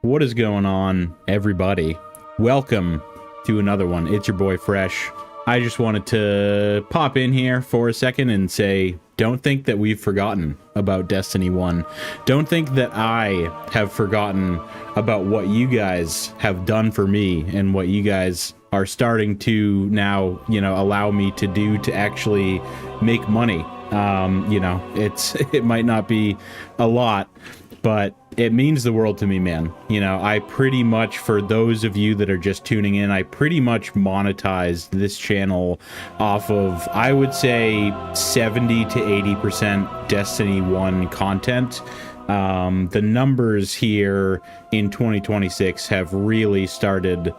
What is going on, everybody? Welcome to another one. It's your boy Fresh. I just wanted to pop in here for a second and say, don't think that we've forgotten about Destiny 1. Don't think that I have forgotten about what you guys have done for me and what you guys are starting to now, allow me to do to actually make money. It might not be a lot, but it means the world to me, man. I pretty much, for those of you that are just tuning in, I pretty much monetized this channel off of, I would say, 70 to 80% Destiny 1 content. The numbers here in 2026 have really started,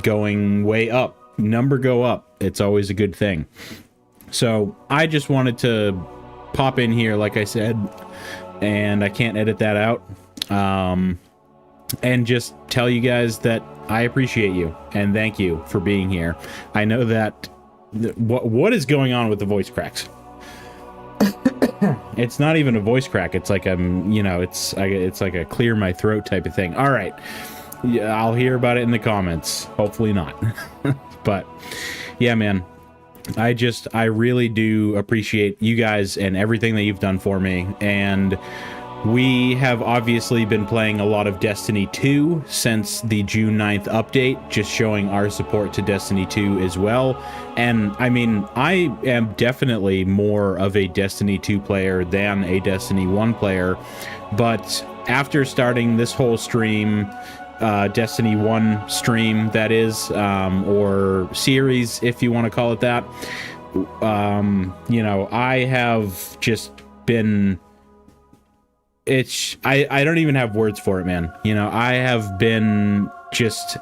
going way up. Number go up. It's always a good thing. So I just wanted to pop in here, like I said, and I can't edit that out, and just tell you guys that I appreciate you and thank you for being here. I know that what is going on with the voice cracks? It's not even a voice crack. It's like it's like a clear my throat type of thing. All right, yeah, I'll hear about it in the comments. Hopefully not. But yeah, man. I really do appreciate you guys and everything that you've done for me. And we have obviously been playing a lot of Destiny 2 since the June 9th update, just showing our support to Destiny 2 as well. And I mean, I am definitely more of a Destiny 2 player than a Destiny 1 player. But after starting this whole stream, Destiny 1 stream, that is, or series, if you want to call it that, I have just been, I don't even have words for it, man. I have been just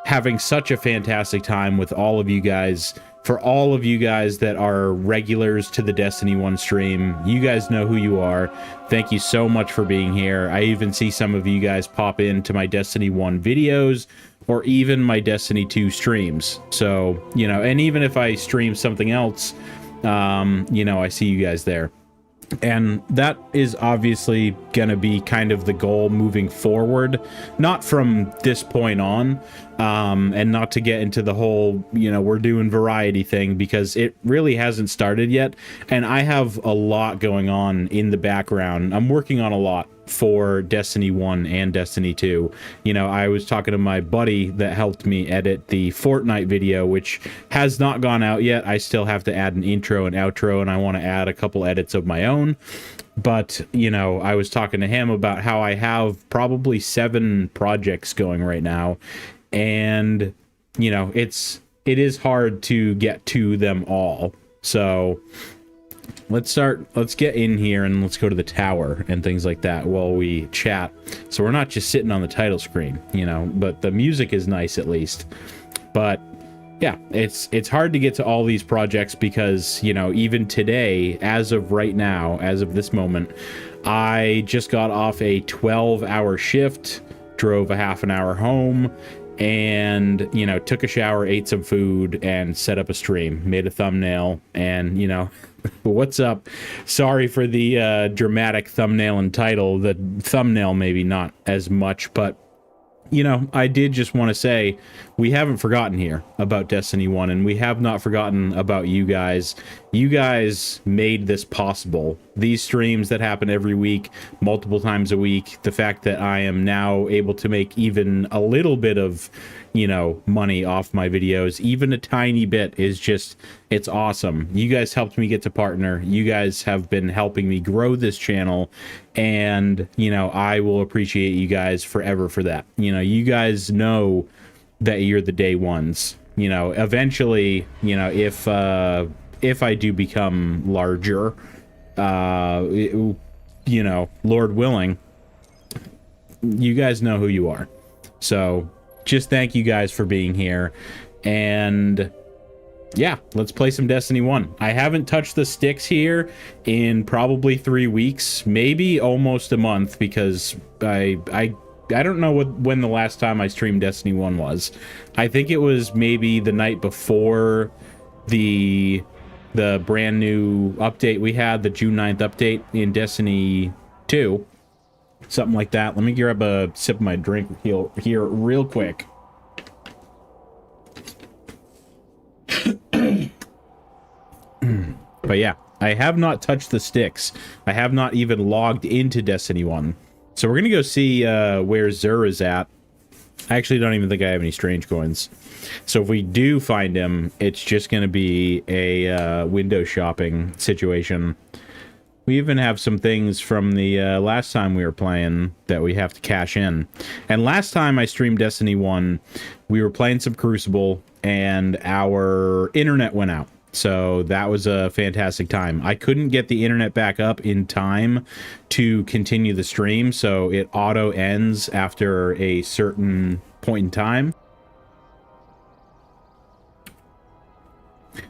having such a fantastic time with all of you guys. For all of you guys that are regulars to the Destiny 1 stream, you guys know who you are. Thank you so much for being here. I even see some of you guys pop into my Destiny 1 videos or even my Destiny 2 streams. So, and even if I stream something else, I see you guys there. And that is obviously going to be kind of the goal moving forward, not from this point on, and not to get into the whole, we're doing variety thing, because it really hasn't started yet. And I have a lot going on in the background. I'm working on a lot for Destiny 1 and Destiny 2. I was talking to my buddy that helped me edit the Fortnite video, which has not gone out yet. I still have to add an intro and outro, and I want to add a couple edits of my own. But, I was talking to him about how I have probably 7 projects going right now. And, it is hard to get to them all. So let's get in here and let's go to the tower and things like that while we chat. So we're not just sitting on the title screen, but the music is nice at least. But yeah, it's hard to get to all these projects because, even today, as of right now, as of this moment, I just got off a 12-hour shift, drove a half an hour home, and, took a shower, ate some food, and set up a stream, made a thumbnail, and, what's up? Sorry for the dramatic thumbnail and title. The thumbnail maybe not as much, but I did just want to say we haven't forgotten here about Destiny 1, and we have not forgotten about you guys. You guys made this possible. These streams that happen every week, multiple times a week, the fact that I am now able to make even a little bit of, money off my videos, even a tiny bit, is just, it's awesome. You guys helped me get to partner. You guys have been helping me grow this channel, and, I will appreciate you guys forever for that. You guys know that you're the day ones. Eventually, if I do become larger, Lord willing, you guys know who you are. So just thank you guys for being here. And yeah, let's play some Destiny 1. I haven't touched the sticks here in probably 3 weeks, maybe almost a month, because I don't know when the last time I streamed Destiny 1 was. I think it was maybe the night before the brand new update we had, the June 9th update in Destiny 2. something like that. Let me grab a sip of my drink here real quick. But yeah, I have not touched the sticks. I have not even logged into Destiny 1. So we're going to go see where Zur is at. I actually don't even think I have any strange coins. So if we do find him, it's just going to be a window shopping situation. We even have some things from the last time we were playing that we have to cash in. And last time I streamed Destiny 1, we were playing some Crucible, and our internet went out. So that was a fantastic time. I couldn't get the internet back up in time to continue the stream, so it auto ends after a certain point in time.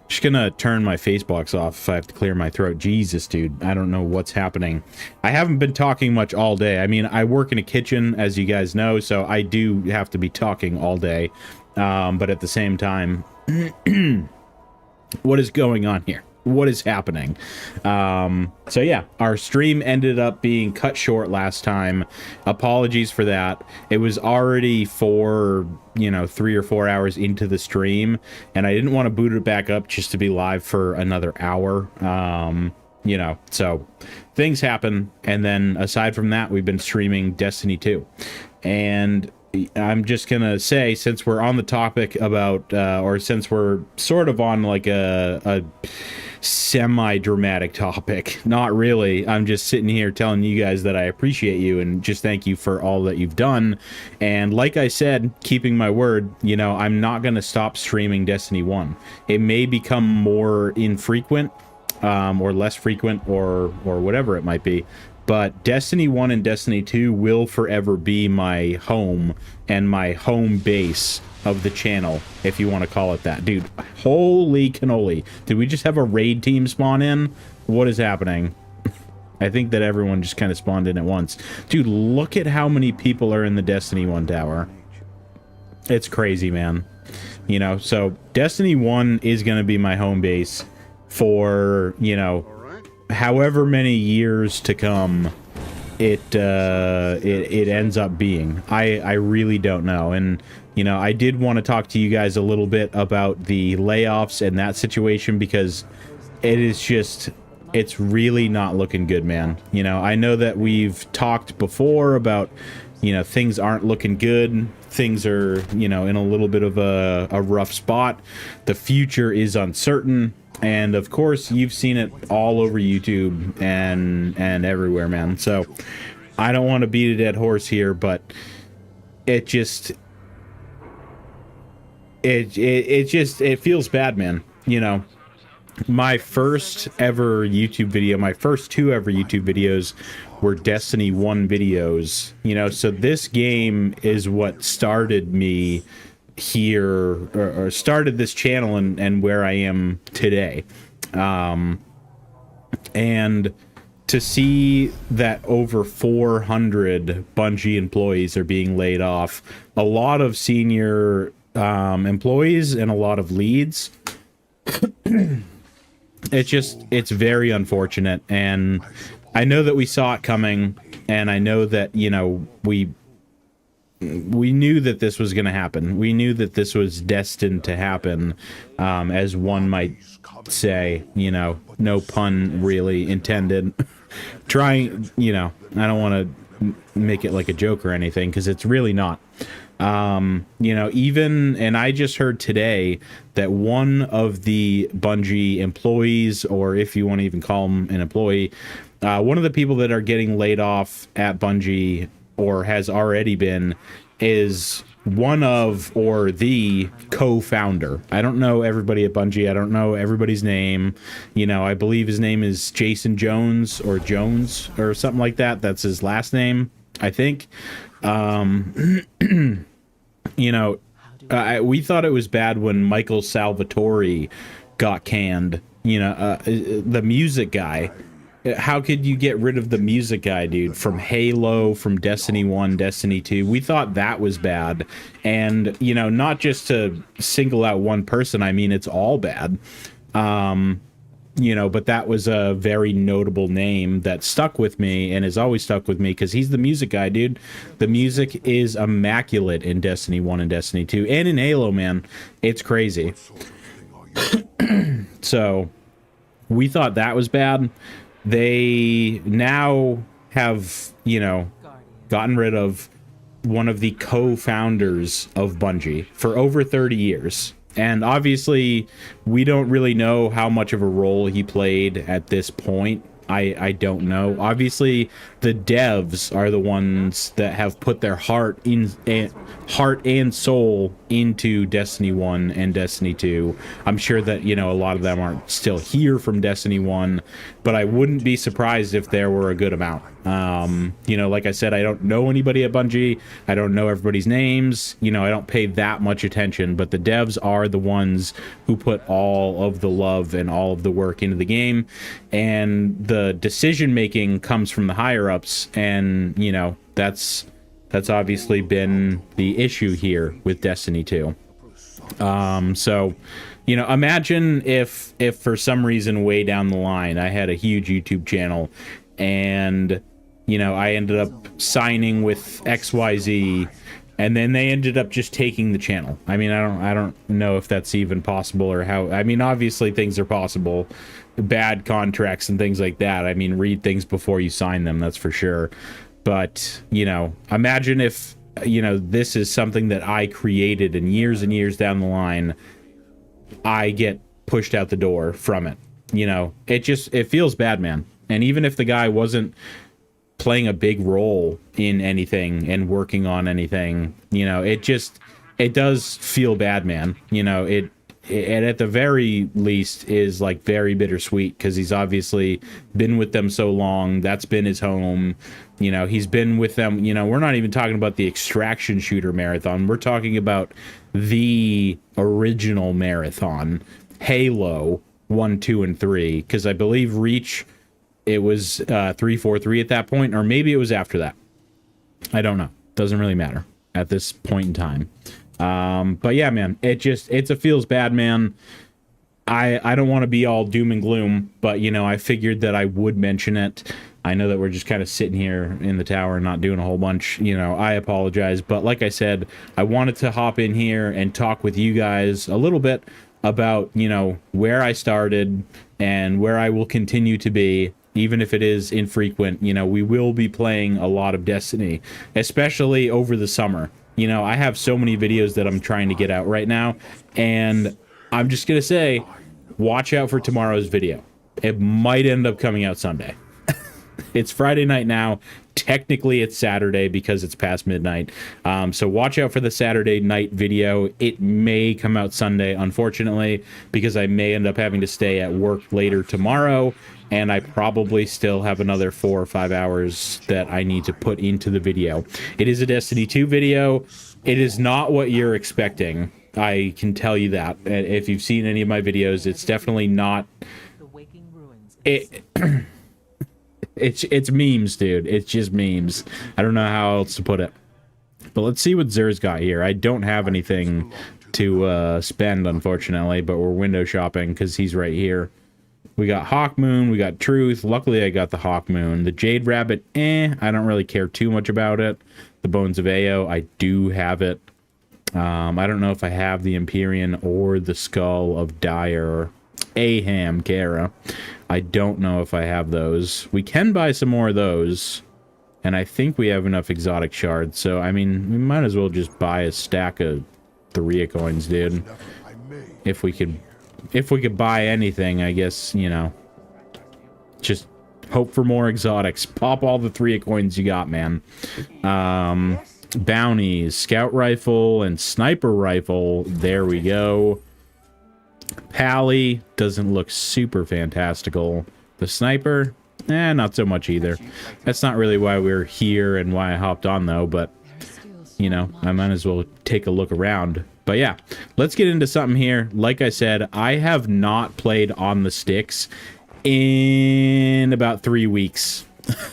Just gonna turn my face box off if I have to clear my throat. Jesus, dude, I don't know what's happening. I haven't been talking much all day. I mean, I work in a kitchen, as you guys know, so I do have to be talking all day. But at the same time, what is going on here? What is happening? So yeah, our stream ended up being cut short last time. Apologies for that. It was already 3 or 4 hours into the stream, and I didn't want to boot it back up just to be live for another hour. So things happen. And then aside from that, we've been streaming Destiny 2. And I'm just gonna say, since we're on the topic about, or since we're sort of on like a semi-dramatic topic, not really, I'm just sitting here telling you guys that I appreciate you and just thank you for all that you've done. And like I said, keeping my word, I'm not gonna stop streaming Destiny 1. It may become more infrequent, or less frequent, or whatever it might be. But Destiny 1 and Destiny 2 will forever be my home and my home base of the channel, if you want to call it that. Dude, holy cannoli. Did we just have a raid team spawn in? What is happening? I think that everyone just kind of spawned in at once. Dude, look at how many people are in the Destiny 1 tower. It's crazy, man. So Destiny 1 is going to be my home base for, however many years to come it ends up being. I really don't know. And I did want to talk to you guys a little bit about the layoffs and that situation, because it's really not looking good, man. I know that we've talked before about things aren't looking good. Things are in a little bit of a rough spot. The future is uncertain. And of course, you've seen it all over YouTube and everywhere, man. So I don't want to beat a dead horse here, but it feels bad, man. My first ever YouTube video, my first 2 ever YouTube videos were Destiny 1 videos. So this game is what started me here, or started this channel and where I am today. And to see that over 400 Bungie employees are being laid off, a lot of senior employees and a lot of leads, it's very unfortunate. And I know that we saw it coming, and I know that we knew that this was going to happen. We knew that this was destined to happen, as one might say, no pun really intended. Trying, I don't want to make it like a joke or anything, because it's really not. Even, and I just heard today that one of the Bungie employees, or if you want to even call him an employee, one of the people that are getting laid off at Bungie, or has already been, is one of, or the co-founder. I don't know everybody at Bungie. I don't know everybody's name. I believe his name is Jason Jones, or Jones, or something like that. That's his last name, I think. We thought it was bad when Michael Salvatore got canned. The music guy. How could you get rid of the music guy, dude, from Halo, from Destiny 1, Destiny 2? We thought that was bad. And, not just to single out one person, I mean, it's all bad. you know, but that was a very notable name that stuck with me and has always stuck with me because he's the music guy, dude. The music is immaculate in Destiny 1 and Destiny 2 and in Halo, man. It's crazy. So we thought that was bad. They now have, you know, gotten rid of one of the co-founders of Bungie for over 30 years. And obviously, we don't really know how much of a role he played at this point. I don't know. Obviously, the devs are the ones that have put their heart and soul into Destiny 1 and Destiny 2. I'm sure that, you know, a lot of them aren't still here from Destiny 1, but I wouldn't be surprised if there were a good amount. You know, like I said, I don't know anybody at Bungie. I don't know everybody's names. You know, I don't pay that much attention, but the devs are the ones who put all of the love and all of the work into the game, and the decision making comes from the higher ups, and you know, that's obviously been the issue here with Destiny 2. So, you know, imagine if for some reason way down the line I had a huge YouTube channel and, you know, I ended up signing with XYZ and then they ended up just taking the channel. I mean, I don't know if that's even possible or how. I mean, obviously things are possible, bad contracts and things like that. I mean, read things before you sign them, that's for sure. But, you know, imagine if, you know, this is something that I created and years down the line, I get pushed out the door from it. You know, it feels bad, man. And even if the guy wasn't playing a big role in anything and working on anything, you know, it does feel bad, man. You know, it at the very least is like very bittersweet because he's obviously been with them so long. That's been his home. You know, he's been with them. You know, we're not even talking about the extraction shooter marathon. We're talking about the original marathon, Halo 1, 2, and 3, because I believe Reach, it was 343 at that point, or maybe it was after that. I don't know. Doesn't really matter at this point in time. But yeah, man, it feels bad, man. I don't want to be all doom and gloom, but you know, I figured that I would mention it. I know that we're just kind of sitting here in the tower and not doing a whole bunch, you know, I apologize. But like I said, I wanted to hop in here and talk with you guys a little bit about, you know, where I started and where I will continue to be. Even if it is infrequent, you know, we will be playing a lot of Destiny, especially over the summer. You know, I have so many videos that I'm trying to get out right now, and I'm just going to say, watch out for tomorrow's video. It might end up coming out Sunday. It's Friday night now. Technically, it's Saturday because it's past midnight. So watch out for the Saturday night video. It may come out Sunday, unfortunately, because I may end up having to stay at work later tomorrow, and I probably still have another 4 or 5 hours that I need to put into the video. It is a Destiny 2 video. It is not what you're expecting. I can tell you that. If you've seen any of my videos, it's definitely not... It's memes, dude. It's just memes. I don't know how else to put it. But let's see what Zer's got here. I don't have anything to spend, unfortunately, but we're window shopping because he's right here. We got Hawk Moon, we got Truth. Luckily, I got the Hawk Moon. The Jade Rabbit, I don't really care too much about it. The Bones of Ao, I do have it. I don't know if I have the Empyrean or the Skull of Dire. Aham Kara. I don't know if I have those. We can buy some more of those, and I think we have enough exotic shards, so I mean, we might as well just buy a stack of Tharia coins, dude. If we could buy anything, I guess, you know, just hope for more exotics. Pop all the Tharia coins you got, man. Bounties, scout rifle, and sniper rifle. There we go. Pally doesn't look super fantastical. The sniper, not so much either. That's not really why we're here and why I hopped on, though, but, you know, I might as well take a look around. But yeah, let's get into something here. Like I said, I have not played on the sticks in about 3 weeks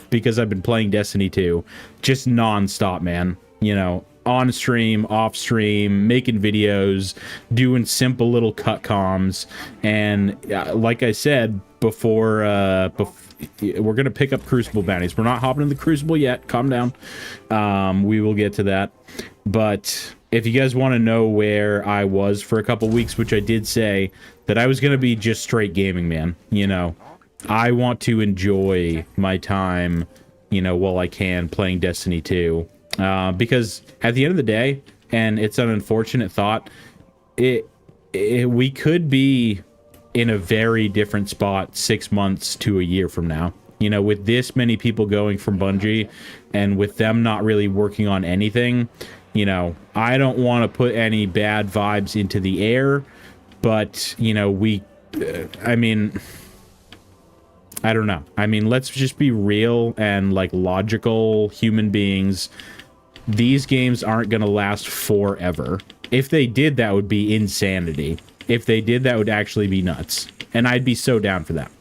because I've been playing Destiny 2 just non-stop, man. You know, on stream, off stream, making videos, doing simple little cut comms, and like I said before, we're gonna pick up Crucible bounties. We're not hopping in the Crucible yet. Calm down. We will get to that. But if you guys want to know where I was for a couple weeks, which I did say that I was gonna be just straight gaming, man. You know, I want to enjoy my time, you know, while I can playing Destiny 2. Because at the end of the day, and it's an unfortunate thought, we could be in a very different spot 6 months to a year from now. You know, with this many people going from Bungie, and with them not really working on anything, you know, I don't want to put any bad vibes into the air, but, you know, I mean, I don't know. I mean, let's just be real and, like, logical human beings. These games aren't going to last forever. If they did, that would be insanity. If they did, that would actually be nuts. And I'd be so down for that.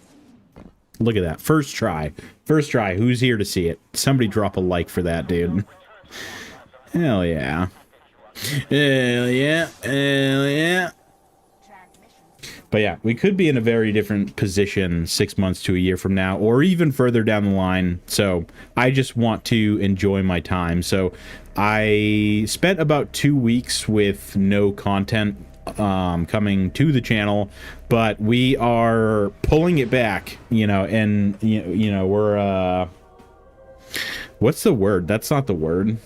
Look at that. First try. First try. Who's here to see it? Somebody drop a like for that, dude. Hell yeah. Hell yeah. Hell yeah. But yeah, we could be in a very different position 6 months to a year from now, or even further down the line. So I just want to enjoy my time. So I spent about 2 weeks with no content coming to the channel, but we are pulling it back, you know, and you know, we're what's the word? That's not the word.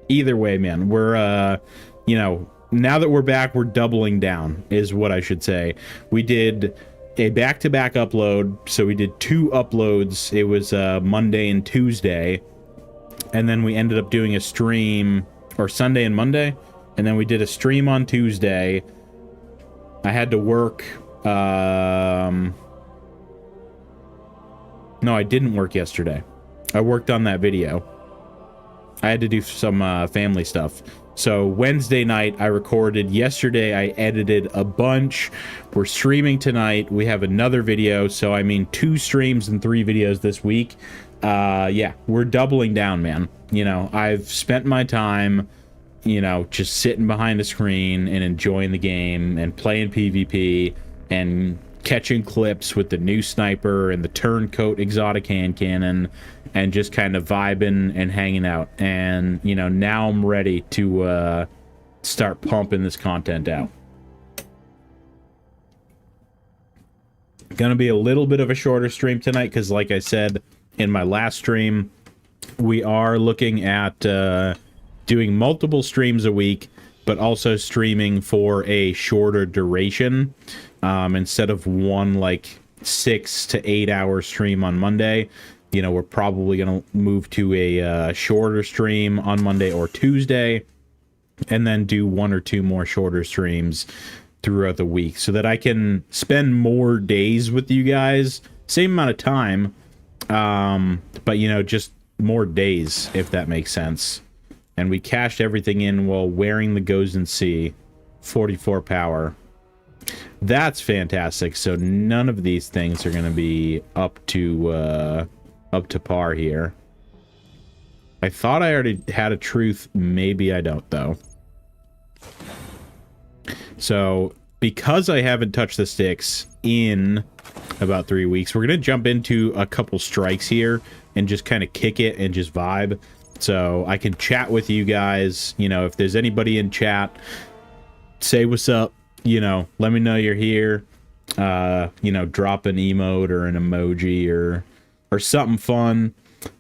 Either way, man, we're you know, now that we're back, we're doubling down, is what I should say. We did a back-to-back upload, so we did 2 uploads. It was Monday and Tuesday, and then we ended up doing a stream, or Sunday and Monday, and then we did a stream on Tuesday. I had to work, no, I didn't work yesterday. I worked on that video. I had to do some family stuff. So Wednesday night I recorded, yesterday I edited a bunch. We're streaming tonight. We have another video, so I mean 2 streams and 3 videos this week. Yeah, we're doubling down, man. You know, I've spent my time, you know, just sitting behind a screen and enjoying the game and playing PvP and catching clips with the new sniper and the turncoat exotic hand cannon, and just kind of vibing and hanging out. And, you know, now I'm ready to start pumping this content out. Gonna be a little bit of a shorter stream tonight, because like I said in my last stream, we are looking at doing multiple streams a week, but also streaming for a shorter duration. Instead of one, like, 6 to 8 hour stream on Monday, you know, we're probably going to move to a shorter stream on Monday or Tuesday, and then do 1 or 2 more shorter streams throughout the week, so that I can spend more days with you guys. Same amount of time, but, you know, just more days, if that makes sense. And we cashed everything in while wearing the Gozen C 44 power. That's fantastic. So none of these things are going to be up to par here. I thought I already had a truth. Maybe I don't, though. So because I haven't touched the sticks in about 3 weeks, we're going to jump into a couple strikes here and just kind of kick it and just vibe. So I can chat with you guys. You know, if there's anybody in chat, say what's up. You know, let me know you're here. You know, drop an emote or an emoji or something fun.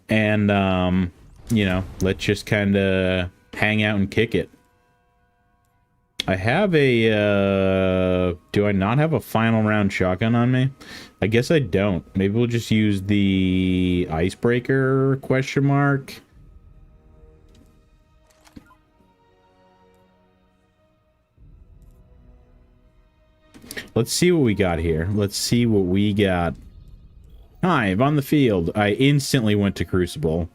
And, you know, let's just kind of hang out and kick it. I have a, do I not have a final round shotgun on me? I guess I don't. Maybe we'll just use the icebreaker question mark. Let's see what we got here. Let's see what we got. Hive on the field. I instantly went to Crucible.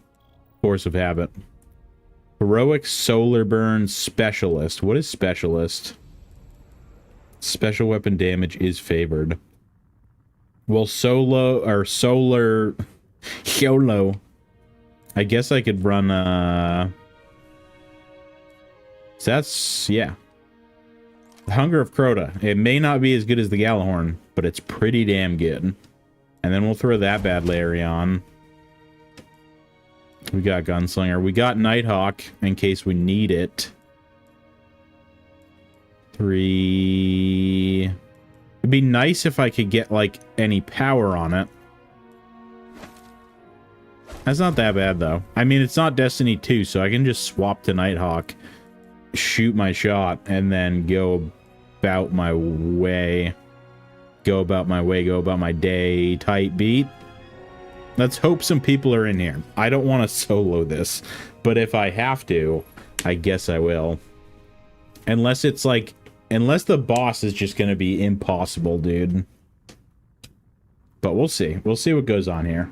Force of habit. Heroic solar burn specialist. What is specialist? Special weapon damage is favored. Well, solo or solar YOLO. I guess I could run So that's, yeah. The Hunger of Crota. It may not be as good as the Galahorn, but it's pretty damn good. And then we'll throw that bad Larry on. We got Gunslinger. We got Nighthawk in case we need it. 3... It'd be nice if I could get, like, any power on it. That's not that bad, though. I mean, it's not Destiny 2, so I can just swap to Nighthawk, shoot my shot, and then go about my way. Go about my way, go about my day type beat. Let's hope some people are in here. I don't want to solo this, but if I have to, I guess I will. Unless it's like... Unless the boss is just going to be impossible, dude. But we'll see. We'll see what goes on here.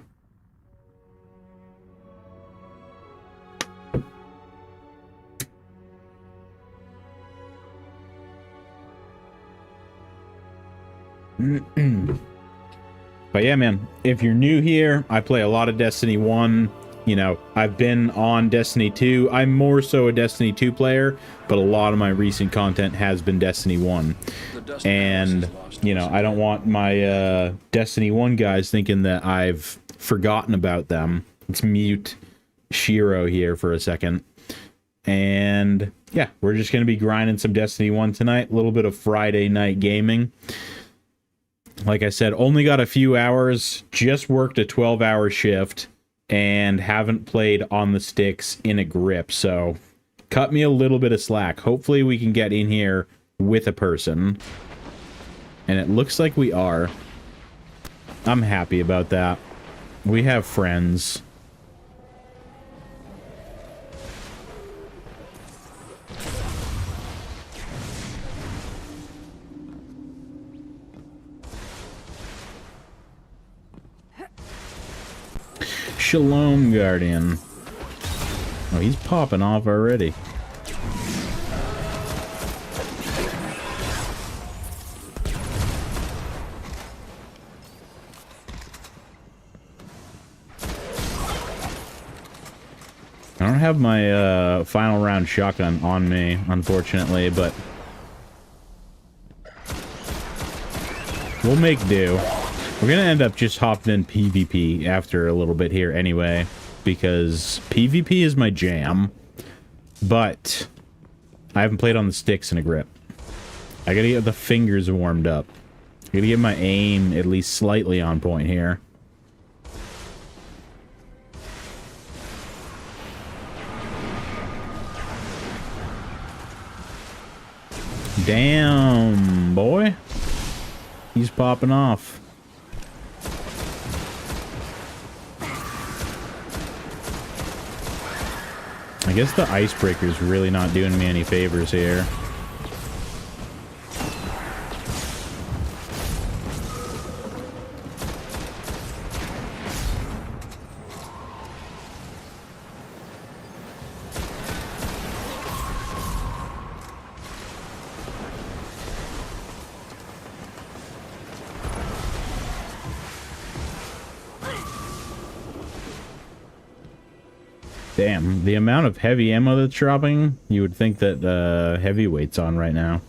But yeah, man, if you're new here, I play a lot of Destiny 1. You know, I've been on Destiny 2. I'm more so a Destiny 2 player, but a lot of my recent content has been Destiny 1. And, you know, I don't want my Destiny 1 guys thinking that I've forgotten about them. Let's mute Shiro here for a second. And, yeah, we're just going to be grinding some Destiny 1 tonight. A little bit of Friday night gaming. Like I said, only got a few hours. Just worked a 12-hour shift. And haven't played on the sticks in a grip, so cut me a little bit of slack. Hopefully we can get in here with a person. And it looks like we are. I'm happy about that. We have friends. Shalom, Guardian. Oh, he's popping off already. I don't have my final round shotgun on me, unfortunately, but we'll make do. We're going to end up just hopping in PvP after a little bit here anyway, because PvP is my jam, but I haven't played on the sticks in a grip. I got to get the fingers warmed up. I got to get my aim at least slightly on point here. Damn, boy. He's popping off. I guess the icebreaker's really not doing me any favors here. Damn, the amount of heavy ammo that's dropping, you would think that heavyweight's on right now.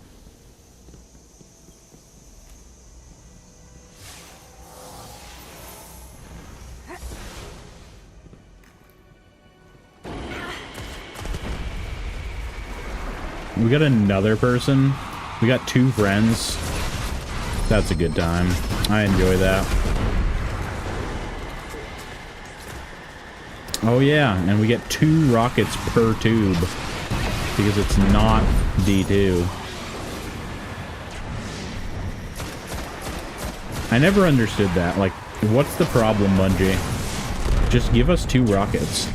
We got another person. We got 2 friends. That's a good time. I enjoy that. Oh yeah, and we get 2 rockets per tube, because it's not D2. I never understood that. Like, what's the problem, Bungie? Just give us 2 rockets.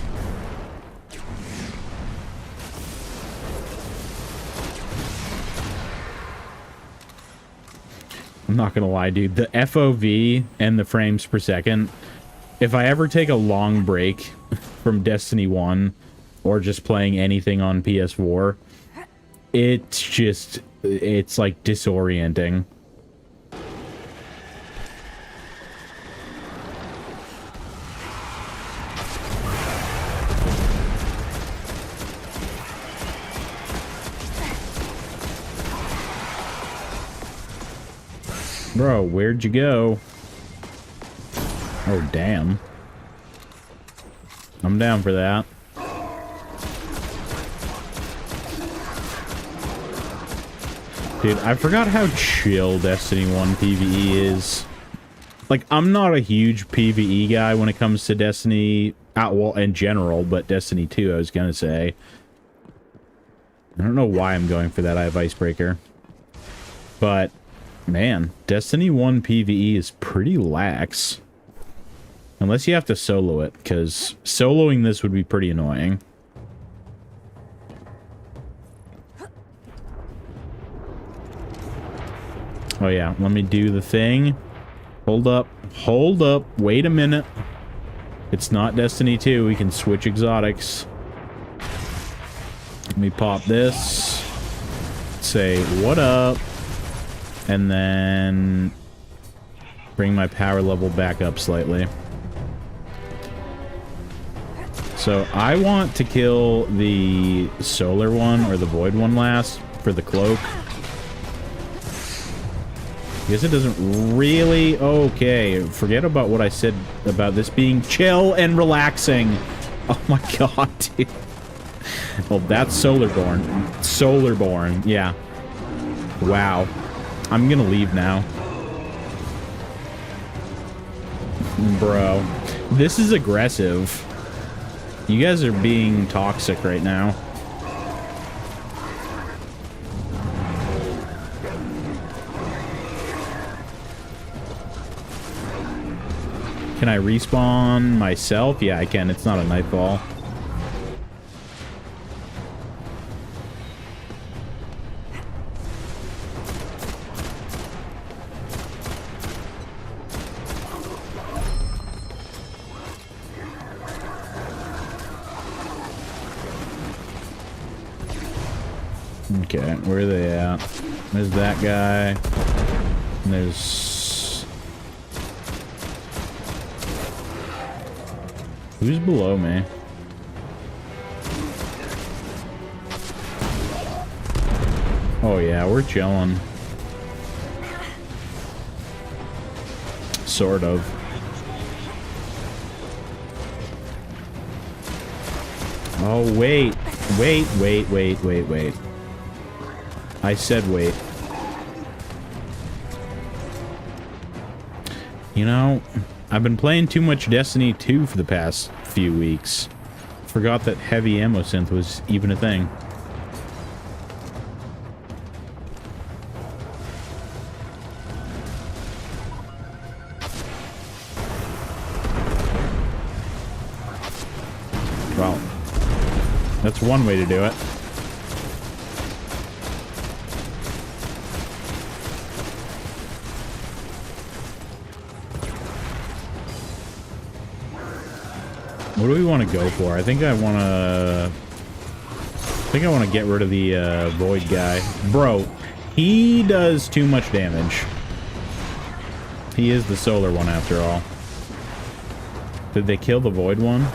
I'm not gonna lie, dude. The FOV and the frames per second, if I ever take a long break from Destiny 1 or just playing anything on PS4, it's like disorienting. Bro, where'd you go? Oh, damn. I'm down for that. Dude, I forgot how chill Destiny 1 PvE is. Like, I'm not a huge PvE guy when it comes to Destiny, well, in general, but Destiny 2, I was gonna say. I don't know why I'm going for that. I have Icebreaker. But, man, Destiny 1 PvE is pretty lax. Unless you have to solo it, because soloing this would be pretty annoying. Oh yeah, let me do the thing. Hold up. Hold up. Wait a minute. It's not Destiny 2. We can switch exotics. Let me pop this. Say, what up? And then bring my power level back up slightly. So I want to kill the solar one or the void one last for the cloak. I guess it doesn't really... Okay, forget about what I said about this being chill and relaxing. Oh my god, dude. Well, that's Solarborn. Solarborn, yeah. Wow. I'm gonna leave now. Bro. This is aggressive. You guys are being toxic right now. Can I respawn myself? Yeah, I can. It's not a nightfall. Okay, where are they at? There's that guy. And there's... Who's below me? Oh yeah, we're chilling. Sort of. Oh wait. Wait. I said wait. You know, I've been playing too much Destiny 2 for the past few weeks. Forgot that heavy ammo synth was even a thing. Well, that's one way to do it. What do we want to go for? I think I want to get rid of the void guy. Bro, he does too much damage. He is the solar one after all. Did they kill the void one?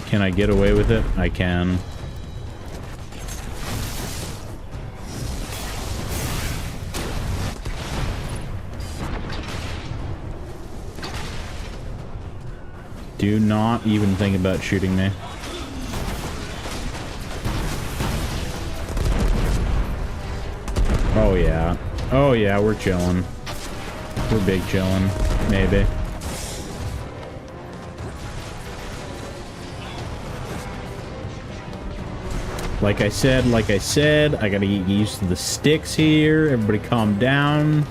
Can I get away with it? I can. Do not even think about shooting me. Oh yeah. Oh yeah, we're chilling. We're big chilling. Maybe. Like I said, I gotta get used to the sticks here. Everybody calm down.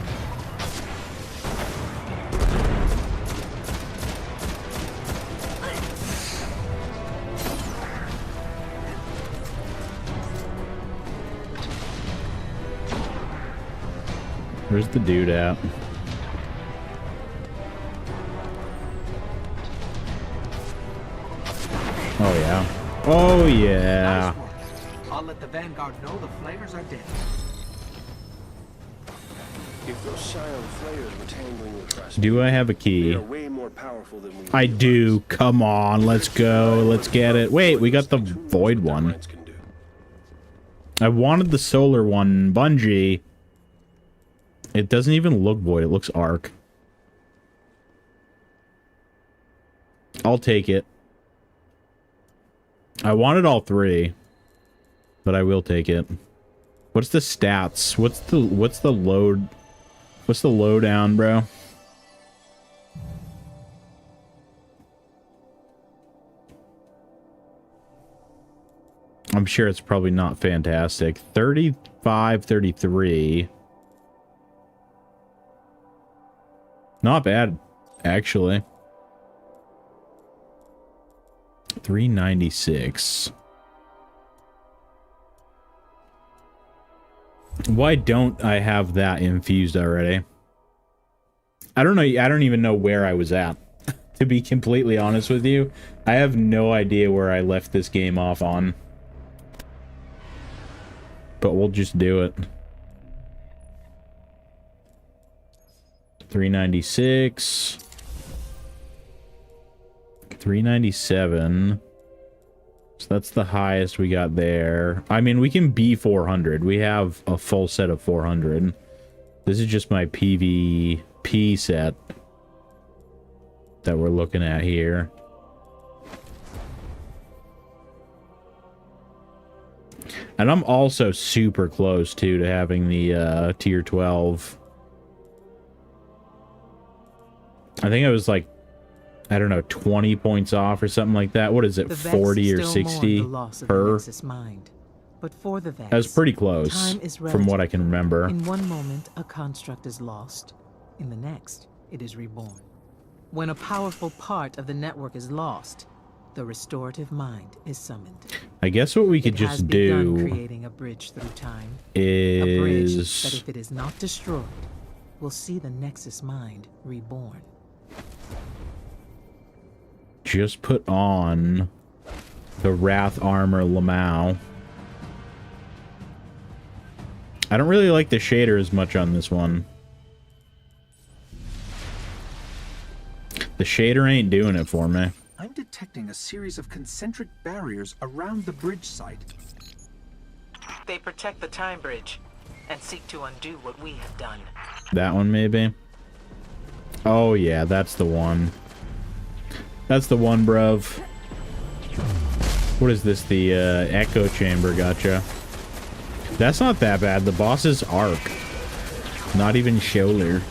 Where's the dude at? Oh yeah. Oh yeah. I'll let the Vanguard know the flares are dead. If those Scion flayers were tangling with us, Do I have a key? they are way more powerful than we I do. Come on, let's go. Let's get it. Wait, we got the void one. I wanted the solar one. Bungie. It doesn't even look void. It looks arc. I'll take it. I wanted all three, but I will take it. What's the stats? What's the load? What's the lowdown, bro? I'm sure it's probably not fantastic. 35, 33. Not bad, actually. 396. Why don't I have that infused already? I don't know. I don't even know where I was at. To be completely honest with you, I have no idea where I left this game off on. But we'll just do it. 396. 397. So that's the highest we got there. I mean, we can be 400. We have a full set of 400. This is just my PvP set that we're looking at here. And I'm also super close, too, to having the tier 12. I think I was like, I don't know, 20 points off or something like that. What is it, 40 or 60 per? Mind. But for the Vex, that was pretty close from what I can remember. In one moment, a construct is lost. In the next, it is reborn. When a powerful part of the network is lost, the restorative mind is summoned. I guess what we could just do creating a bridge through time. Is a bridge that, if it is not destroyed, will see the Nexus mind reborn. Just put on the Wrath Armor Lamau. I don't really like the shader as much on this one. The shader ain't doing it for me. I'm detecting a series of concentric barriers around the bridge site. They protect the time bridge and seek to undo what we have done. That one, maybe? Oh, yeah, that's the one. That's the one, bruv. What is this? The echo chamber, gotcha. That's not that bad. The boss is arc. Not even shoulder.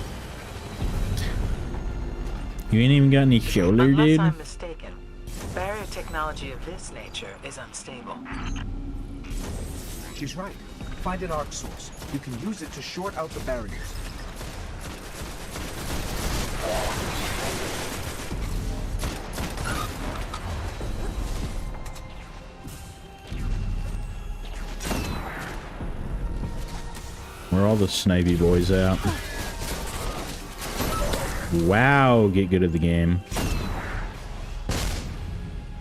You ain't even got any shoulder, dude? Unless I'm mistaken, barrier technology of this nature is unstable. She's right. Find an arc source. You can use it to short out the barriers. Where are all the snipey boys at? Wow, get good at the game.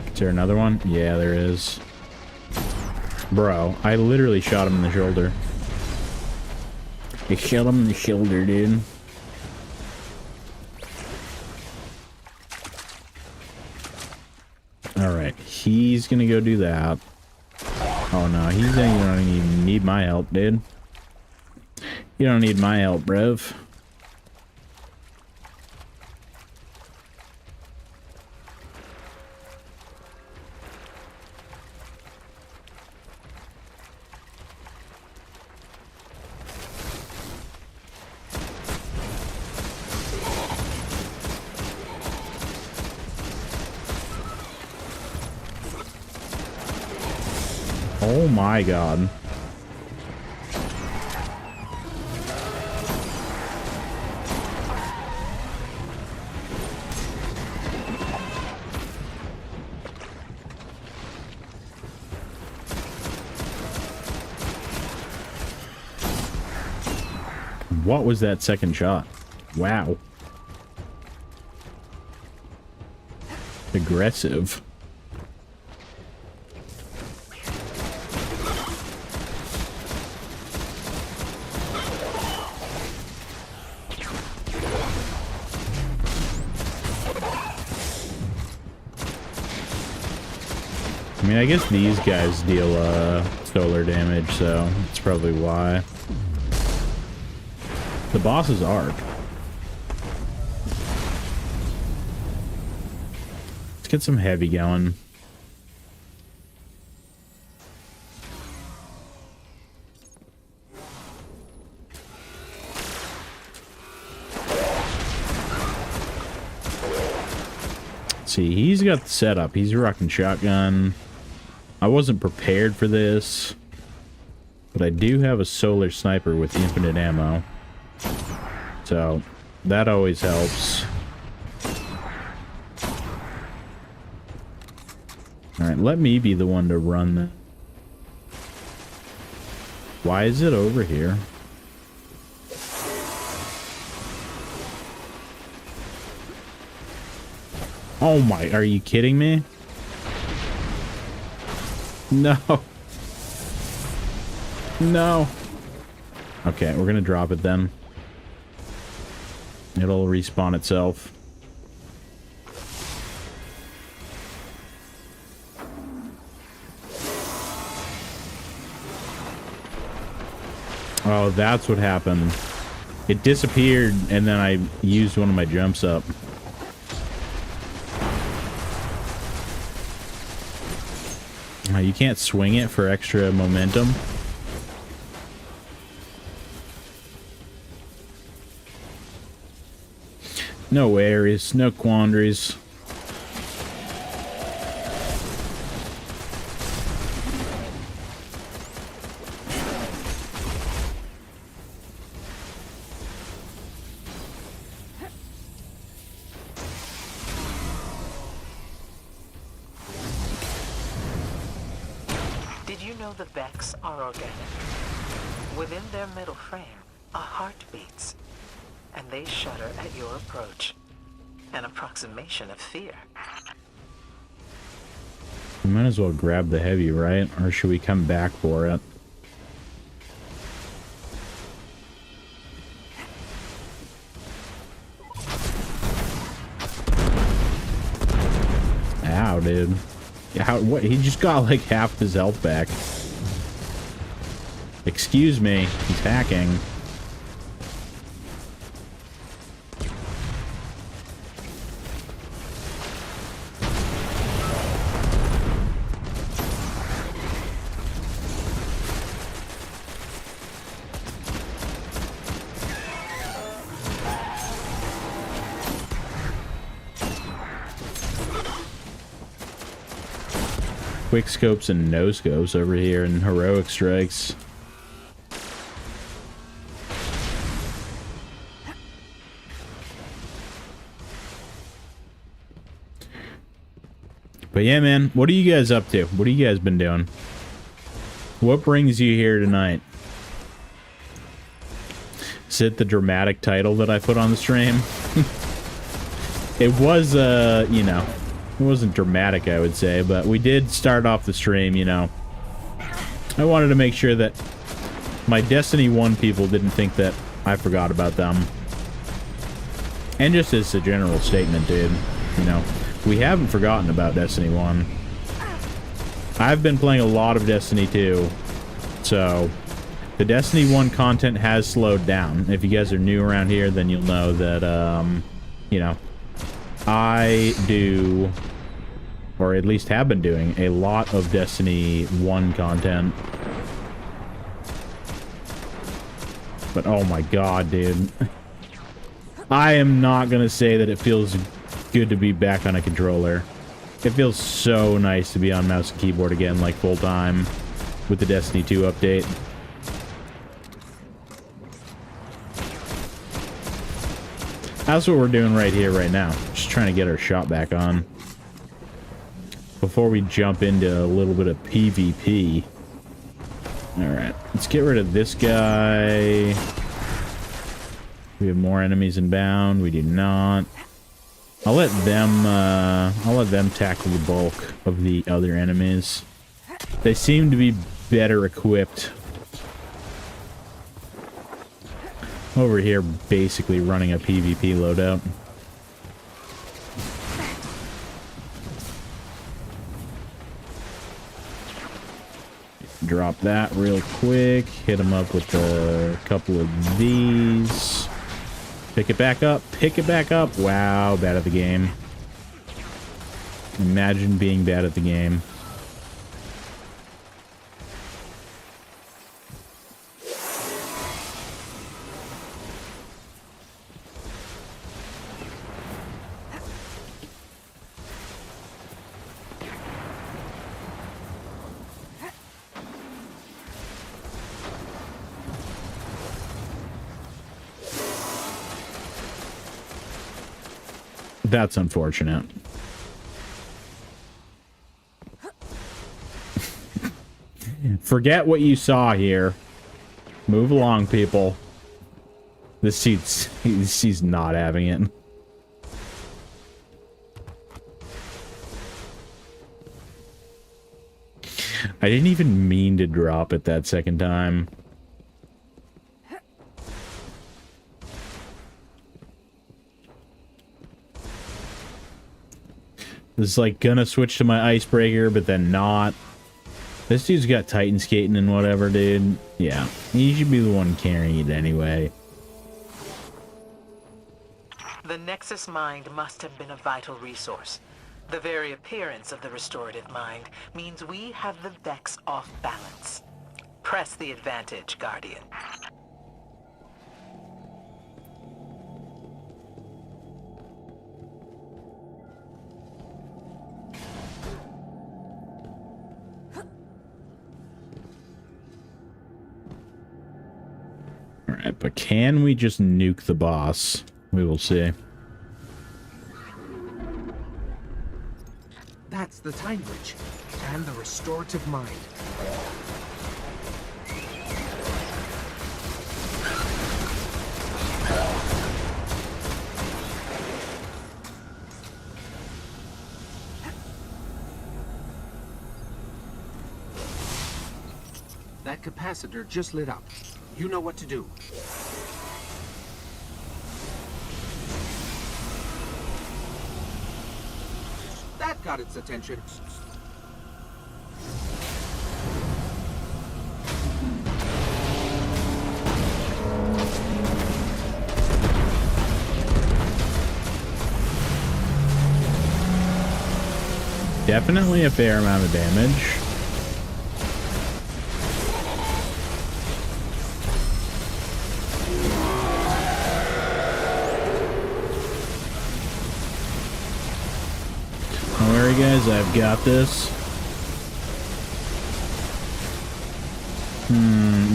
Is there another one? Yeah, there is. Bro, I literally shot him in the shoulder. I shot him in the shoulder, dude. Alright, he's gonna go do that. Oh no, he don't even need my help, dude. You don't need my help, bruv. Oh my god. What was that second shot? Wow. Aggressive. I mean, I guess these guys deal solar damage, so that's probably why. The boss is arc. Let's get some heavy going. See, he's got the setup. He's rocking shotgun. I wasn't prepared for this, but I do have a solar sniper with infinite ammo, so that always helps. All right, let me be the one to run that. Why is it over here? Oh my, are you kidding me? No. No. Okay, we're gonna drop it then. It'll respawn itself. Oh, that's what happened. It disappeared and then I used one of my jumps up. You can't swing it for extra momentum. No worries, no quandaries. The Vex are organic. Within their middle frame, a heart beats, and they shudder at your approach. An approximation of fear. We might as well grab the heavy, right? Or should we come back for it? Ow, dude. How, what? He just got like half his health back. Excuse me, he's hacking. Quick scopes and no scopes over here and heroic strikes. But yeah, man, what are you guys up to? What have you guys been doing? What brings you here tonight? Is it the dramatic title that I put on the stream? It was, you know, it wasn't dramatic, I would say, but we did start off the stream, you know. I wanted to make sure that my Destiny 1 people didn't think that I forgot about them. And just as a general statement, dude, you know. We haven't forgotten about Destiny 1. I've been playing a lot of Destiny 2, so the Destiny 1 content has slowed down. If you guys are new around here, then you'll know that, you know, I do, or at least have been doing, a lot of Destiny 1 content. But oh my god, dude. I am not gonna say that it feels good to be back on a controller. It feels so nice to be on mouse and keyboard again, like full time, with the Destiny 2 update. That's what we're doing right here, right now. Just trying to get our shot back on. Before we jump into a little bit of PvP. Alright, let's get rid of this guy. We have more enemies inbound. We do not. I'll let them tackle the bulk of the other enemies. They seem to be better equipped. Over here, basically running a PvP loadout. Drop that real quick. Hit him up with a couple of these. Pick it back up. Pick it back up. Wow, bad at the game. Imagine being bad at the game. That's unfortunate. Forget what you saw here. Move along, people. This seat's... he's not having it. I didn't even mean to drop it that second time. This is like gonna switch to my icebreaker, but then not. This dude's got Titan skating and whatever, dude. Yeah, he should be the one carrying it anyway. The Nexus Mind must have been a vital resource. The very appearance of the restorative mind means we have the Vex off balance. Press the advantage, Guardian. Alright, but can we just nuke the boss? We will see. That's the time bridge and the restorative mind. That capacitor just lit up. You know what to do. That got its attention. Definitely a fair amount of damage. Don't worry, guys, I've got this.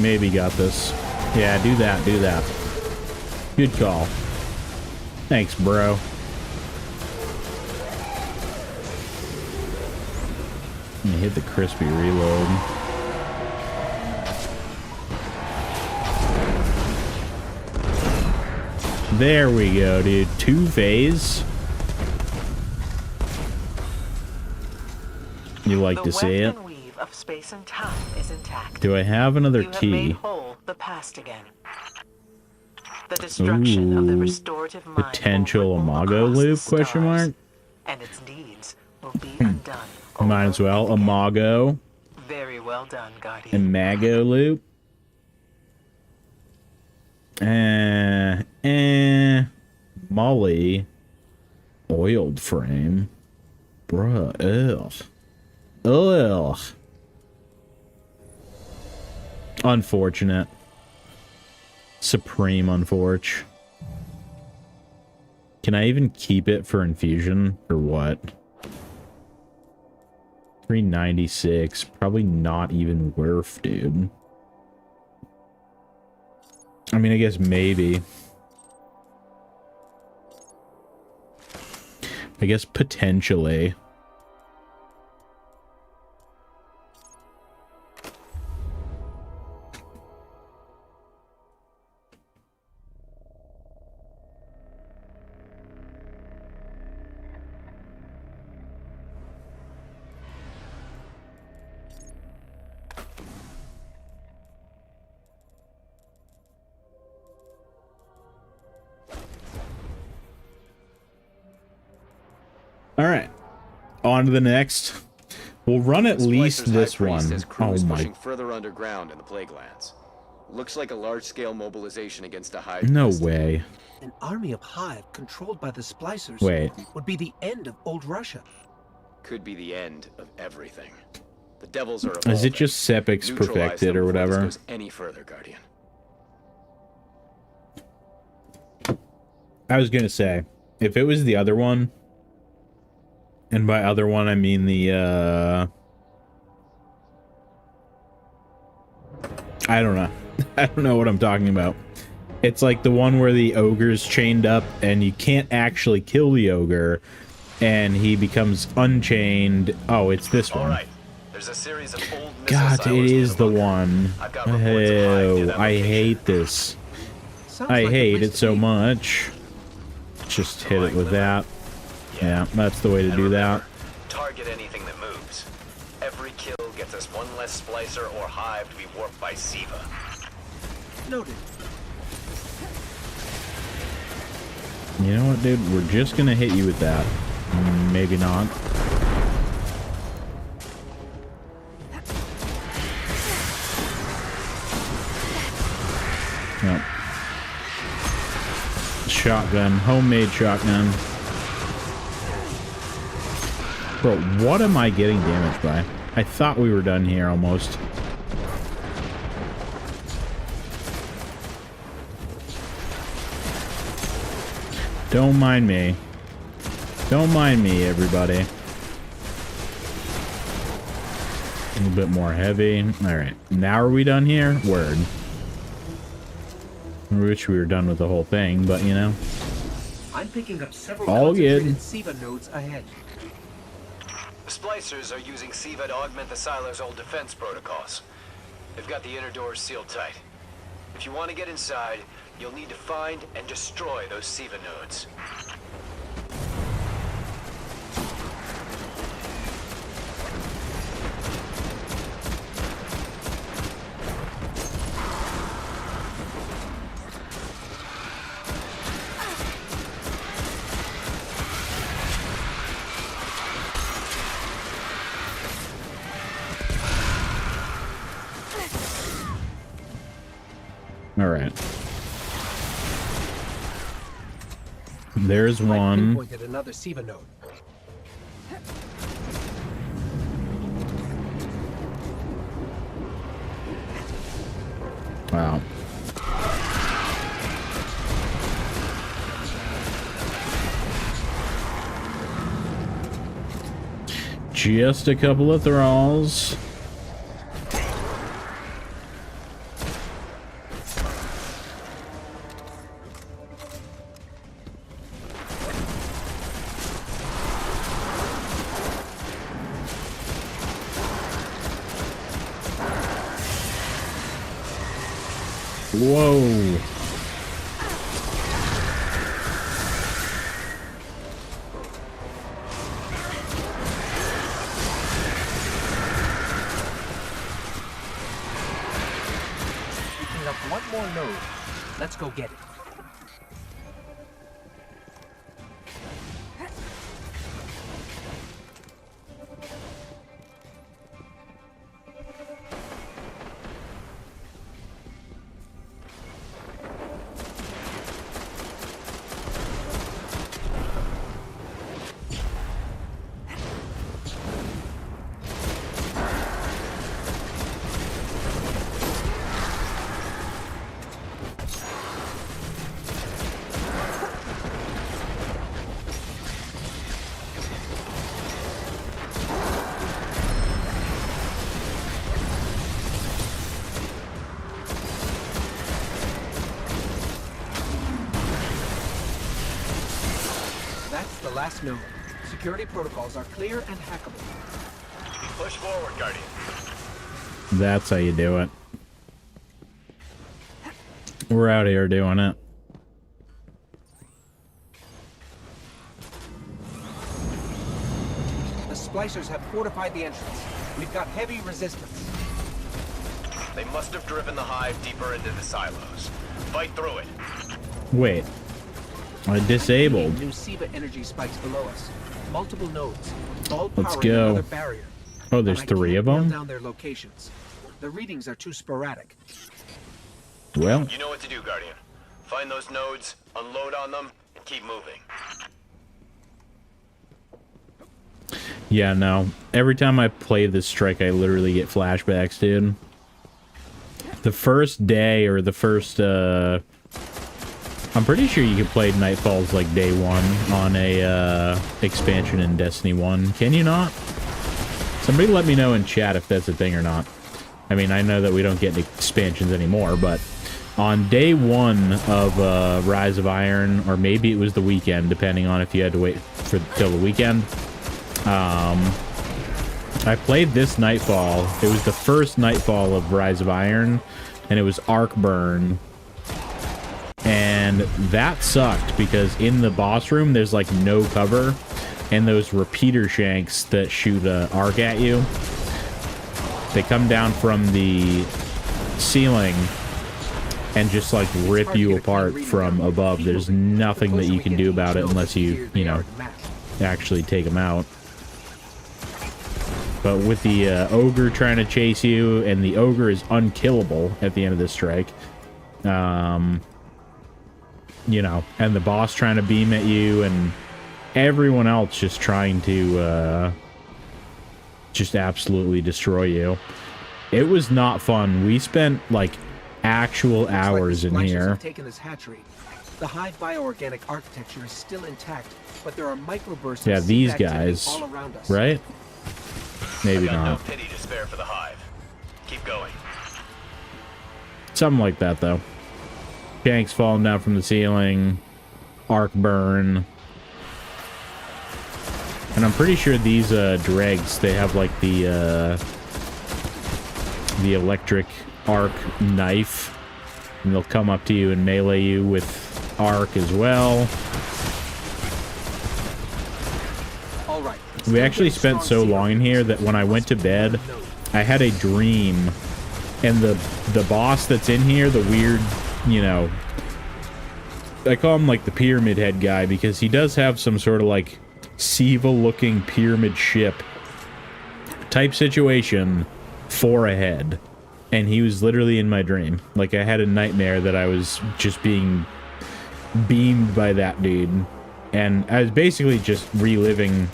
Maybe got this. Yeah, do that, do that. Good call. Thanks, bro. I'm gonna hit the crispy reload. There we go, dude. 2-phase. You like to see it? Weave of space and time is intact. Do I have another You have key? made whole the past again. The destruction of the restorative mind Potential will ripple Imago across the loop? Question stars, mark. and its deeds will be undone. Might as well. over again. Imago. Very well done, Guardian. Imago loop. Molly. Oiled frame. Bruh. Ugh. Ugh. Unfortunate. Supreme unfortunate. Can I even keep it for infusion or what? 396. Probably not even worth, dude. I mean, I guess maybe. I guess potentially. All right, on to the next. We'll run at least Splicer's this high priest one. has crew Oh is my. pushing further underground in the plague lands. Looks like a large-scale mobilization against a hive. No nest. way. An army of Hive controlled by the Splicers Wait. would be the end of old Russia. Could be the end of everything. The devils are Is evolving. it just Sepix Neutralize perfected them or before this whatever? goes any further, Guardian. I was gonna say, if it was the other one, and by other one I mean the I don't know. I don't know what I'm talking about. It's like the one where the ogre's chained up and you can't actually kill the ogre and he becomes unchained. Oh, it's this one. All right. There's a series of old missile God, it silos near is the bunker. one. I've got reports of Hive near Oh, that I location. hate this. Sounds I like a hate place it to so be. much. Just hit it with that. Yeah, that's the way to And do that. remember, target anything that moves. Every kill gets us one less Splicer or Hive to be warped by Siva. Noted. You know what, dude? We're just gonna hit you with that. Maybe not. Nope. Shotgun. Homemade shotgun. Bro, what am I getting damaged by? I thought we were done here almost. Don't mind me. Don't mind me, everybody. A little bit more heavy. Alright. Now are we done here? Word. I wish we were done with the whole thing, but you know. I'm picking up several All good. concentrated Siva nodes ahead. The Splicers are using Siva to augment the silo's old defense protocols. They've got the inner doors sealed tight. If you want to get inside, you'll need to find and destroy those Siva nodes. Alright. There's I one. pinpointed another Siva node. Wow. Just a couple of thralls. Whoa. Picking up one more node. Let's go get it. That's the last node. Security protocols are clear and hackable. Push forward, Guardian. That's how you do it. We're out here doing it. The Splicers have fortified the entrance. We've got heavy resistance. They must have driven the Hive deeper into the silos. Fight through it. Wait. I disabled. New Siva energy spikes below us. Multiple nodes. All Let's powering go. another barrier. Oh, there's but I 3 of can't nail them? down their locations. The readings are too sporadic. Well, You know what to do, Guardian. Find those nodes, unload on them, and keep moving. yeah, no. Every time I play this strike, I literally get flashbacks, dude. The first day, or the first, I'm pretty sure you can play Nightfalls like day 1 on a, expansion in Destiny 1. Can you not? Somebody let me know in chat if that's a thing or not. I mean, I know that we don't get expansions anymore, but on day 1 of Rise of Iron, or maybe it was the weekend, depending on if you had to wait till the weekend, I played this Nightfall. It was the first Nightfall of Rise of Iron, and it was Arc Burn. And that sucked, because in the boss room, there's like no cover, and those repeater shanks that shoot arc at you, they come down from the ceiling and just like rip you apart from above. There's nothing that you can do about it unless you know, actually take them out. But with the ogre trying to chase you, and the ogre is unkillable at the end of this strike, you know, and the boss trying to beam at you, and everyone else just trying to just absolutely destroy you. It was not fun. We spent like actual hours in here. Taken this hatchery. The hive bioorganic architecture is still intact, but there are microbursts. Yeah, of these seed activity guys, all around us. right? Maybe I got not. no pity to spare for the hive. Keep going. Something like that, though. Shanks falling down from the ceiling. Arc burn. And I'm pretty sure these dregs, they have like the electric arc knife. And they'll come up to you and melee you with arc as well. All right. We actually spent so long in here that when I went to bed, I had a dream, and the boss that's in here, the weird, you know, I call him like the pyramid head guy, because he does have some sort of like Siva looking pyramid ship type situation for a head, and he was literally in my dream. Like, I had a nightmare that I was just being beamed by that dude, and I was basically just reliving.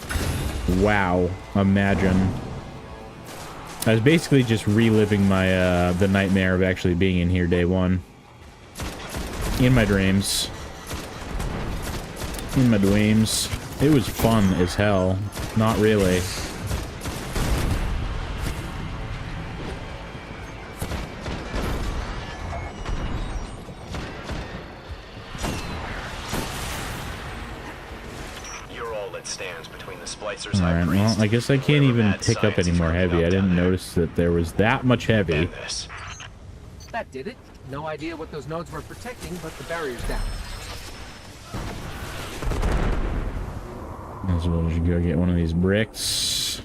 Wow, imagine. I was basically just reliving my, the nightmare of actually being in here day 1. In my dreams. In my dreams. It was fun as hell. Not really. Alright, well, I guess I can't even pick up any more heavy. I didn't notice that there was that much heavy. That did it. No idea what those nodes were protecting, but the barrier's down. As well as you go get one of these bricks.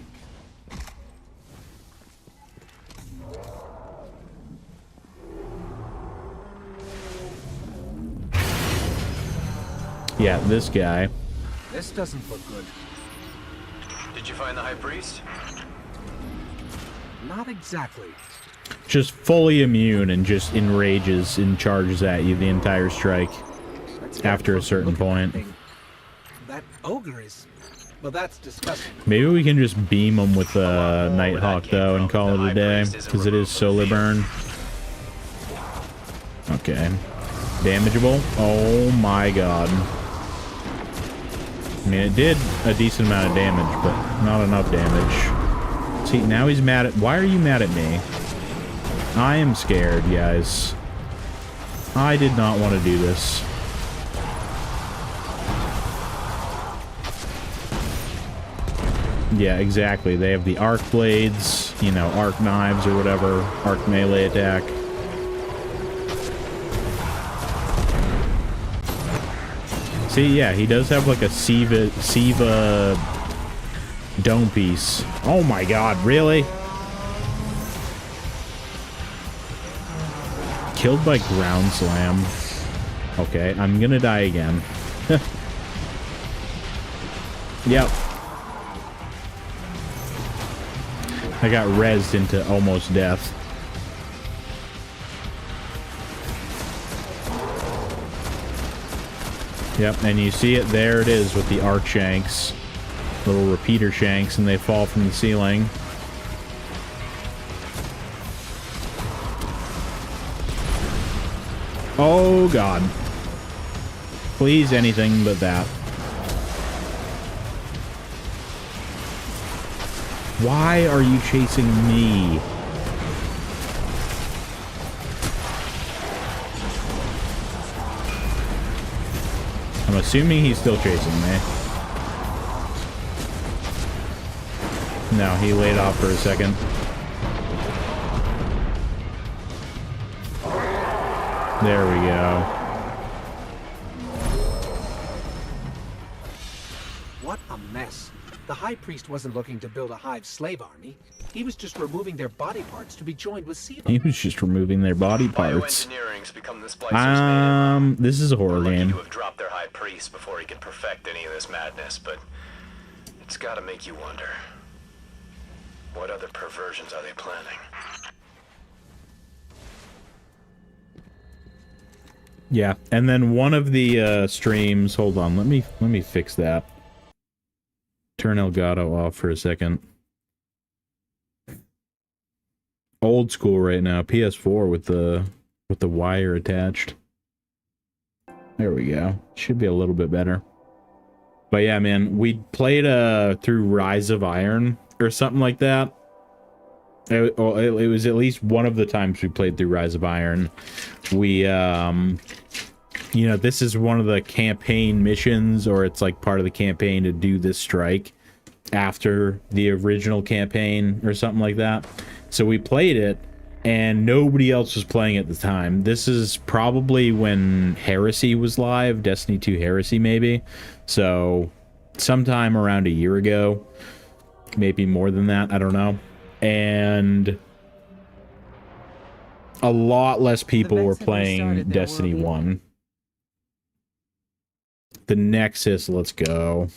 Yeah, this guy. This doesn't look good. Did you find the High Priest? Not exactly. Just fully immune and just enrages and charges at you the entire strike after a certain point. That ogre is... Well, that's disgusting. Maybe we can just beam him with Nighthawk, though, and call it a day, because it is solar burn. Okay. Damageable? Oh my god. I mean, it did a decent amount of damage, but not enough damage. See, now he's mad at... Why are you mad at me? I am scared, guys. I did not want to do this. Yeah, exactly. They have the arc blades, you know, arc knives or whatever, arc melee attack. See, yeah, he does have like a Siva dome piece. Oh my god, really? Killed by ground slam. Okay, I'm gonna die again. Yep. I got rezzed into almost death. Yep, and you see it, there it is with the arc shanks. Little repeater shanks, and they fall from the ceiling. Oh god. Please anything but that. Why are you chasing me? I'm assuming he's still chasing me. No, he laid off for a second. There we go. What a mess. The High Priest wasn't looking to build a Hive slave army. He was just removing their body parts to be joined with Siva. He was just removing their body parts. Bioengineering's become the splicer's main. This is a horror Lucky game. to have dropped their High Priest before he could perfect any of this madness, but it's gotta make you wonder. What other perversions are they planning? Yeah, and then one of the streams. Hold on, let me fix that. Turn Elgato off for a second. Old school right now, PS4 with the wire attached. There we go. Should be a little bit better. But yeah, man, we played through Rise of Iron or something like that. It was at least one of the times we played through Rise of Iron. We you know, this is one of the campaign missions, or it's like part of the campaign to do this strike after the original campaign or something like that. So we played it, and nobody else was playing at the time. This is probably when Heresy was live, Destiny 2 Heresy maybe. So sometime around a year ago, maybe more than that, I don't know. And a lot less people were playing Destiny 1. The Nexus, let's go.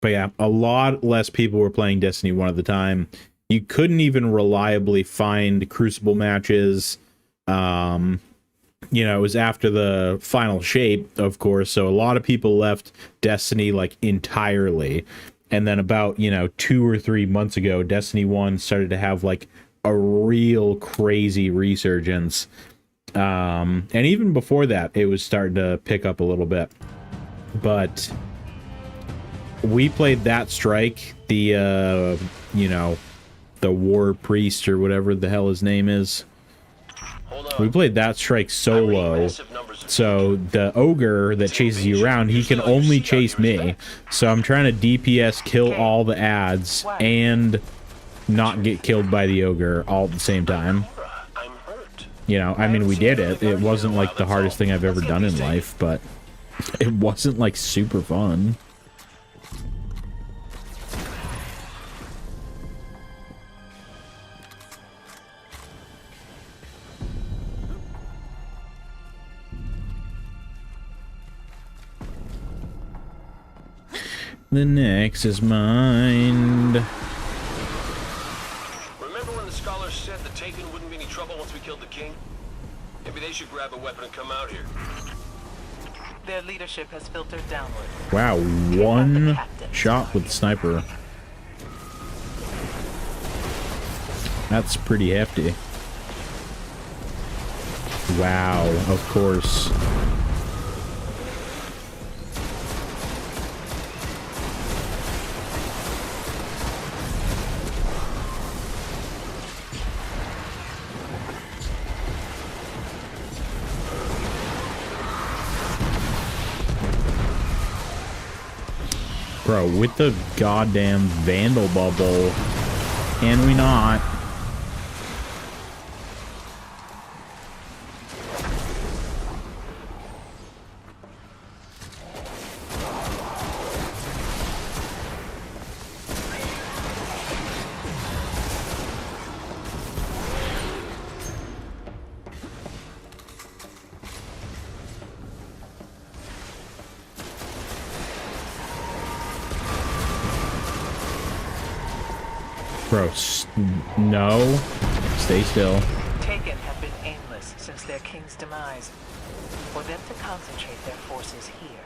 But yeah, a lot less people were playing Destiny 1 at the time. You couldn't even reliably find Crucible matches. You know, it was after the final shape, of course, so a lot of people left Destiny, like, entirely. And then about, you know, 2 or 3 months ago, Destiny 1 started to have, like, a real crazy resurgence. And even before that, it was starting to pick up a little bit. But we played that strike, the, you know, the War Priest or whatever the hell his name is. We played that strike solo, so the ogre that chases you around, he can only chase me. So I'm trying to DPS kill all the ads and not get killed by the ogre all at the same time. You know, I mean, we did it. It wasn't like the hardest thing I've ever done in life, but it wasn't like super fun. The Nexus Mind. Remember when the scholars said the Taken wouldn't be any trouble once we killed the king? Maybe they should grab a weapon and come out here. Their leadership has filtered downward. Wow, one shot with the sniper. That's pretty hefty. Wow, of course. Bro, with the goddamn Vandal bubble, can we not? Bro, no. Stay still. Taken have been aimless since their king's demise. For them to concentrate their forces here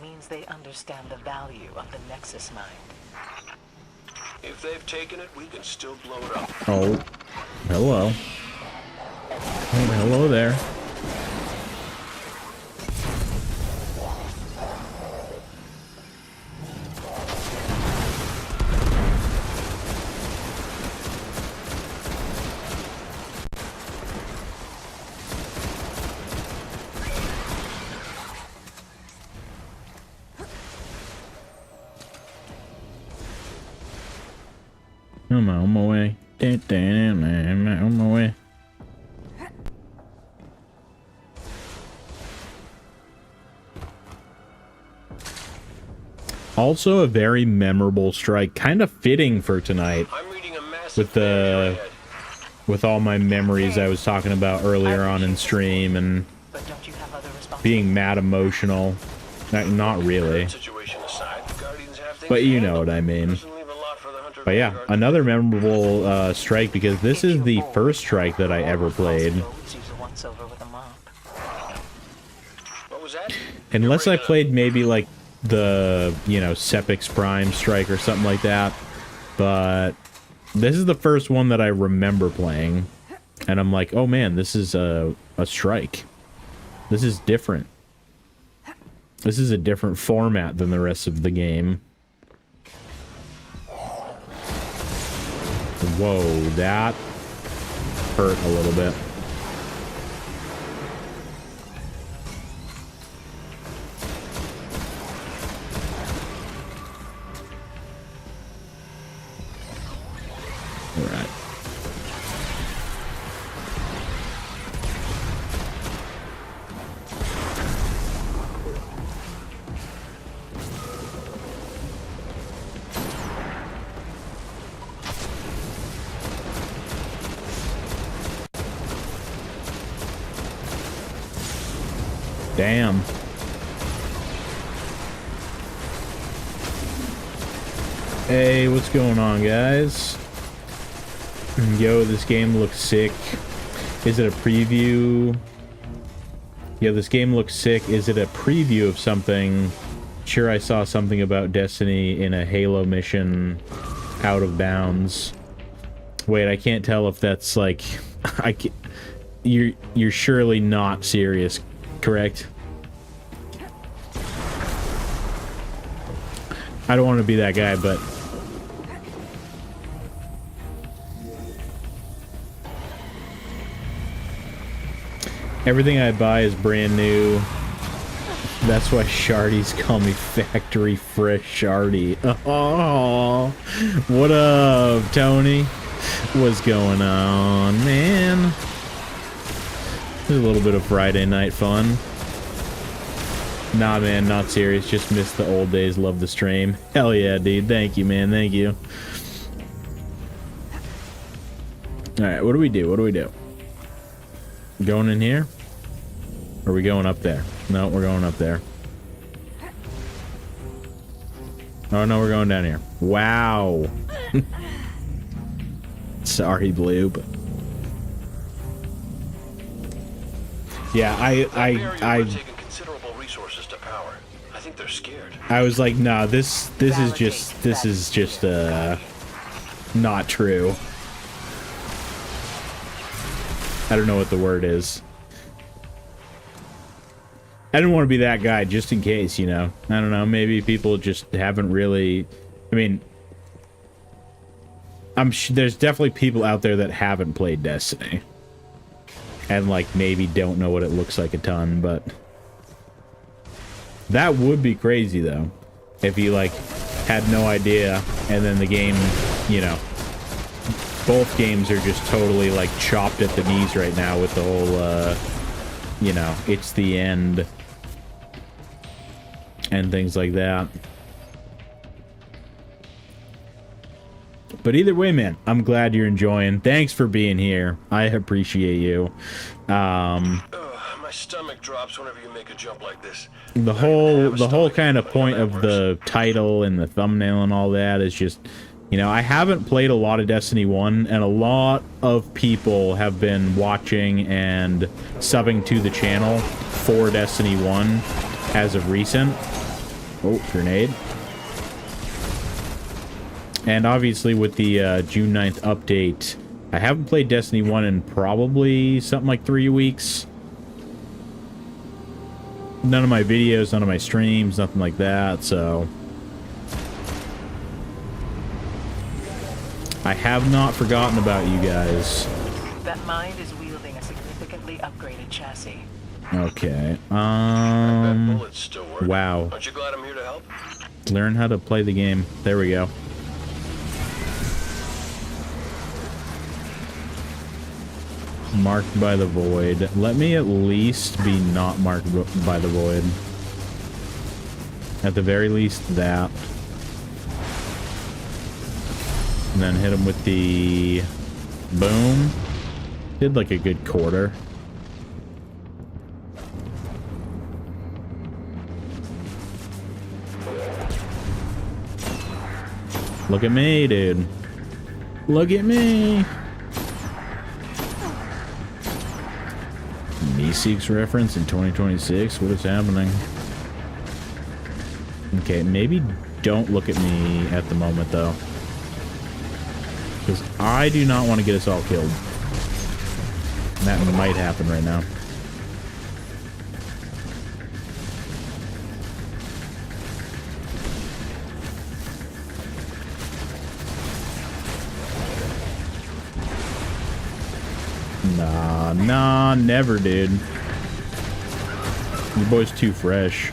means they understand the value of the Nexus Mind. If they've taken it, we can still blow it up. Oh. Hello. Oh, hello there. I'm on my way. I'm on my way. Also a very memorable strike, kind of fitting for tonight. I'm reading a massive With the with all my memories I was talking about earlier on in stream and But don't you have other being mad emotional. Not really. situation aside, the Guardians have things But you to know handle. what I mean. Doesn't leave a lot for the hunter But yeah, vanguard. another memorable strike because this is the first strike that I ever played. What was that? Unless I played maybe like the, you know, Sepix Prime strike or something like that. But this is the first one that I remember playing. And I'm like, oh man, this is a strike. This is different. This is a different format than the rest of the game. Whoa, that hurt a little bit. All right. Damn. Hey, what's going on, guys? Yo, this game looks sick. Is it a preview? Yo, this game looks sick. Is it a preview of something? Sure, I saw something about Destiny in a Halo mission out of bounds. Wait, I can't tell if that's like... I can't, you're surely not serious, correct? I don't want to be that guy, but... Everything I buy is brand new. That's why Shardies call me Factory Fresh Shardy. Oh, what up, Tony? What's going on, man? There's a little bit of Friday night fun. Nah, man, not serious. Just missed the old days. Love the stream. Hell yeah, dude. Thank you, man. Thank you. Alright, what do we do? What do we do? Going in here? Or are we going up there? No, we're going up there. Oh, no, we're going down here. Wow. Sorry, Bloob. Yeah, I taking considerable resources to power. I think they're scared. I was like, nah, this is just not true. I don't know what the word is. I didn't want to be that guy just in case, you know. I don't know, maybe people just haven't really... I mean, there's definitely people out there that haven't played Destiny. And, like, maybe don't know what it looks like a ton, but... That would be crazy, though. If you, like, had no idea, and then the game, you know... Both games are just totally, like, chopped at the knees right now with the whole, you know, it's the end. And things like that. But either way, man, I'm glad you're enjoying. Thanks for being here. I appreciate you. My stomach drops whenever you make a jump like this. The whole kind of point of the title and the thumbnail and all that is just You know, I haven't played a lot of Destiny 1, and a lot of people have been watching and subbing to the channel for Destiny 1 as of recent. Oh, grenade. And obviously with the June 9th update, I haven't played Destiny 1 in probably something like 3 weeks. None of my videos, none of my streams, nothing like that, so... I have not forgotten about you guys. That mind is wielding a significantly upgraded chassis. Okay, That bullet's still working. wow. Aren't you glad I'm here to help? Learn how to play the game. There we go. Marked by the void. Let me at least be not marked by the void. At the very least, that. And then hit him with the boom. Did like a good quarter. Look at me, dude. Look at me. Meeseeks reference in 2026? What is happening? Okay, maybe don't look at me at the moment, though. Because I do not want to get us all killed. And that might happen right now. Nah, never, dude. Your boy's too fresh.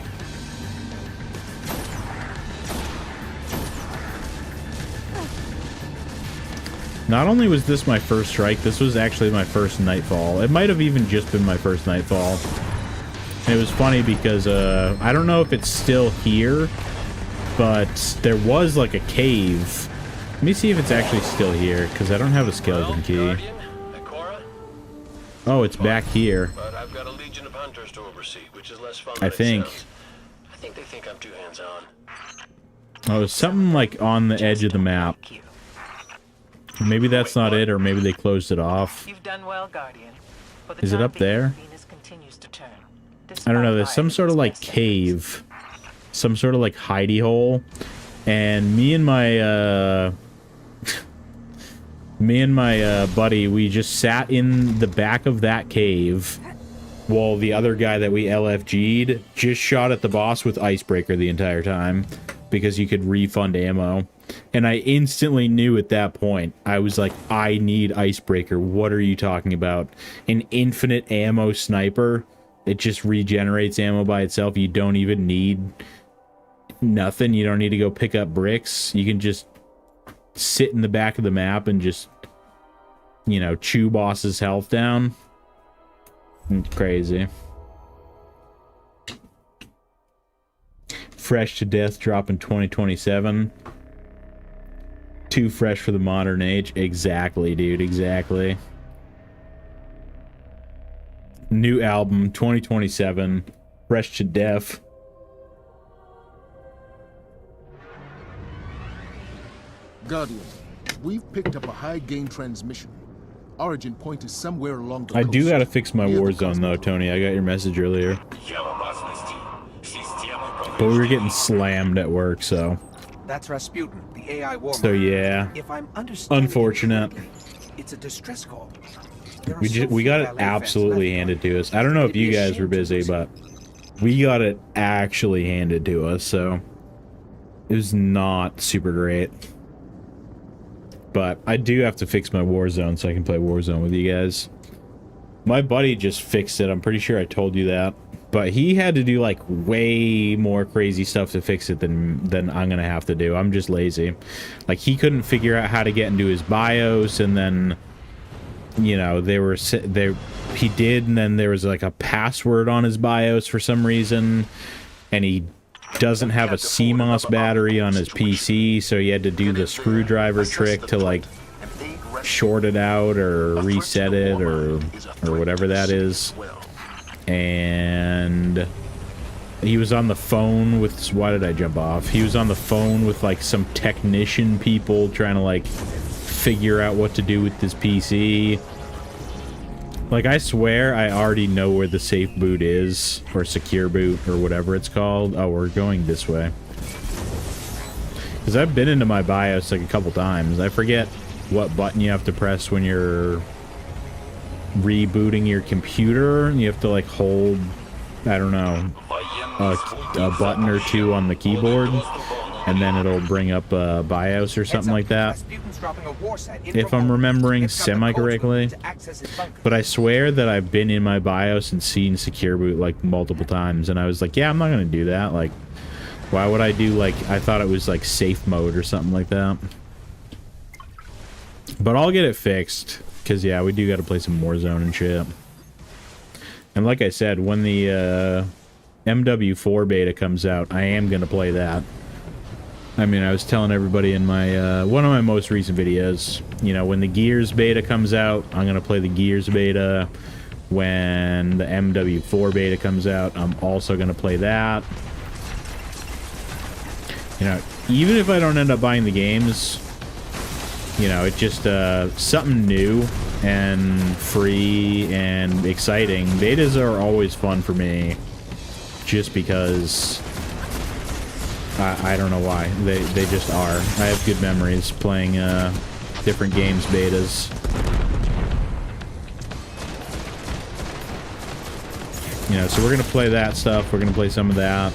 Not only was this my first strike, this was actually my first nightfall. It might have even just been my first nightfall. And it was funny because, I don't know if it's still here, but there was like a cave. Let me see if it's actually still here, because I don't have a skeleton key. Guardian, Oh, it's back here. but I've got a legion of hunters to oversee, which is less fun I than it think. sounds. I think they think I'm too hands-on. Oh, it's something like on the edge of the map. Maybe that's not it, or maybe they closed it off. You've done well, Guardian. For the Is it time up being, there? Venus continues to turn. I don't know, there's Despite some sort of like Ryan's best cave. Some sort of like hidey hole. And me and my buddy, we just sat in the back of that cave while the other guy that we LFG'd just shot at the boss with Icebreaker the entire time because you could refund ammo. And I instantly knew at that point, I was like, I need Icebreaker. What are you talking about? An infinite ammo sniper? It just regenerates ammo by itself. You don't even need nothing. You don't need to go pick up bricks. You can just sit in the back of the map and just, you know, chew boss's health down. It's crazy. Fresh to death drop in 2027. Too fresh for the modern age. Exactly, dude. Exactly. New album 2027. Fresh to death. Guardian, we've picked up a high-gain transmission. Origin point is somewhere along the I coast. do gotta fix my Near the war zone though, Cosmodrome. Tony. I got your message earlier. But we were getting slammed at work, so. That's Rasputin, the AI war. So yeah. If I'm understanding Unfortunate. correctly, it's a distress call. There are We so we few got it valet vans absolutely left. handed to us. I don't know if It'd be you a guys shame were to busy, lose it. but we got it actually handed to us, so it was not super great. But I do have to fix my Warzone so I can play Warzone with you guys. My buddy just fixed it. I'm pretty sure I told you that. But he had to do like way more crazy stuff to fix it than I'm gonna have to do. I'm just lazy. Like he couldn't figure out how to get into his BIOS, and then, you know, he did, and then there was like a password on his BIOS for some reason, and he doesn't have a CMOS battery on his PC, so he had to do the screwdriver trick to like short it out or reset it or whatever that is. And he was on the phone with, why did I jump off? He was on the phone with like some technician people trying to like figure out what to do with this PC. Like, I swear I already know where the safe boot is, or secure boot, or whatever it's called. Oh, we're going this way. Because I've been into my BIOS like a couple times. I forget what button you have to press when you're rebooting your computer. You have to like hold, I don't know, a button or two on the keyboard, and then it'll bring up BIOS or something like that, if I'm remembering semi-correctly. But I swear that I've been in my BIOS and seen secure boot like multiple times, and I was like, yeah, I'm not gonna do that. Like, why would I do, like, I thought it was like safe mode or something like that. But I'll get it fixed, because yeah, we do gotta play some Warzone and shit. And like I said, when the MW4 beta comes out, I am gonna play that. I mean, I was telling everybody in my one of my most recent videos, you know, when the Gears beta comes out, I'm gonna play the Gears beta. When the MW4 beta comes out, I'm also gonna play that. You know, even if I don't end up buying the games, you know, it's just something new and free and exciting. Betas are always fun for me, just because I don't know why. They just are. I have good memories playing different games betas. You know, so we're gonna play that stuff. We're gonna play some of that.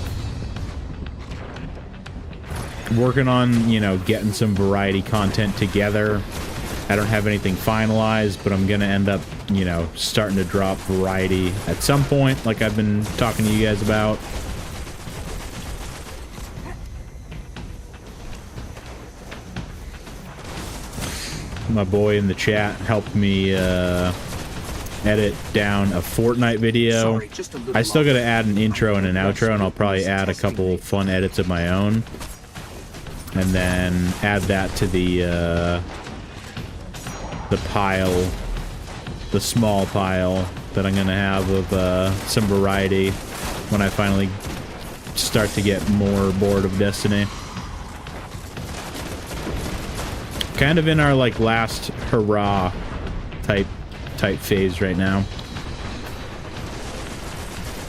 Working on, you know, getting some variety content together. I don't have anything finalized, but I'm gonna end up, you know, starting to drop variety at some point, like I've been talking to you guys about. My boy in the chat helped me edit down a Fortnite video. I still gotta add an intro and an outro, and I'll probably add a couple fun edits of my own. And then add that to the pile, the small pile that I'm gonna have of some variety when I finally start to get more bored of Destiny. Kind of in our like last hurrah type phase right now.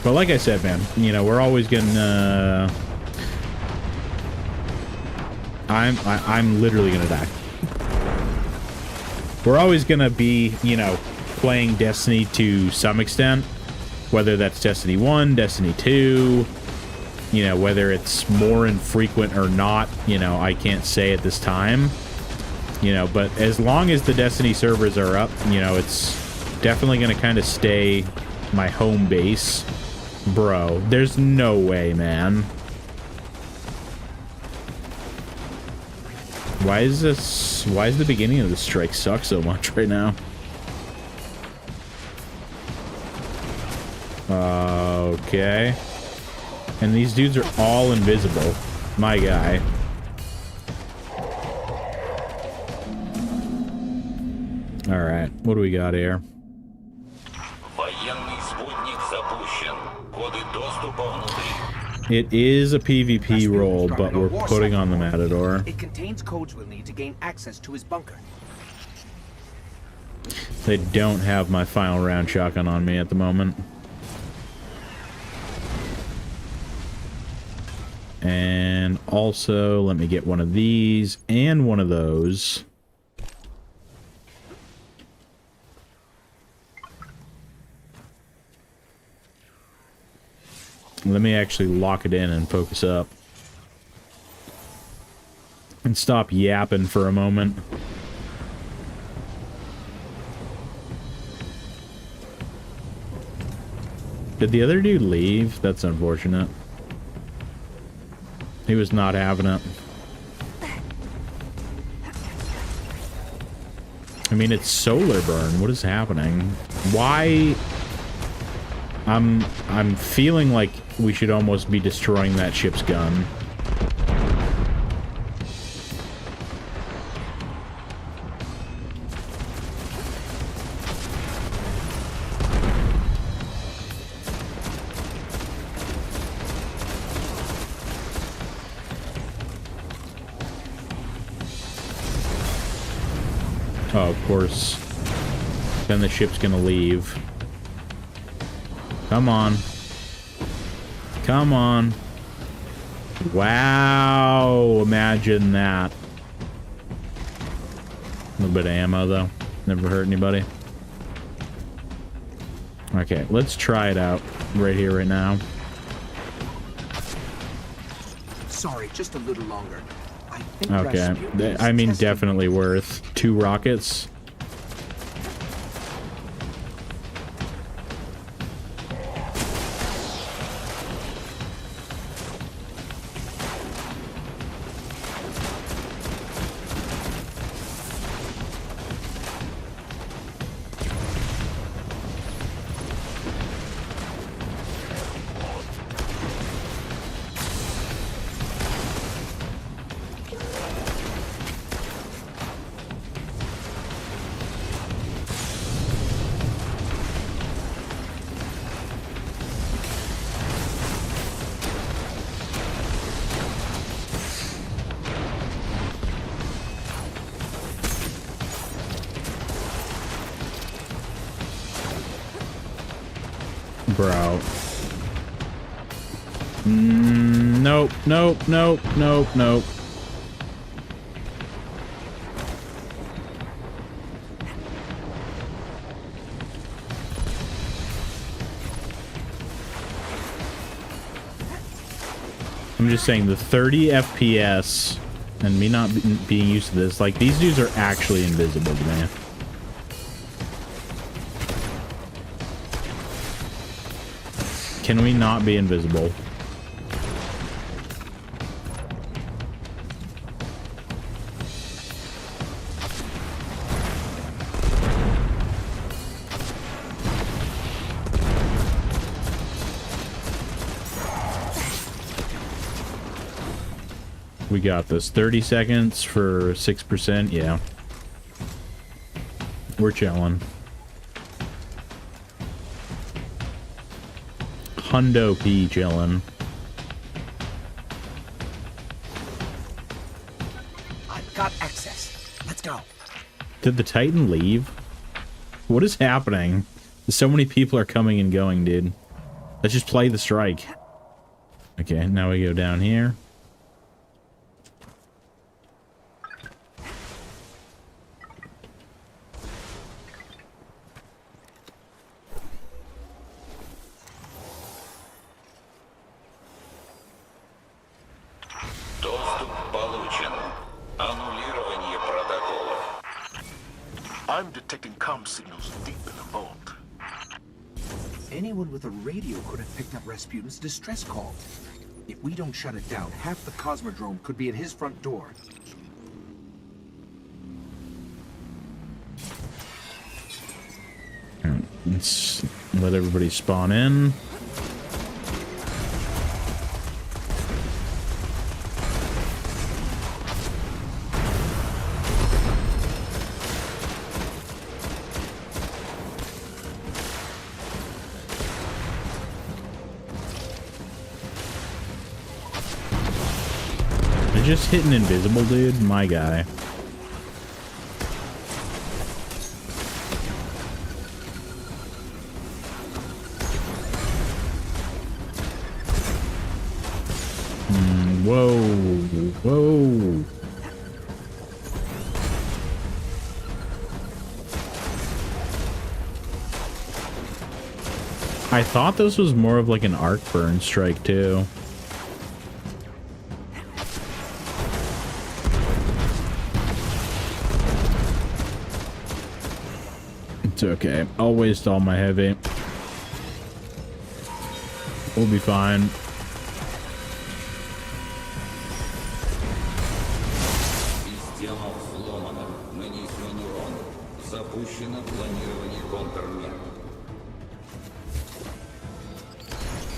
But like I said, man, you know, we're always gonna I'm literally gonna die. We're always gonna be, you know, playing Destiny to some extent, whether that's Destiny 1, Destiny 2, you know, whether it's more infrequent or not, you know, I can't say at this time, you know, but as long as the Destiny servers are up, you know, it's definitely gonna kind of stay my home base. Bro, there's no way, man. Why is the beginning of the strike suck so much right now? Okay. And these dudes are all invisible. My guy. Alright, what do we got here? It is a PvP role, but we're putting on the Matador. It contains codes we'll need to gain access to his bunker. They don't have my final round shotgun on me at the moment. And also, let me get one of these and one of those. Let me actually lock it in and focus up. And stop yapping for a moment. Did the other dude leave? That's unfortunate. He was not having it. I mean, it's solar burn. What is happening? Why? I'm feeling like we should almost be destroying that ship's gun. Oh, of course. Then the ship's gonna leave. Come on. Come on. Wow, imagine that. A little bit of ammo, though. Never hurt anybody. Okay, let's try it out right here, right now. Sorry, just a little longer. I think Okay, Rasputin's I mean, testing- definitely worth 2 rockets. Bro. Nope, nope, nope, nope, nope. I'm just saying, the 30 FPS and me not being used to this, like, these dudes are actually invisible to me. Can we not be invisible? We got this. 30 seconds for 6%. Yeah. We're chilling. Hundo P chillin'. I've got access. Let's go. Did the Titan leave? What is happening? So many people are coming and going, dude. Let's just play the strike. Okay, now we go down here. I'm detecting comm signals deep in the vault. Anyone with a radio could have picked up Rasputin's distress call. If we don't shut it down, half the Cosmodrome could be at his front door. Let's let everybody spawn in. Just hitting invisible, dude. My guy. Whoa. Whoa. I thought this was more of like an arc burn strike, too. It's okay. I'll waste all my heavy. We'll be fine.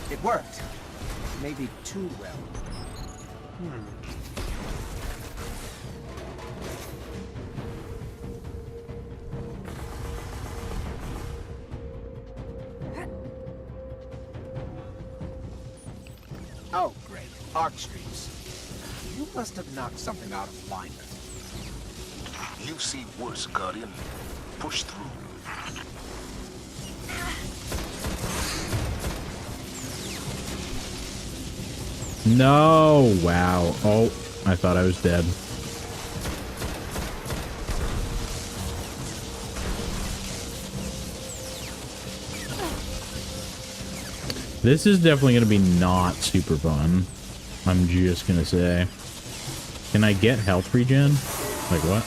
It worked. Maybe too well. Oh, great. Arc streams. You must have knocked something out of alignment. You've seen worse, Guardian. Push through. No! Wow. Oh, I thought I was dead. This is definitely going to be not super fun. I'm just going to say. Can I get health regen? Like what?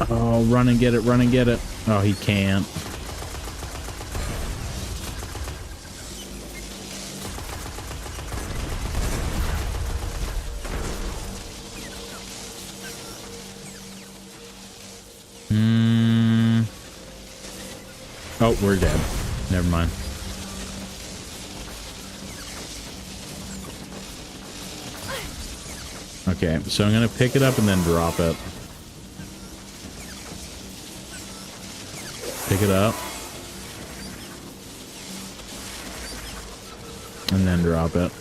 Oh, run and get it, run and get it. Oh, he can't. Oh, we're dead. Never mind. Okay, so I'm gonna pick it up and then drop it. Pick it up. And then drop it.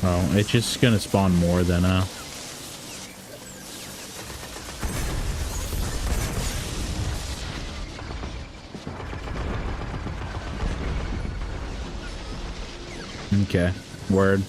Oh, it's just gonna spawn more than Okay, word.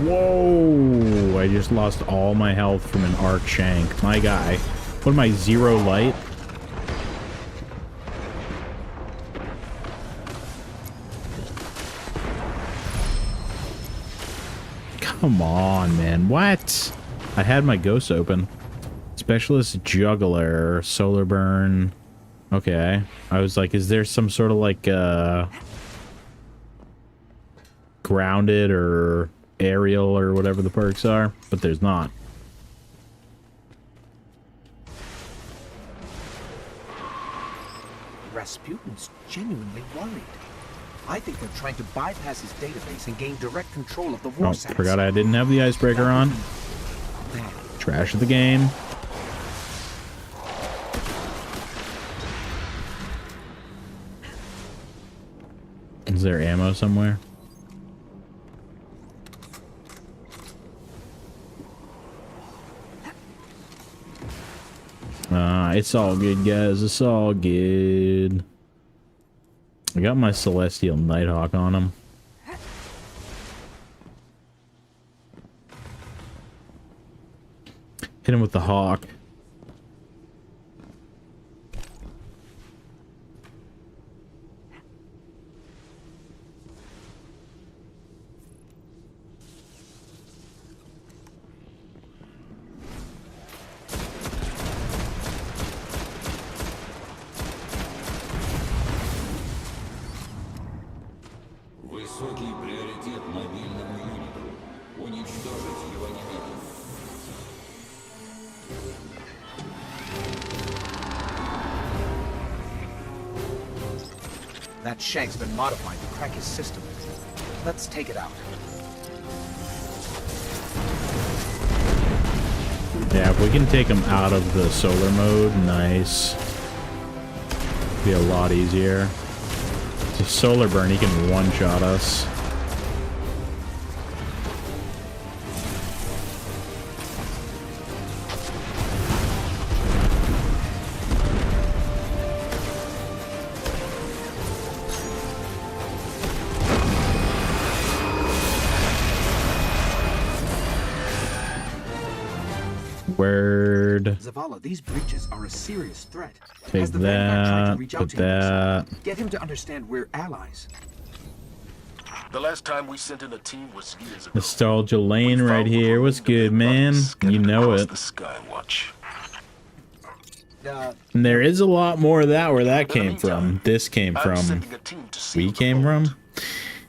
Whoa! I just lost all my health from an arc shank. My guy. What am I, 0 light? Come on, man. What? I had my ghosts open. Specialist Juggler. Solar Burn. Okay. I was like, is there some sort of like, grounded or aerial or whatever the perks are, but there's not. Rasputin's genuinely worried. I think they're trying to bypass his database and gain direct control of the war sats. Forgot I didn't have the icebreaker on. Trash of the game. Is there ammo somewhere? It's all good, guys. It's all good. I got my Celestial Nighthawk on him. Hit him with the hawk. Высокий приоритет мобильному юниту. Уничтожить его немедленно. That shank's been modified to crack his system. Let's take it out. Yeah, if we can take him out of the solar mode, nice. Be a lot easier. It's a solar burn, he can one-shot us. Word. Zavala, these breaches are a serious threat. Take Has the Vanguard tried to that, reach out put to him? that. Get him to understand we're allies. The last time we sent in a team was years ago. Nostalgia Lane right here. What's good, man? You know it. The Skywatch. And there is a lot more of that where that came from. This came from. We came from.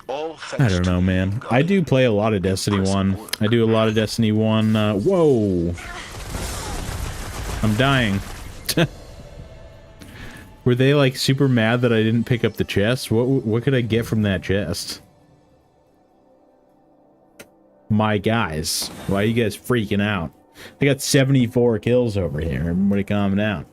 I don't know, man. I do play a lot of Destiny 1. I do a lot of Destiny 1. Whoa. I'm dying. Were they like super mad that I didn't pick up the chest? What could I get from that chest? My guys. Why are you guys freaking out? I got 74 kills over here. Everybody calm down.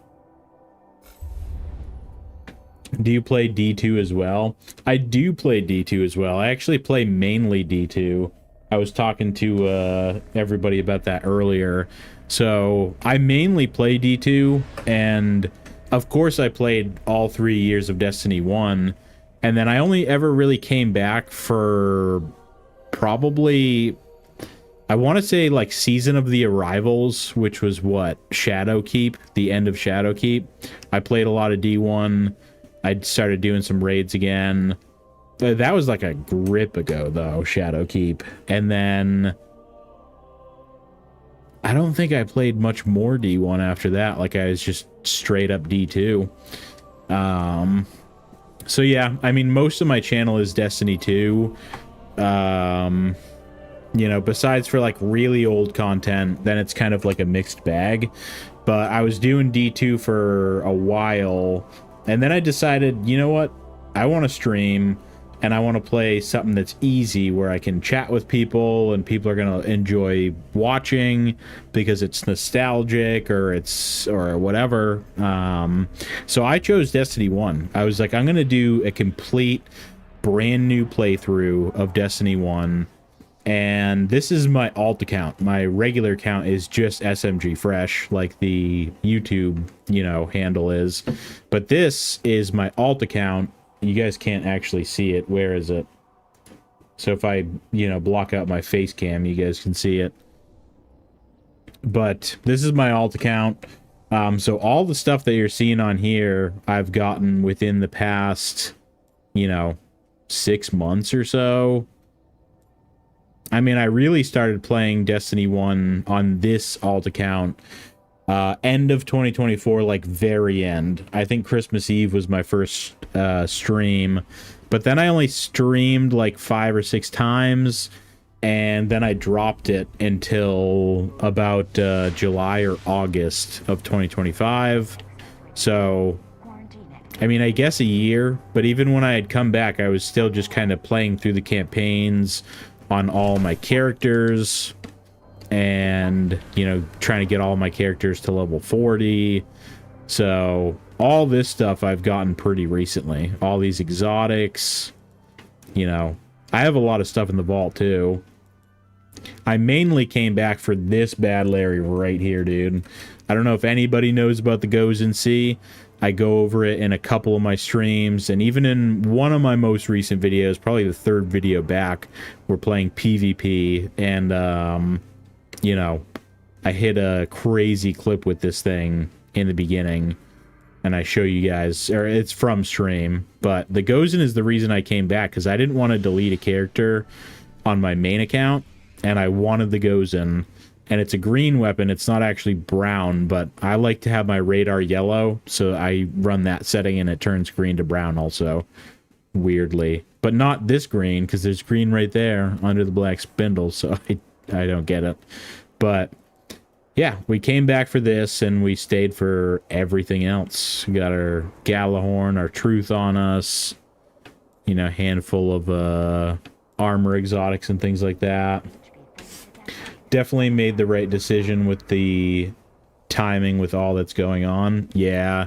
Do you play D2 as well? I do play D2 as well. I actually play mainly D2. I was talking to everybody about that earlier. So I mainly play D2, and of course I played all 3 years of Destiny 1, and then I only ever really came back for probably, I want to say like Season of the Arrivals, which was what? Shadowkeep, the end of Shadowkeep. I played a lot of D1. I started doing some raids again. That was like a grip ago, though, Shadowkeep. And then I don't think I played much more D1 after that. Like, I was just straight up D2. So yeah, I mean, most of my channel is Destiny 2. You know, besides for like really old content, then it's kind of like a mixed bag. But I was doing D2 for a while, and then I decided, you know what? I want to stream, and I want to play something that's easy where I can chat with people and people are going to enjoy watching because it's nostalgic or whatever. So I chose Destiny 1. I was like, I'm going to do a complete brand new playthrough of Destiny 1. And this is my alt account. My regular account is just SMG Fresh, like the YouTube, you know, handle is. But this is my alt account. You guys can't actually see it. Where is it? So if I, you know, block out my face cam, you guys can see it. But this is my alt account. So all the stuff that you're seeing on here, I've gotten within the past, you know, 6 months or so. I mean, I really started playing Destiny 1 on this alt account end of 2024, like very end. I think Christmas Eve was my first stream, but then I only streamed like 5 or 6 times, and then I dropped it until about July or August of 2025. So, I mean, I guess a year, but even when I had come back, I was still just kind of playing through the campaigns on all my characters and, you know, trying to get all my characters to level 40. So all this stuff I've gotten pretty recently. All these exotics, you know, I have a lot of stuff in the vault too. I mainly came back for this bad Larry right here, dude. I don't know if anybody knows about the Goes and See. I go over it in a couple of my streams, and even in one of my most recent videos, probably the 3rd video back, we're playing PvP, and, you know, I hit a crazy clip with this thing in the beginning, and I show you guys, or it's from stream, but the Gozen is the reason I came back, because I didn't want to delete a character on my main account, and I wanted the Gozen. And it's a green weapon. It's not actually brown, but I like to have my radar yellow, so I run that setting and it turns green to brown also, weirdly. But not this green, because there's green right there under the black spindle, so I don't get it. But yeah, we came back for this, and we stayed for everything else. We got our Galahorn, our Truth on us, you know, handful of armor exotics and things like that. Definitely made the right decision with the timing with all that's going on. Yeah,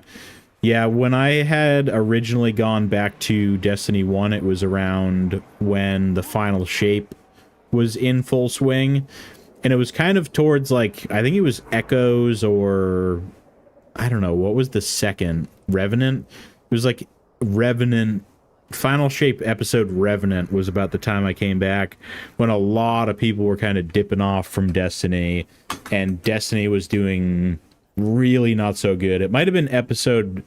when I had originally gone back to Destiny 1, it was around when the final shape was in full swing. And it was kind of towards, like, I think it was Echoes, or I don't know, what was the second? Revenant? It was like Revenant. Final Shape episode Revenant was about the time I came back, when a lot of people were kind of dipping off from Destiny, and Destiny was doing really not so good. It might have been episode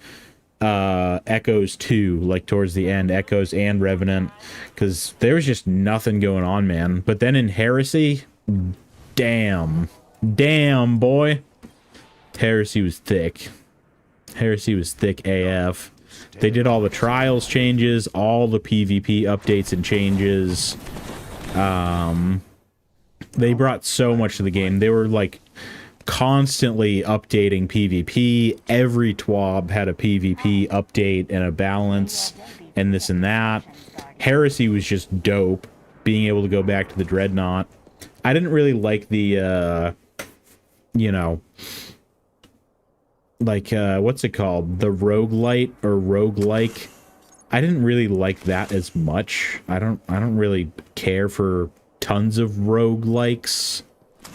Echoes 2, like towards the end, Echoes and Revenant, because there was just nothing going on, man. But then in Heresy, damn, boy, Heresy was thick. Heresy was thick AF. They did all the trials changes, all the PvP updates and changes. They brought so much to the game. They were like constantly updating PvP. Every TWAB had a PvP update and a balance and this and that. Heresy was just dope, being able to go back to the Dreadnought. I didn't really like the, you know, like, what's it called? The roguelite or roguelike. I didn't really like that as much. I don't really care for tons of roguelikes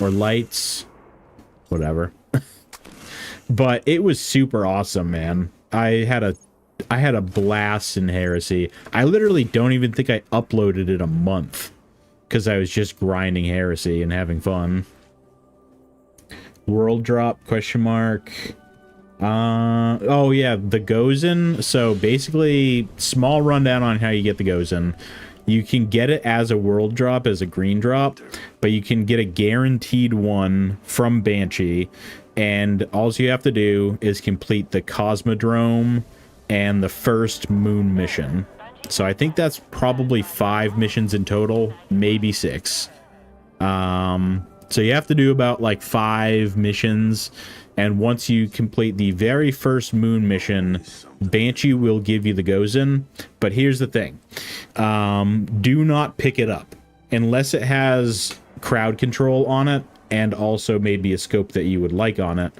or lights. Whatever. But it was super awesome, man. I had a blast in Heresy. I literally don't even think I uploaded it a month because I was just grinding Heresy and having fun. World drop, question mark. Oh yeah, the Gozen. So basically, small rundown on how you get the Gozen. You can get it as a world drop, as a green drop, but you can get a guaranteed one from Banshee, and all you have to do is complete the Cosmodrome and the first moon mission. So I think that's probably 5 missions in total, maybe 6. So you have to do about like 5 missions, and once you complete the very first moon mission, Banshee will give you the Gozen. But here's the thing. Do not pick it up unless it has crowd control on it, and also maybe a scope that you would like on it,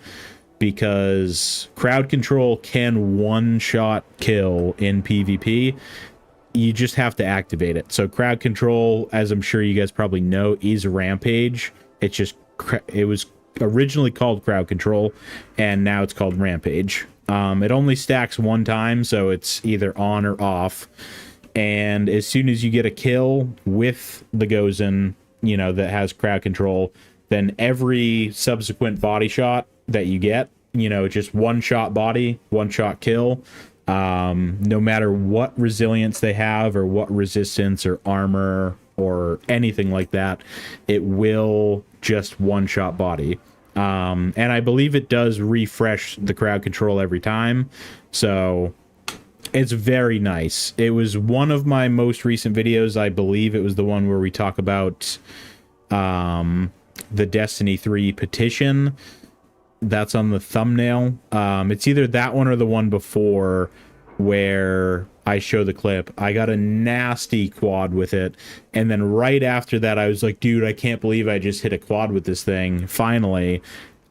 because crowd control can one-shot kill in PvP. You just have to activate it. So crowd control, as I'm sure you guys probably know, is Rampage. It's just, it was originally called crowd control, and now it's called Rampage. It only stacks one time, so it's either on or off. And as soon as you get a kill with the Gozen, you know, that has crowd control, then every subsequent body shot that you get, you know, just one shot body, one shot kill, no matter what resilience they have or what resistance or armor or anything like that, it will just one shot body. And I believe it does refresh the crowd control every time, so it's very nice. It was one of my most recent videos. I believe it was the one where we talk about the Destiny 3 petition. That's on the thumbnail. It's either that one or the one before where I show the clip. I got a nasty quad with it, and then right after that I was like, dude, I can't believe I just hit a quad with this thing. Finally,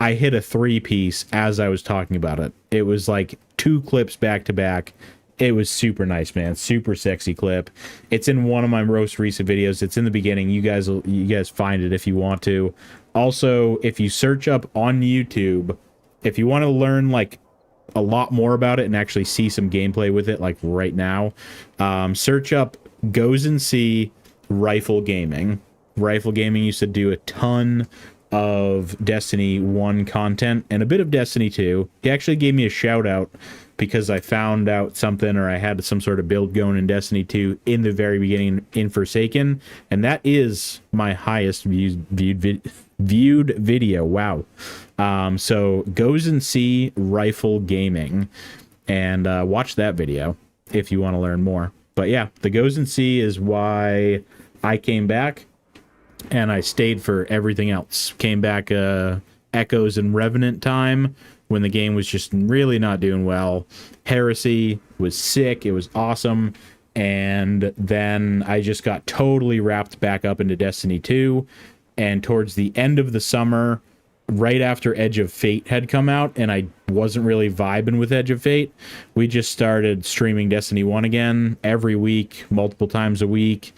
I hit a 3-piece as I was talking about it. It was like 2 clips back to back. It was super nice, man. Super sexy clip. It's in one of my most recent videos. It's in the beginning. You guys find it if you want to. Also, if you search up on YouTube, if you want to learn like a lot more about it and actually see some gameplay with it, like right now, search up Gozen C Rifle Gaming. Rifle Gaming used to do a ton of Destiny 1 content and a bit of Destiny 2. He actually gave me a shout out because I found out something, or I had some sort of build going in Destiny 2 in the very beginning in Forsaken, and that is my highest viewed video. Wow. So Gozen C Rifle Gaming, and watch that video if you want to learn more. But yeah, the Gozen C is why I came back, and I stayed for everything else. Came back Echoes and Revenant time, when the game was just really not doing well. Heresy was sick. It was awesome. And then I just got totally wrapped back up into Destiny 2. And towards the end of the summer, right after Edge of Fate had come out, and I wasn't really vibing with Edge of Fate, we just started streaming Destiny 1 again every week, multiple times a week.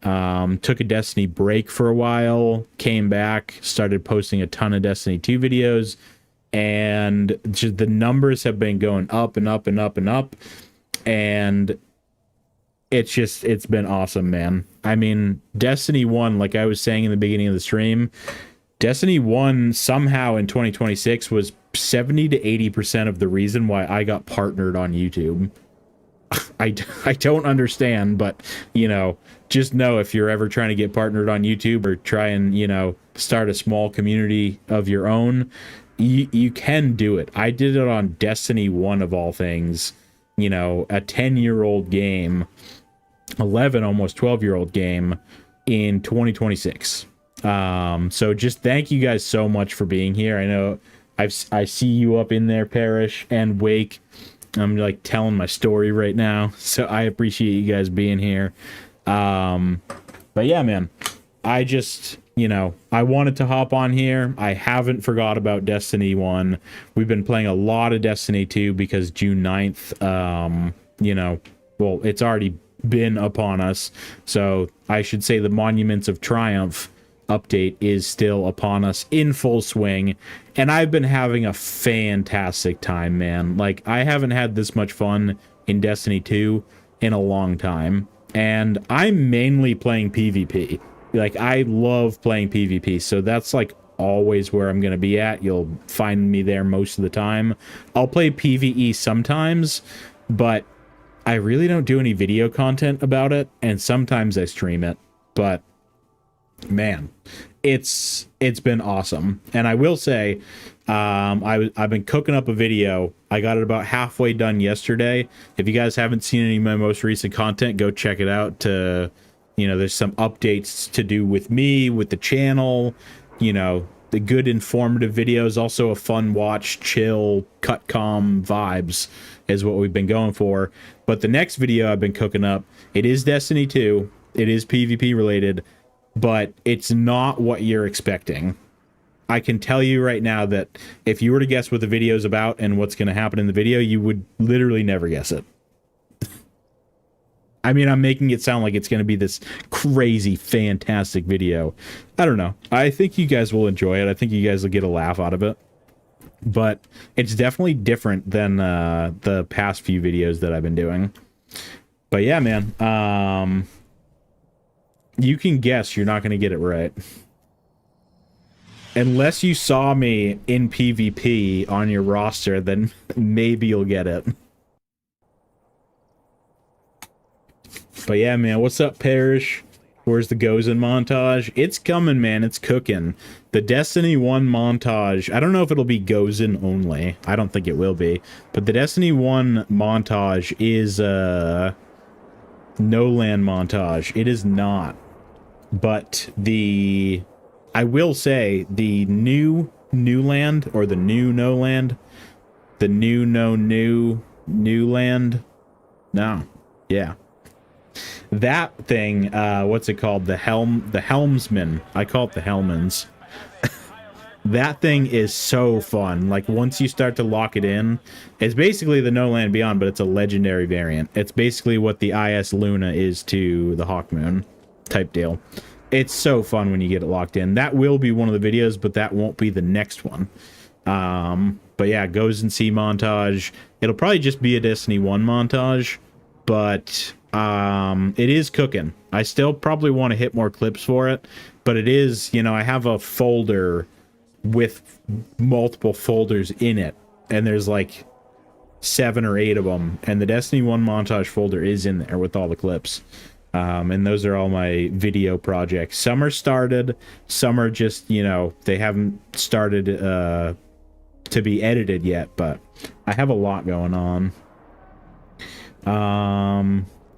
Took a Destiny break for a while, came back, started posting a ton of Destiny 2 videos, and just the numbers have been going up and up and up and up, and it's been awesome, man. I mean, Destiny 1, like I was saying in the beginning of the stream, Destiny 1 somehow in 2026 was 70 to 80% of the reason why I got partnered on YouTube. I don't understand, but, you know, just know if you're ever trying to get partnered on YouTube or try and, you know, start a small community of your own, you can do it. I did it on Destiny 1 of all things, you know, a 10-year-old game, 11, almost 12-year-old game in 2026. So just thank you guys so much for being here. I know I see you up in there, Parrish and Wake. I'm like telling my story right now, so I appreciate you guys being here. But yeah, man, I just, you know, I wanted to hop on here. I haven't forgot about Destiny 1. We've been playing a lot of Destiny 2 because June 9th, you know, well, it's already been upon us. So I should say the Monuments of Triumph update is still upon us in full swing, and I've been having a fantastic time, man. Like, I haven't had this much fun in Destiny 2 in a long time, and I'm mainly playing PvP. Like, I love playing PvP, so that's like always where I'm gonna be at. You'll find me there most of the time. I'll play PvE sometimes, but I really don't do any video content about it, and sometimes I stream it. But man, it's been awesome. And I will say, I've been cooking up a video. I got it about halfway done yesterday. If you guys haven't seen any of my most recent content, go check it out. To, you know, there's some updates to do with me, with the channel, you know, the good informative videos, also a fun watch, chill, cut calm vibes is what we've been going for. But the next video I've been cooking up, it is Destiny 2. It is PvP related, but it's not what you're expecting. I can tell you right now that if you were to guess what the video is about and what's going to happen in the video, you would literally never guess it. I mean, I'm making it sound like it's going to be this crazy, fantastic video. I don't know. I think you guys will enjoy it. I think you guys will get a laugh out of it. But it's definitely different than the past few videos that I've been doing. But yeah, man. You can guess, you're not going to get it right. Unless you saw me in PvP on your roster, then maybe you'll get it. But yeah, man, what's up, Parrish? Where's the Gozen montage? It's coming, man. It's cooking. The Destiny 1 montage, I don't know if it'll be Gozen only. I don't think it will be. But the Destiny 1 montage is No Land montage. It is not. But I will say, the new land, or the new No Land, the new land, no, yeah. That thing, what's it called? The Helmsman. I call it the Hellmans. That thing is so fun. Like, once you start to lock it in, it's basically the No Land Beyond, but it's a legendary variant. It's basically what the IS Luna is to the Hawkmoon type deal. It's so fun when you get it locked in. That will be one of the videos, but that won't be the next one. But yeah, Goes and See montage. It'll probably just be a Destiny 1 montage, but it is cooking. I still probably want to hit more clips for it, but it is, you know, I have a folder with multiple folders in it, and there's like 7 or 8 of them, and the Destiny 1 montage folder is in there with all the clips. And those are all my video projects. Some are started, some are just, you know, they haven't started to be edited yet, but I have a lot going on.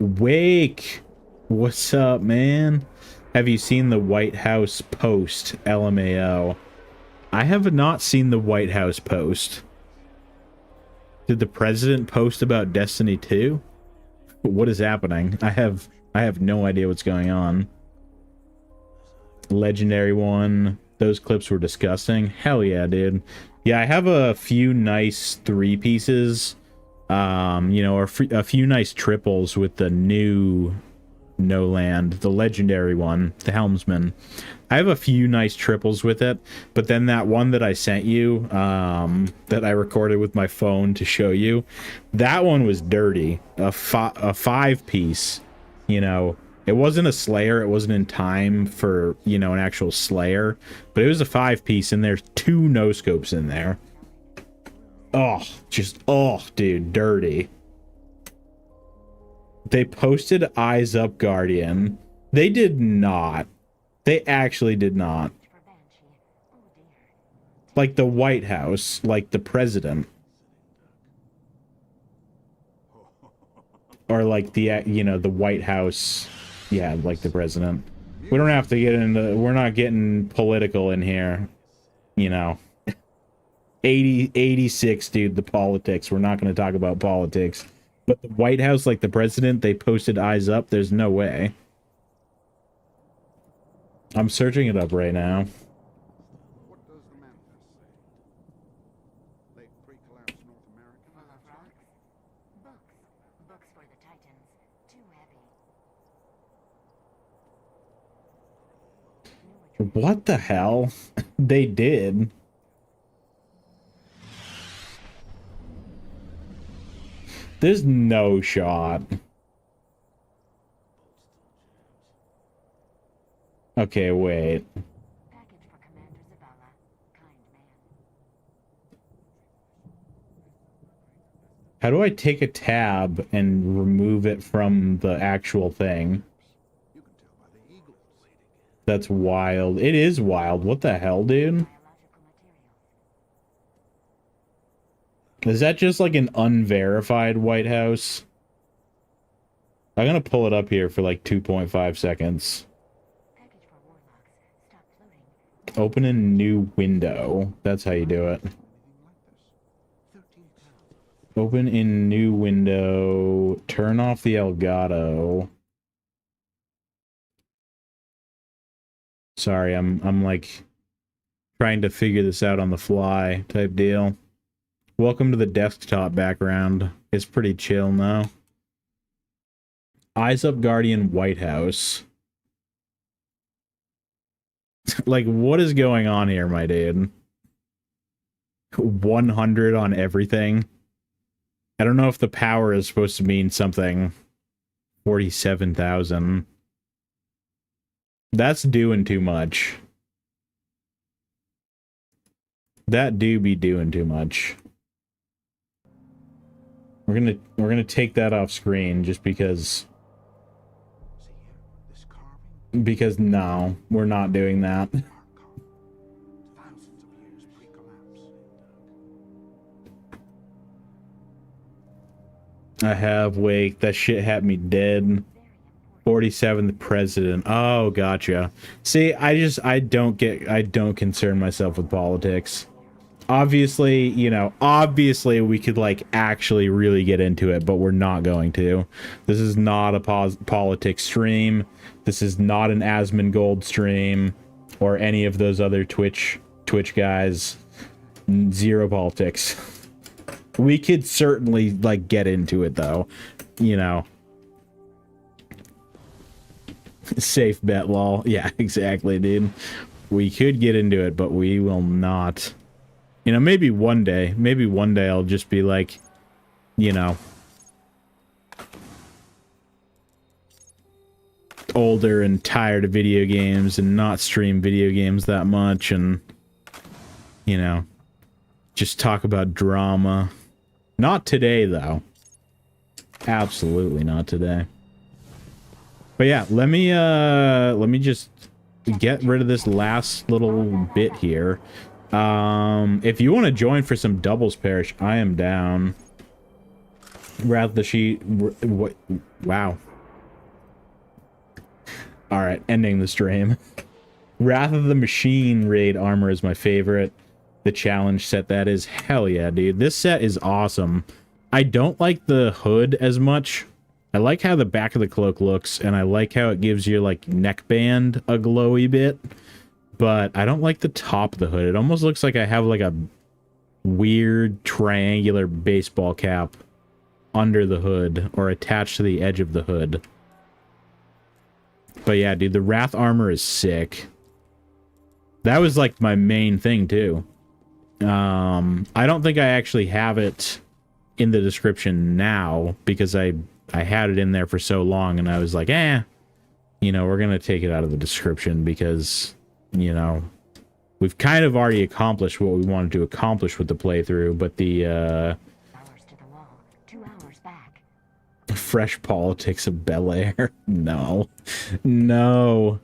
Wake, what's up, man? Have you seen the White House post? LMAO. I have not seen the White House post. Did the president post about Destiny 2? What is happening? I have no idea what's going on. Legendary one. Those clips were disgusting. Hell yeah, dude. Yeah, I have a few nice 3 pieces. You know, a few nice triples with the new No Land, the legendary one, the Helmsman. I have a few nice triples with it, but then that one that I sent you, that I recorded with my phone to show you, that one was dirty. A 5 piece, you know. It wasn't a Slayer, it wasn't in time for, you know, an actual Slayer, but it was a 5 piece, and there's 2 no-scopes in there. Oh, just, oh, dude, dirty. They posted Eyes Up Guardian. They did not. They actually did not. Like the White House, like the president. Or like the, you know, the White House. Yeah, like the president. We don't have to get into, we're not getting political in here. You know. 86, dude, the politics. We're not going to talk about politics. But the White House, like the president, they posted Eyes Up. There's no way. I'm searching it up right now. What does the manifest say? Late pre-collapse North America? Full of rocks? Books. Books for the Titans. Too heavy. What the hell? They did. There's no shot. Okay, wait. Package for Commander Zavala. Kind man. How do I take a tab and remove it from the actual thing? You can tell by the eagles. That's wild. It is wild. What the hell, dude? Biological materials. Is that just like an unverified White House? I'm gonna pull it up here for like 2.5 seconds. Package for warlocks. Stop floating. Open a new window. That's how you do it. Anything like this. 13 pounds. Open in new window. Turn off the Elgato. Sorry, I'm like trying to figure this out on the fly type deal. Welcome to the desktop background. It's pretty chill now. Eyes Up Guardian White House. Like, what is going on here, my dude? 100 on everything. I don't know if the power is supposed to mean something. 47,000. That's doing too much. That do be doing too much. We're gonna take that off screen just because. See here, this carving. Because no, we're not doing that. Thousands of years pre-collapse. I have, wait, that shit had me dead. 47th president. Oh, gotcha. See, I don't concern myself with politics. Obviously, you know, obviously we could like actually really get into it, but we're not going to. This is not a politics stream. This is not an Asmongold stream or any of those other Twitch guys. Zero politics. We could certainly like get into it though, you know. Safe bet, lol. Yeah, exactly, dude. We could get into it, but we will not. You know, maybe one day I'll just be like, you know, older and tired of video games and not stream video games that much and, you know, just talk about drama. Not today, though. Absolutely not today. But yeah, let me just get rid of this last little bit here. If you want to join for some doubles parish, I am down. Wrath the Sheet. What? Wow. All right, ending the stream. Wrath of the Machine raid armor is my favorite. The challenge set, that is. Hell yeah, dude. This set is awesome. I don't like the hood as much. I like how the back of the cloak looks, and I like how it gives your like neckband a glowy bit. But I don't like the top of the hood. It almost looks like I have like a weird triangular baseball cap under the hood or attached to the edge of the hood. But yeah, dude, the Wrath armor is sick. That was like my main thing too. I don't think I actually have it in the description now because I had it in there for so long and I was like, you know, we're going to take it out of the description because, you know, we've kind of already accomplished what we wanted to accomplish with the playthrough, but the Hours to the wall. 2 hours back. fresh politics of Bel Air. No. No.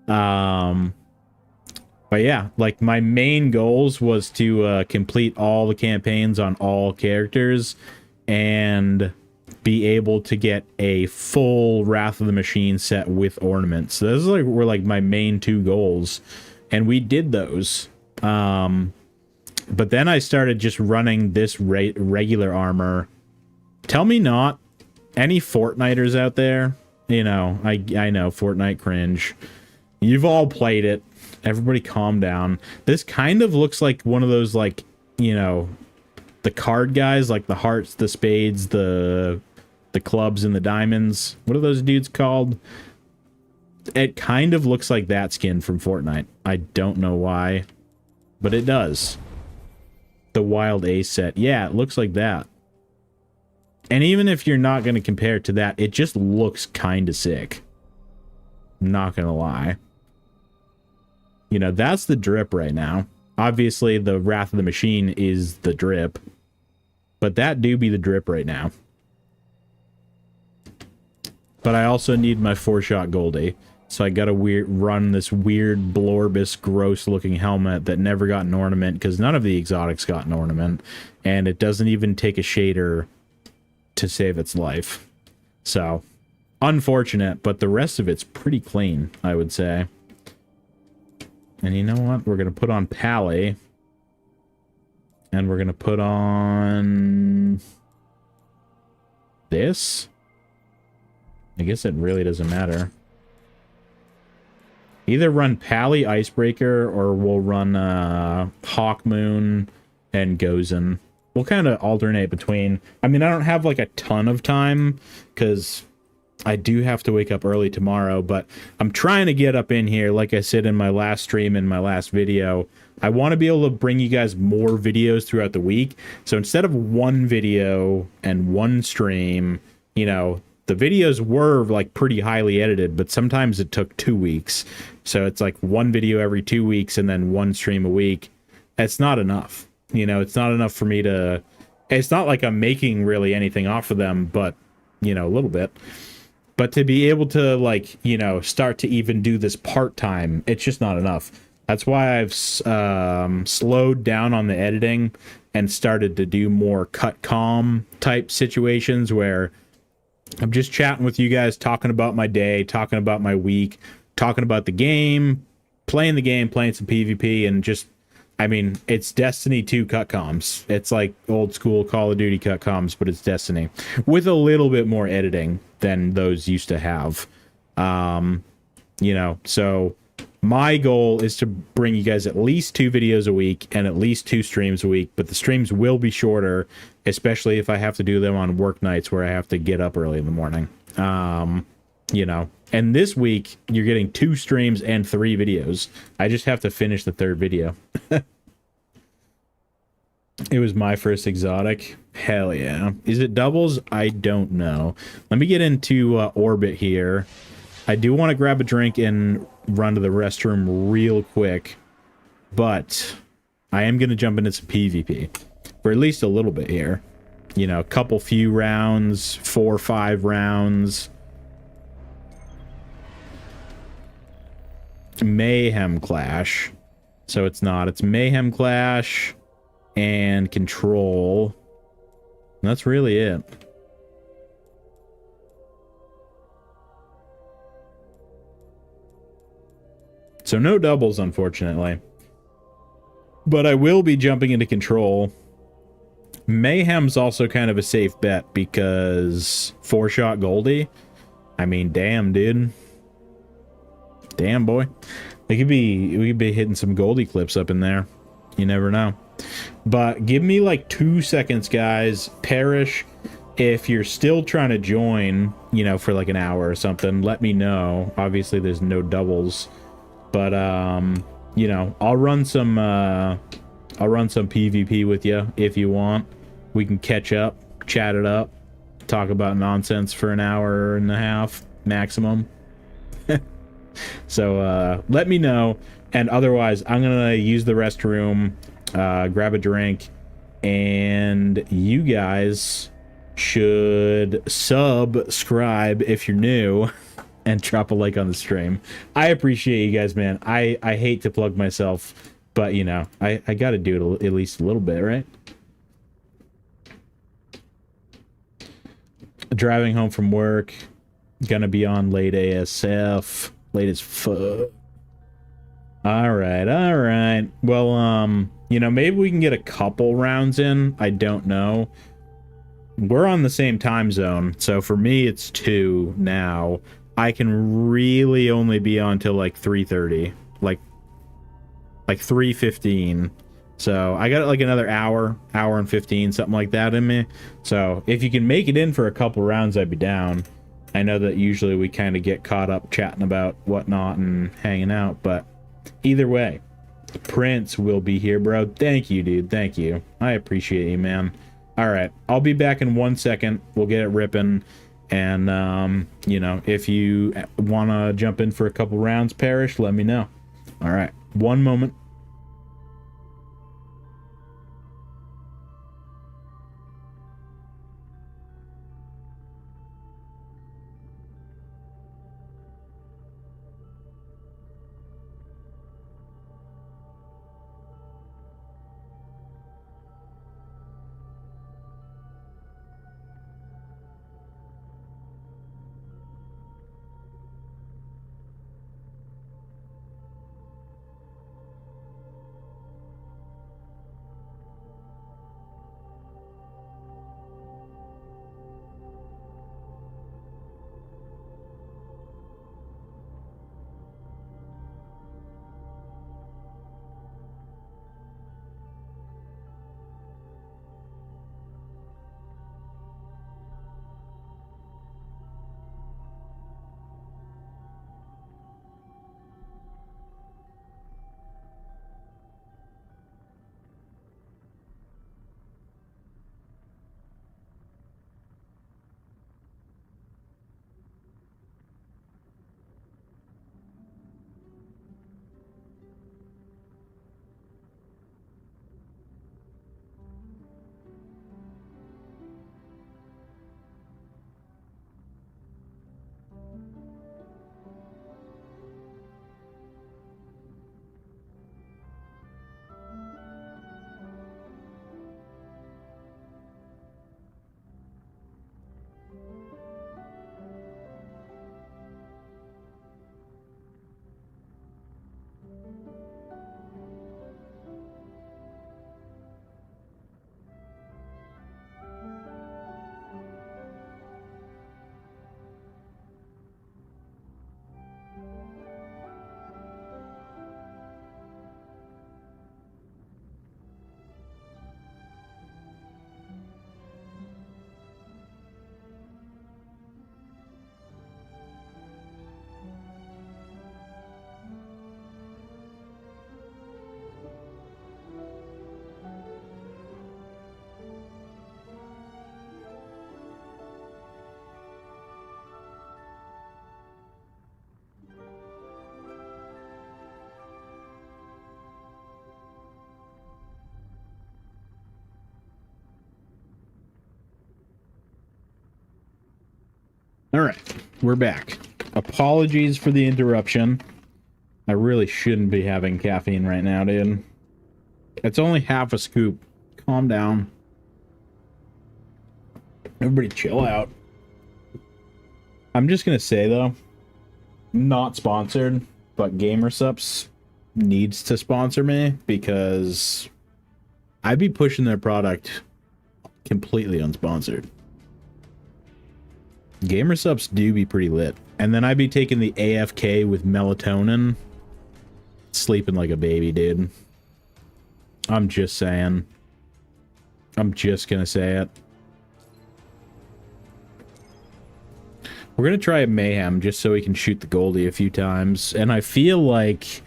But yeah, like my main goals was to complete all the campaigns on all characters and be able to get a full Wrath of the Machine set with ornaments. So those were like my main 2 goals, and we did those. But then I started just running this regular armor. Tell me not. Any Fortniters out there? You know, I know, Fortnite cringe. You've all played it. Everybody calm down. This kind of looks like one of those, like, you know, the card guys, like the hearts, the spades, the clubs, and the diamonds. What are those dudes called? It kind of looks like that skin from Fortnite. I don't know why, but it does. The Wild Ace set. Yeah, it looks like that. And even if you're not going to compare it to that, it just looks kind of sick. I'm not going to lie. You know, that's the drip right now. Obviously, the Wrath of the Machine is the drip. But that do be the drip right now. But I also need my 4-shot Goldie. So I gotta run this weird, blorbus, gross-looking helmet that never got an ornament, because none of the exotics got an ornament. And it doesn't even take a shader to save its life. So, unfortunate, but the rest of it's pretty clean, I would say. And you know what? We're going to put on Pally. And we're going to put on this. I guess it really doesn't matter. Either run Pally, Icebreaker, or we'll run Hawkmoon and Gozen. We'll kind of alternate between. I mean, I don't have like a ton of time because I do have to wake up early tomorrow, but I'm trying to get up in here. Like I said in my last stream, in my last video, I want to be able to bring you guys more videos throughout the week. So instead of one video and one stream, you know, the videos were like pretty highly edited, but sometimes it took 2 weeks. So it's like one video every 2 weeks and then one stream a week. It's not enough. You know, it's not enough for me to, it's not like I'm making really anything off of them, but, you know, a little bit. But to be able to, like, you know, start to even do this part-time, it's just not enough. That's why I've slowed down on the editing and started to do more cut-calm type situations where I'm just chatting with you guys, talking about my day, talking about my week, talking about the game, playing some PvP, and just, I mean, it's Destiny 2 cut-coms. It's like old school Call of Duty cut-coms, but it's Destiny. With a little bit more editing than those used to have. You know, so my goal is to bring you guys at least 2 videos a week and at least 2 streams a week, but the streams will be shorter, especially if I have to do them on work nights where I have to get up early in the morning. You know, and this week you're getting 2 streams and 3 videos. I just have to finish the 3rd video. It was my first exotic. Hell yeah. Is it doubles? I don't know. Let me get into orbit here. I do want to grab a drink and run to the restroom real quick, but I am going to jump into some PvP for at least a little bit here. You know, a few rounds, 4 or 5 rounds. Mayhem Clash. So it's not. It's Mayhem Clash and Control. And that's really it. So no doubles, unfortunately. But I will be jumping into Control. Mayhem's also kind of a safe bet because 4-shot Goldie. I mean, damn, dude. Damn, boy. We could be hitting some Goldie clips up in there. You never know. But give me like 2 seconds, guys. Perish, if you're still trying to join, you know, for like an hour or something, let me know. Obviously, there's no doubles. But, you know, I'll run some PvP with you if you want. We can catch up, chat it up, talk about nonsense for an hour and a half maximum. So, let me know. And otherwise, I'm gonna use the restroom, grab a drink, and you guys should subscribe if you're new and drop a like on the stream. I appreciate you guys, man. I hate to plug myself, but you know, I gotta do it at least a little bit, right? Driving home from work, gonna be on late ASF, late as fuck. All right. Well, you know, maybe we can get a couple rounds in. I don't know. We're on the same time zone, so for me it's 2 now. I can really only be on till like 3:30, like 3:15. So I got like another hour and 15, something like that in me. So if you can make it in for a couple rounds, I'd be down. I know that usually we kind of get caught up chatting about whatnot and hanging out, but either way, Prince will be here, bro. Thank you, dude. Thank you. I appreciate you, man. All right, I'll be back in 1 second. We'll get it ripping. And, you know, if you want to jump in for a couple rounds, Parrish, let me know. All right, 1 moment. All right, we're back. Apologies for the interruption. I really shouldn't be having caffeine right now, dude. It's only half a scoop. Calm down. Everybody chill out. I'm just gonna say, though, not sponsored, but GamerSups needs to sponsor me because I'd be pushing their product completely unsponsored. GamerSups do be pretty lit. And then I'd be taking the AFK with melatonin. Sleeping like a baby, dude. I'm just saying. I'm just gonna say it. We're gonna try a Mayhem just so we can shoot the Goldie a few times. And I feel like,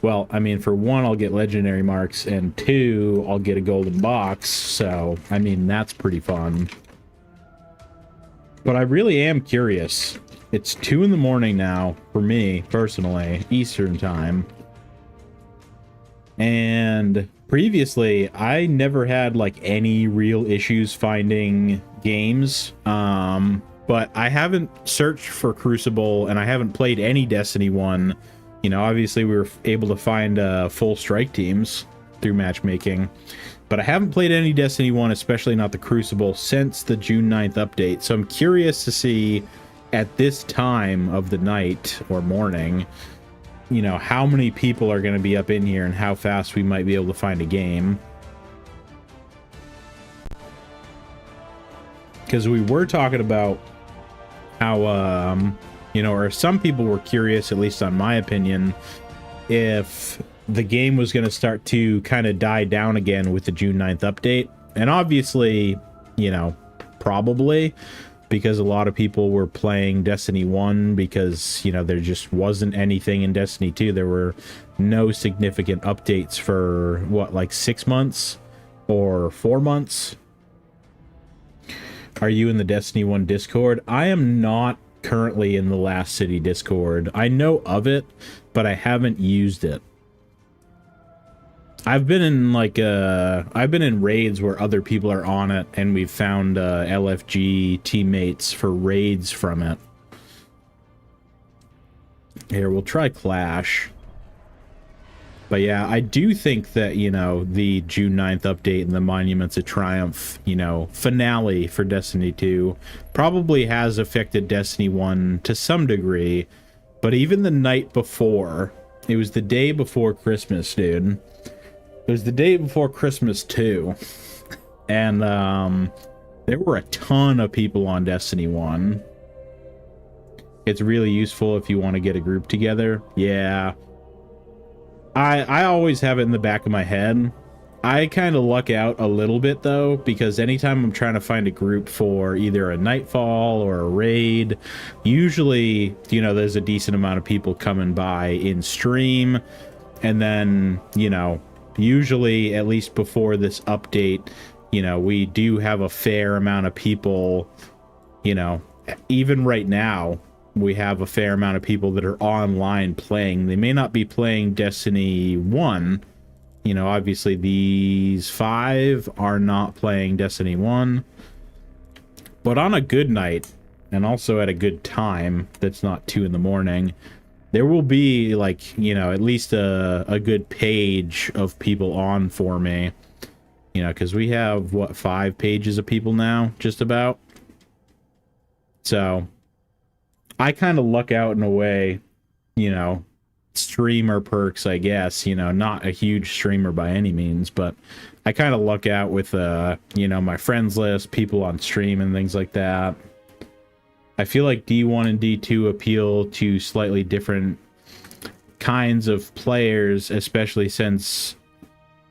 well, I mean, for 1, I'll get legendary marks, and 2, I'll get a golden box. So, I mean, that's pretty fun. But I really am curious. It's 2 in the morning now, for me, personally, Eastern time. And previously, I never had like any real issues finding games. But I haven't searched for Crucible, and I haven't played any Destiny 1. You know, obviously we were able to find full strike teams through matchmaking. But I haven't played any Destiny 1, especially not the Crucible, since the June 9th update. So I'm curious to see at this time of the night or morning, you know, how many people are going to be up in here and how fast we might be able to find a game. Because we were talking about how, you know, or some people were curious, at least on my opinion, if the game was going to start to kind of die down again with the June 9th update. And obviously, you know, probably, because a lot of people were playing Destiny 1 because, you know, there just wasn't anything in Destiny 2. There were no significant updates for, what, like 6 months or 4 months? Are you in the Destiny 1 Discord? I am not currently in the Last City Discord. I know of it, but I haven't used it. I've been in like I've been in raids where other people are on it, and we've found LFG teammates for raids from it. Here, we'll try Clash. But yeah, I do think that, you know, the June 9th update and the Monuments of Triumph, you know, finale for Destiny 2 probably has affected Destiny 1 to some degree. But even the night before, it was the day before Christmas, dude. It was the day before Christmas too, and there were a ton of people on Destiny 1. It's really useful if you want to get a group together. Yeah. I always have it in the back of my head. I kind of luck out a little bit, though, because anytime I'm trying to find a group for either a Nightfall or a raid, usually, you know, there's a decent amount of people coming by in stream, and then, you know, usually, at least before this update, you know, we do have a fair amount of people, you know, even right now, we have a fair amount of people that are online playing. They may not be playing Destiny 1. You know, obviously these 5 are not playing Destiny 1. But on a good night, and also at a good time, that's not 2 in the morning, there will be, like, you know, at least a good page of people on for me. You know, because we have, what, 5 pages of people now, just about? So, I kind of luck out in a way, you know, streamer perks, I guess. You know, not a huge streamer by any means, but I kind of luck out with, you know, my friends list, people on stream and things like that. I feel like D1 and D2 appeal to slightly different kinds of players, especially since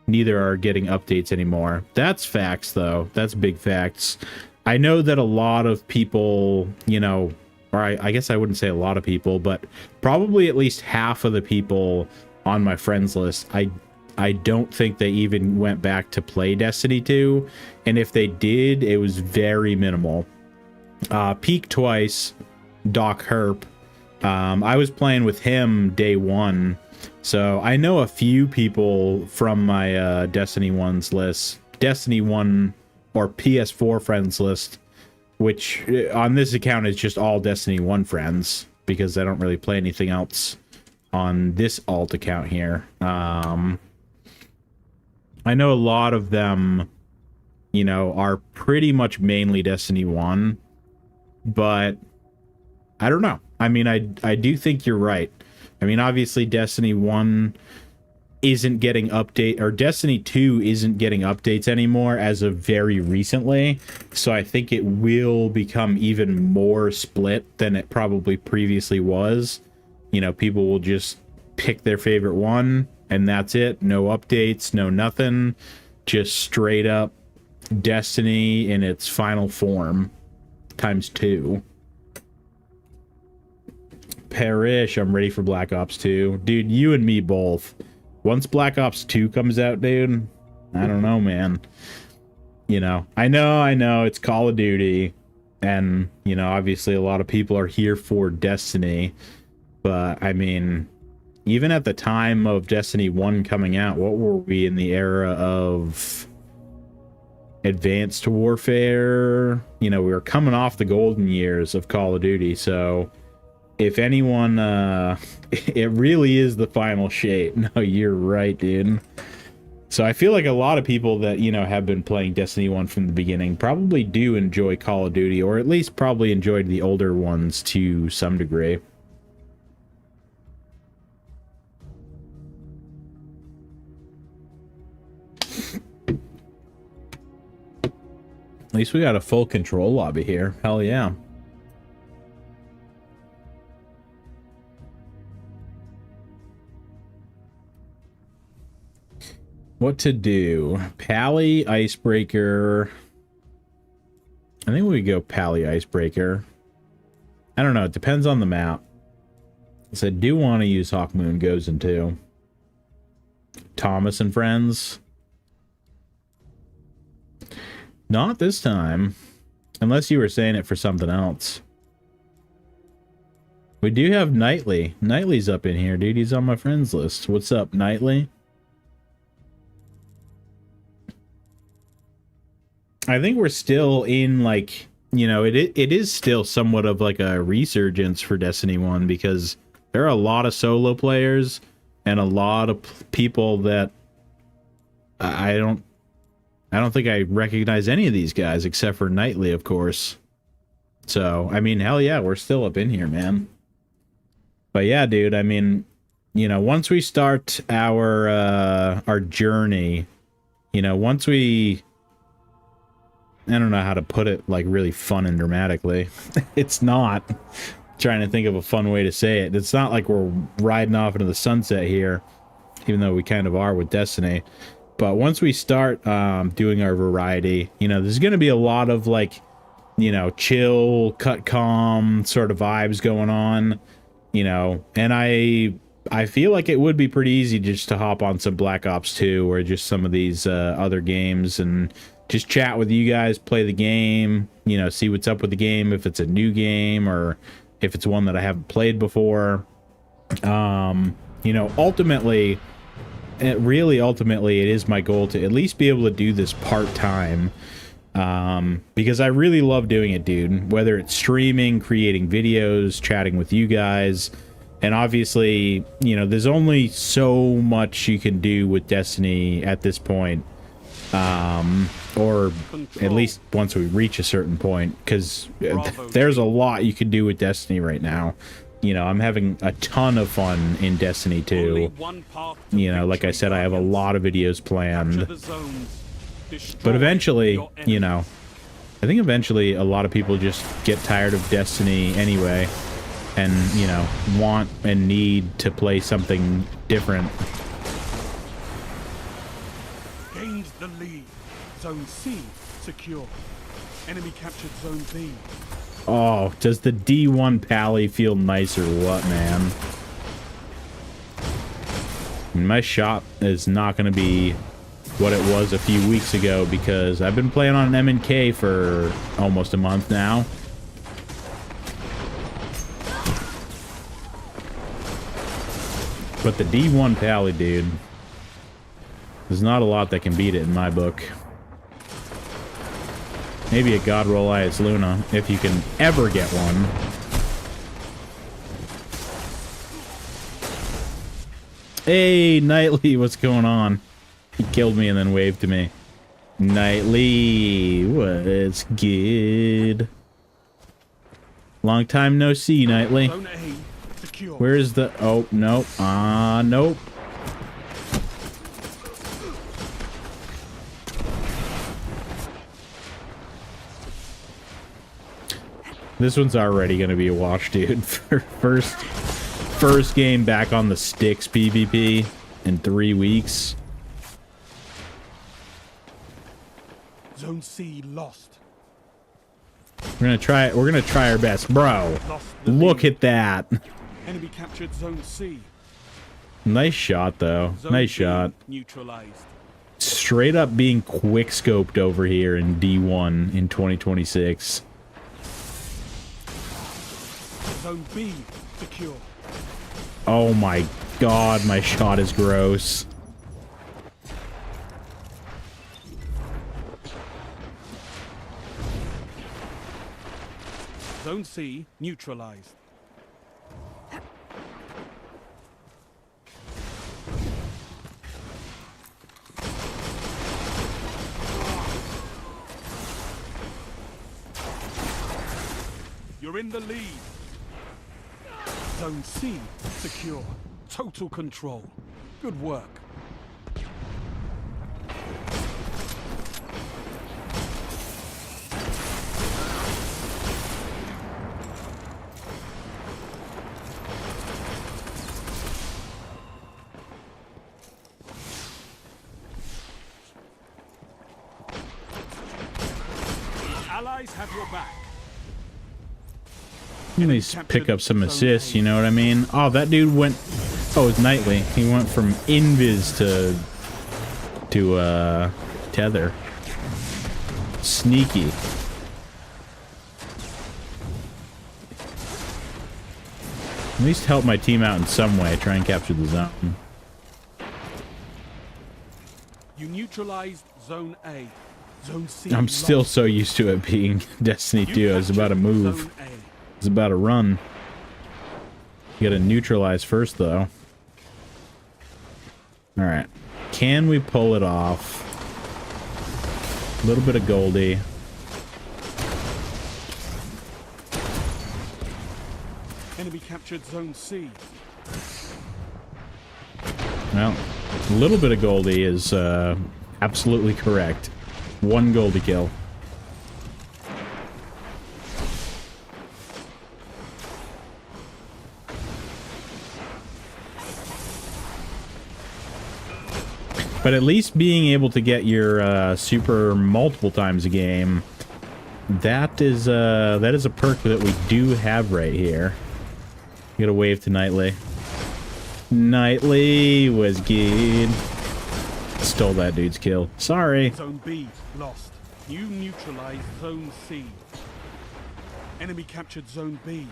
neither are getting updates anymore. That's facts, though. That's big facts. I know that a lot of people, you know, or I guess I wouldn't say a lot of people, but probably at least half of the people on my friends list, I don't think they even went back to play Destiny 2, and if they did, it was very minimal. Peak twice, Doc Herp. I was playing with him day 1, so I know a few people from my Destiny 1's list, Destiny 1 or PS4 friends list, which on this account is just all Destiny 1 friends, because I don't really play anything else on this alt account here. I know a lot of them, you know, are pretty much mainly Destiny 1, but I don't know. I mean, I do think you're right. I mean, obviously Destiny 1 isn't getting update, or Destiny 2 isn't getting updates anymore as of very recently, so I think it will become even more split than it probably previously was. You know, people will just pick their favorite one, and that's it. No updates, no nothing. Just straight up Destiny in its final form times 2. Perish, I'm ready for Black Ops 2. Dude, you and me both. Once Black Ops 2 comes out, dude, I don't know, man. You know, I know, it's Call of Duty, and, you know, obviously a lot of people are here for Destiny, but, I mean, even at the time of Destiny 1 coming out, what were we in the era of Advanced Warfare? You know, we were coming off the golden years of Call of Duty, so if anyone, it really is the final shape. No, you're right, dude. So I feel like a lot of people that, you know, have been playing Destiny 1 from the beginning probably do enjoy Call of Duty, or at least probably enjoyed the older ones to some degree. At least we got a full control lobby here. Hell yeah. What to do? Pally, Icebreaker. I think we go Pally, Icebreaker. I don't know. It depends on the map. So I do want to use Hawkmoon Goes into Thomas and Friends. Not this time. Unless you were saying it for something else. We do have Nightly. Nightly's up in here, dude. He's on my friends list. What's up, Nightly? I think we're still in, like, you know, it is still somewhat of like a resurgence for Destiny 1 because there are a lot of solo players and a lot of people that I don't think I recognize any of these guys except for Nightly, of course. So, I mean, hell yeah, we're still up in here, man. But yeah, dude, I mean, you know, once we start our journey, you know, once we, I don't know how to put it, like, really fun and dramatically. It's not. I'm trying to think of a fun way to say it. It's not like we're riding off into the sunset here, even though we kind of are with Destiny. But once we start doing our variety, you know, there's going to be a lot of, like, you know, chill, cut calm sort of vibes going on, you know, and I feel like it would be pretty easy just to hop on some Black Ops 2 or just some of these other games and just chat with you guys, play the game, you know, see what's up with the game, if it's a new game or if it's one that I haven't played before. You know, ultimately, it is my goal to at least be able to do this part-time, because I really love doing it, dude, whether it's streaming, creating videos, chatting with you guys. And obviously, you know, there's only so much you can do with Destiny at this point. Or at least once we reach a certain point, because there's a lot you can do with Destiny right now. You know, I'm having a ton of fun in Destiny 2. You know, like I said, I have a lot of videos planned. But eventually, you know, I think eventually a lot of people just get tired of Destiny anyway. And, you know, want and need to play something different. Gained the lead. Zone C secure. Enemy captured Zone B. Oh, does the D1 Pally feel nice or what, man? My shot is not going to be what it was a few weeks ago because I've been playing on an M&K for almost a month now. But the D1 Pally, dude, there's not a lot that can beat it in my book. Maybe a God Roll IS Luna, if you can ever get one. Hey, Nightly, what's going on? He killed me and then waved to me. Nightly, what's good? Long time no see, Nightly. Where's the... Oh, nope. Nope. This one's already going to be a wash, dude. First game back on the sticks PvP in 3 weeks. Zone C lost. We're gonna try it. We're gonna try our best, bro. Look at that. Enemy captured Zone C. Nice shot, though. Nice shot. Neutralized. Straight up being quick scoped over here in D1 in 2026. Zone B secure. Oh my god, my shot is gross. Zone C neutralized. You're in the lead. Zone C secure. Total control. Good work. Allies have your back. At least pick up some assists, you know what I mean? Oh, that dude went... Oh, it's Nightly. He went from invis to tether. Sneaky. At least help my team out in some way. Try and capture the zone. You neutralized Zone A. Zone C. I'm still lost. so used to it being Destiny 2. I was about to move. Zone A. It's about to run. You gotta neutralize first, though. Alright. Can we pull it off? A little bit of Goldie. Enemy captured Zone C. Well, a little bit of Goldie is absolutely correct. 1 Goldie kill. But at least being able to get your super multiple times a game, that is a perk that we do have right here. You gotta wave to Nightly. Nightly was good. Stole that dude's kill. Sorry. Zone B lost. You neutralized Zone C. Enemy captured Zone B.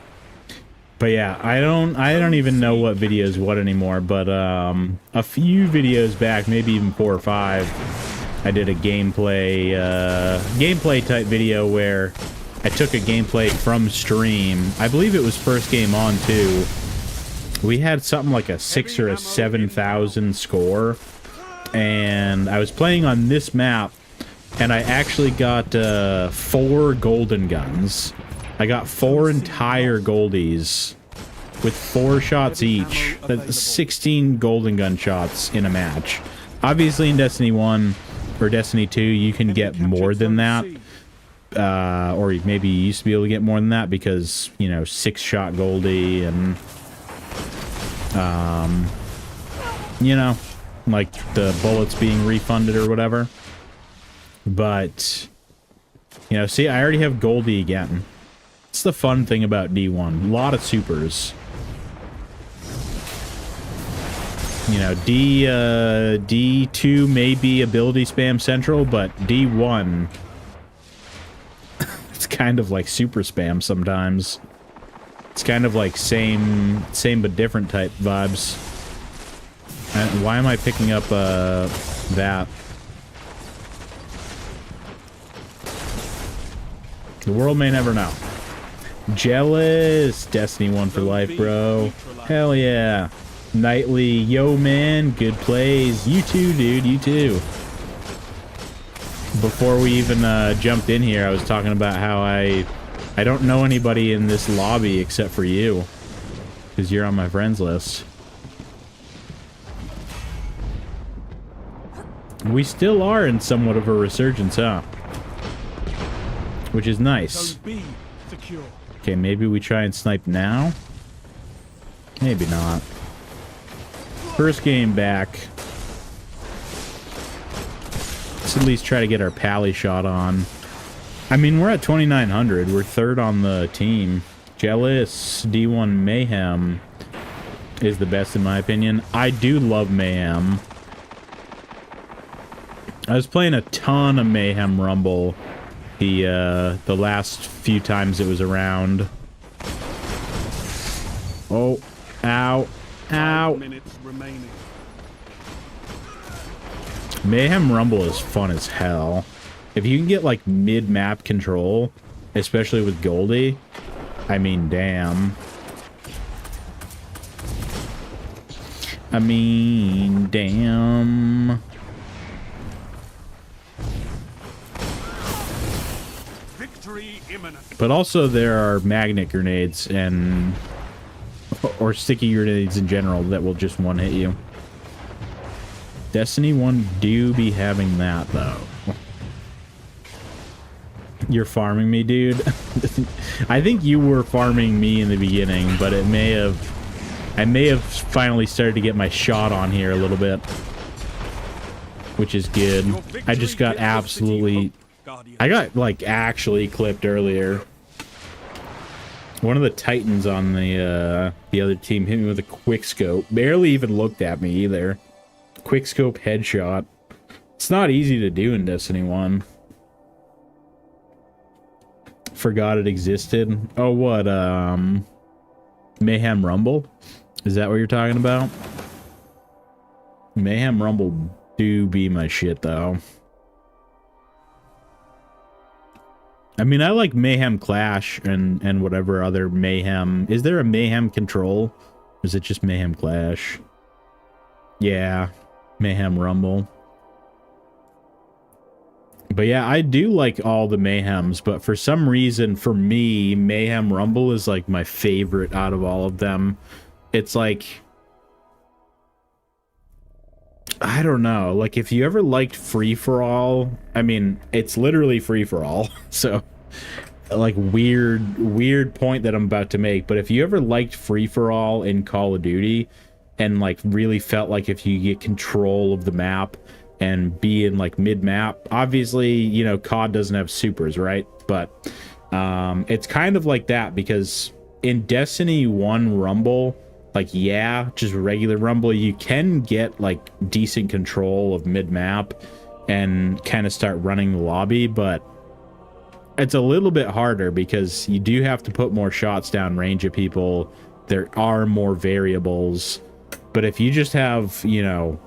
But yeah, I don't even know what video is what anymore, but a few videos back, maybe even 4 or 5, I did a gameplay type video where I took a gameplay from stream. I believe it was first game on too. We had something like a 6 or a 7,000 score, and I was playing on this map, and I actually got 4 golden guns. I got 4 entire goldies with 4 shots each. That's 16 golden gun shots in a match. Obviously in Destiny 1 or Destiny 2 you can get more than that. Or maybe you used to be able to get more than that because, you know, 6-shot goldie and you know, like the bullets being refunded or whatever. But you know, see, I already have goldie again. It's the fun thing about D1. A lot of supers. You know, D2 may be ability spam central, but D1, it's kind of like super spam sometimes. It's kind of like same but different type vibes. And why am I picking up that? The world may never know. Jealous. Destiny 1 for life, bro. Hell yeah. Nightly. Yo, man. Good plays. You too, dude. You too. Before we even jumped in here, I was talking about how I don't know anybody in this lobby except for you. Because you're on my friends list. We still are in somewhat of a resurgence, huh? Which is nice. Okay, maybe we try and snipe now? Maybe not. First game back. Let's at least try to get our pally shot on. I mean, we're at 2,900. We're 3rd on the team. Jealous D1 Mayhem is the best in my opinion. I do love Mayhem. I was playing a ton of Mayhem Rumble the last few times it was around. Oh, Ow. Ow. 5 minutes remaining. Mayhem Rumble is fun as hell. If you can get like mid-map control, especially with Goldie, I mean, damn. I mean, damn. Victory imminent. But also there are magnet grenades and or sticky grenades in general that will just one-hit you. Destiny 1 do be having that though. You're farming me, dude. I think you were farming me in the beginning, but I may have finally started to get my shot on here a little bit, which is good. I just got absolutely, I got like actually clipped earlier. One of the Titans on the other team hit me with a quick scope. Barely even looked at me either. Quick scope headshot. It's not easy to do in Destiny 1. Forgot it existed. Oh, what, Mayhem Rumble? Is that what you're talking about? Mayhem Rumble do be my shit, though. I mean, I like Mayhem Clash and whatever other Mayhem. Is there a Mayhem Control? Or is it just Mayhem Clash? Yeah, Mayhem Rumble. But yeah, I do like all the Mayhems, but for some reason, for me, Mayhem Rumble is like my favorite out of all of them. It's like, I don't know, like if you ever liked Free For All, I mean, it's literally Free For All, so like weird point that I'm about to make, but if you ever liked Free For All in Call of Duty and like really felt like if you get control of the map and be in like mid-map, obviously, you know, COD doesn't have supers, right? But it's kind of like that, because in Destiny 1 Rumble, like, yeah, just regular Rumble, you can get like decent control of mid-map and kind of start running the lobby, but it's a little bit harder because you do have to put more shots down range of people. There are more variables, but if you just have, you know,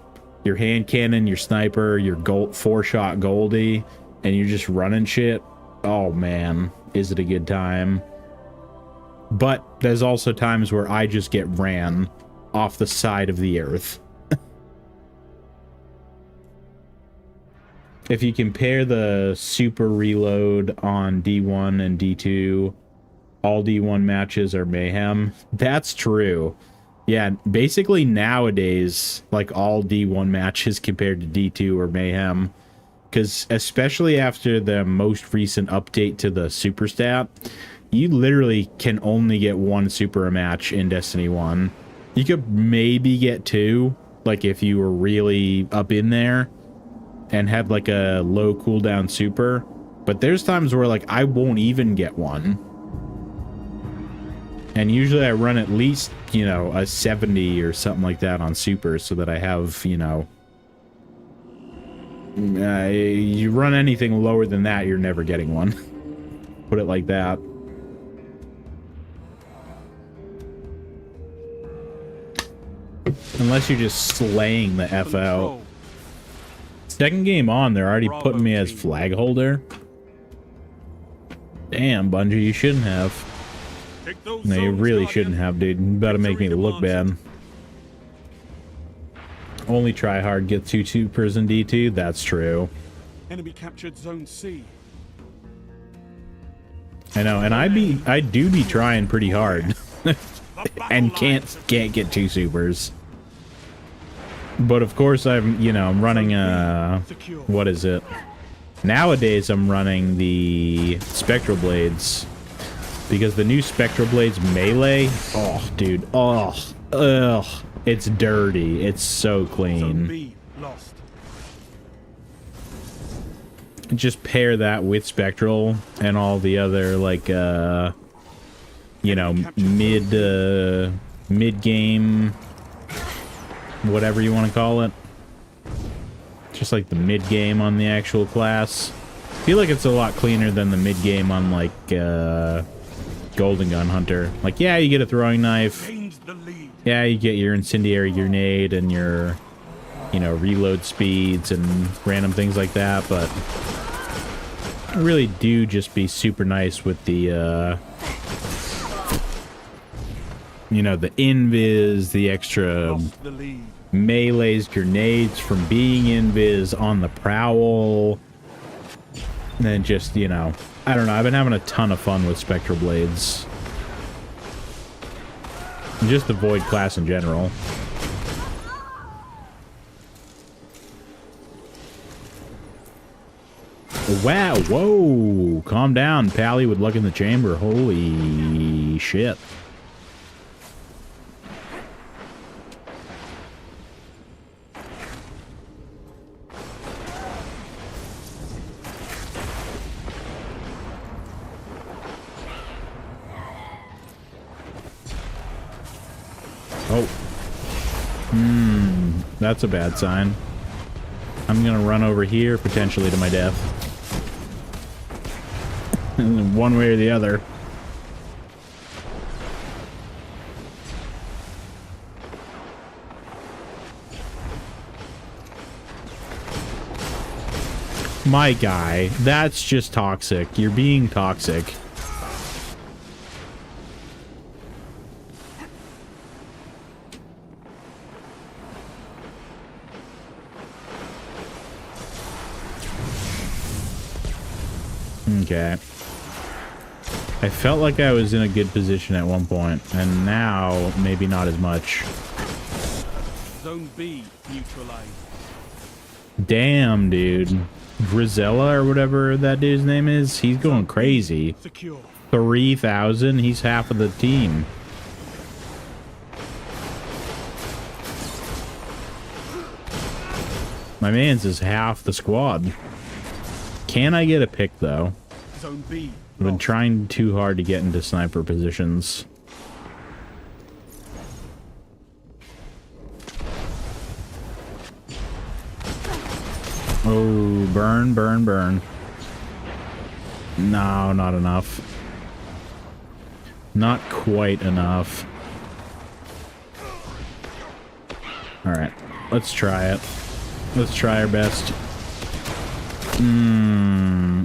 your hand cannon, your sniper, your gold 4-shot Goldie, and you're just running shit, oh man, is it a good time. But there's also times where I just get ran off the side of the earth. If you compare the super reload on D1 and D2, all D1 matches are mayhem. That's true. Yeah, basically nowadays, like all D1 matches compared to D2 are mayhem. Because especially after the most recent update to the super stat, you literally can only get one super a match in Destiny 1. You could maybe get 2, like if you were really up in there and had like a low cooldown super. But there's times where like I won't even get one. And usually I run at least, you know, a 70 or something like that on super so that I have, you know... you run anything lower than that, you're never getting one. Put it like that. Unless you're just slaying the F out. Second game on, they're already putting me as flag holder. Damn, Bungie, you shouldn't have. No, you really shouldn't have, dude. You better make me look bad. Only try hard get 2 supers in D2. That's true. Enemy captured Zone C. I know, and I do be trying pretty hard, and can't get 2 supers. But of course, I'm running what is it? Nowadays, I'm running the Spectral Blades. Because the new Spectral Blades melee, oh, dude, oh, ugh, it's dirty. It's so clean. Just pair that with Spectral and all the other, like, you know, mid-game, whatever you want to call it. Just like the mid-game on the actual class. I feel like it's a lot cleaner than the mid-game on, like, Golden Gun Hunter. Like, yeah, you get a throwing knife. Gains the lead. Yeah, you get your incendiary grenade and your, you know, reload speeds and random things like that, but I really do just be super nice with the, you know, the invis, the extra Lost the lead. melees, grenades from being invis on the prowl. And then just, you know, I don't know, I've been having a ton of fun with Spectral Blades. And just the Void class in general. Wow, whoa, calm down, Pally with luck in the chamber. Holy shit. Oh. That's a bad sign. I'm gonna run over here, potentially to my death. One way or the other. My guy, that's just toxic. You're being toxic. Okay. I felt like I was in a good position at one point, and now maybe not as much. Zone B neutralized. Damn, dude. Grisella or whatever that dude's name is, he's going crazy. Secure. 3,000, he's half of the team. My man's is half the squad. Can I get a pick, though? Zone B. I've been trying too hard to get into sniper positions. Oh, burn, burn, burn. No, not enough. Not quite enough. Alright, let's try it. Let's try our best.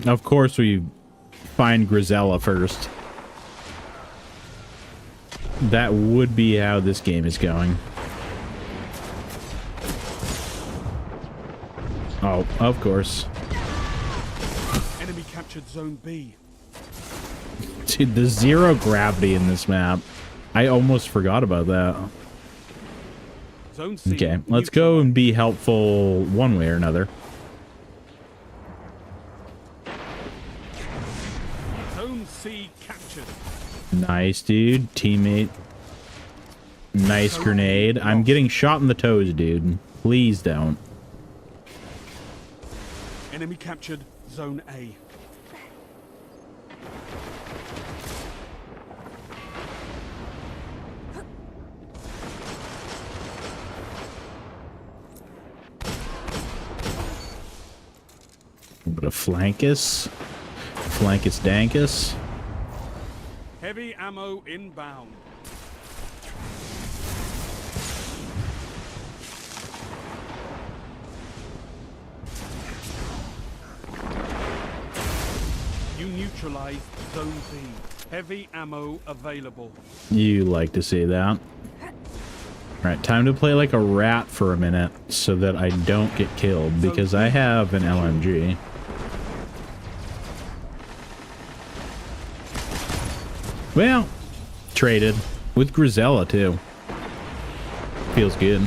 Of course we find Grisella first. That would be how this game is going. Oh, of course. Enemy captured Zone B. Dude, the zero gravity in this map. I almost forgot about that. Zone C. Okay, let's go and be helpful one way or another. Zone C captured. Nice, dude. Teammate. Nice grenade. I'm getting shot in the toes, dude. Please don't. Enemy captured Zone A. A bit of flankus. Flankus dankus. Heavy ammo inbound. You neutralized Zone B. Heavy ammo available. You like to see that. Alright, time to play like a rat for a minute so that I don't get killed because I have an LMG. Well, traded with Grisella too. Feels good.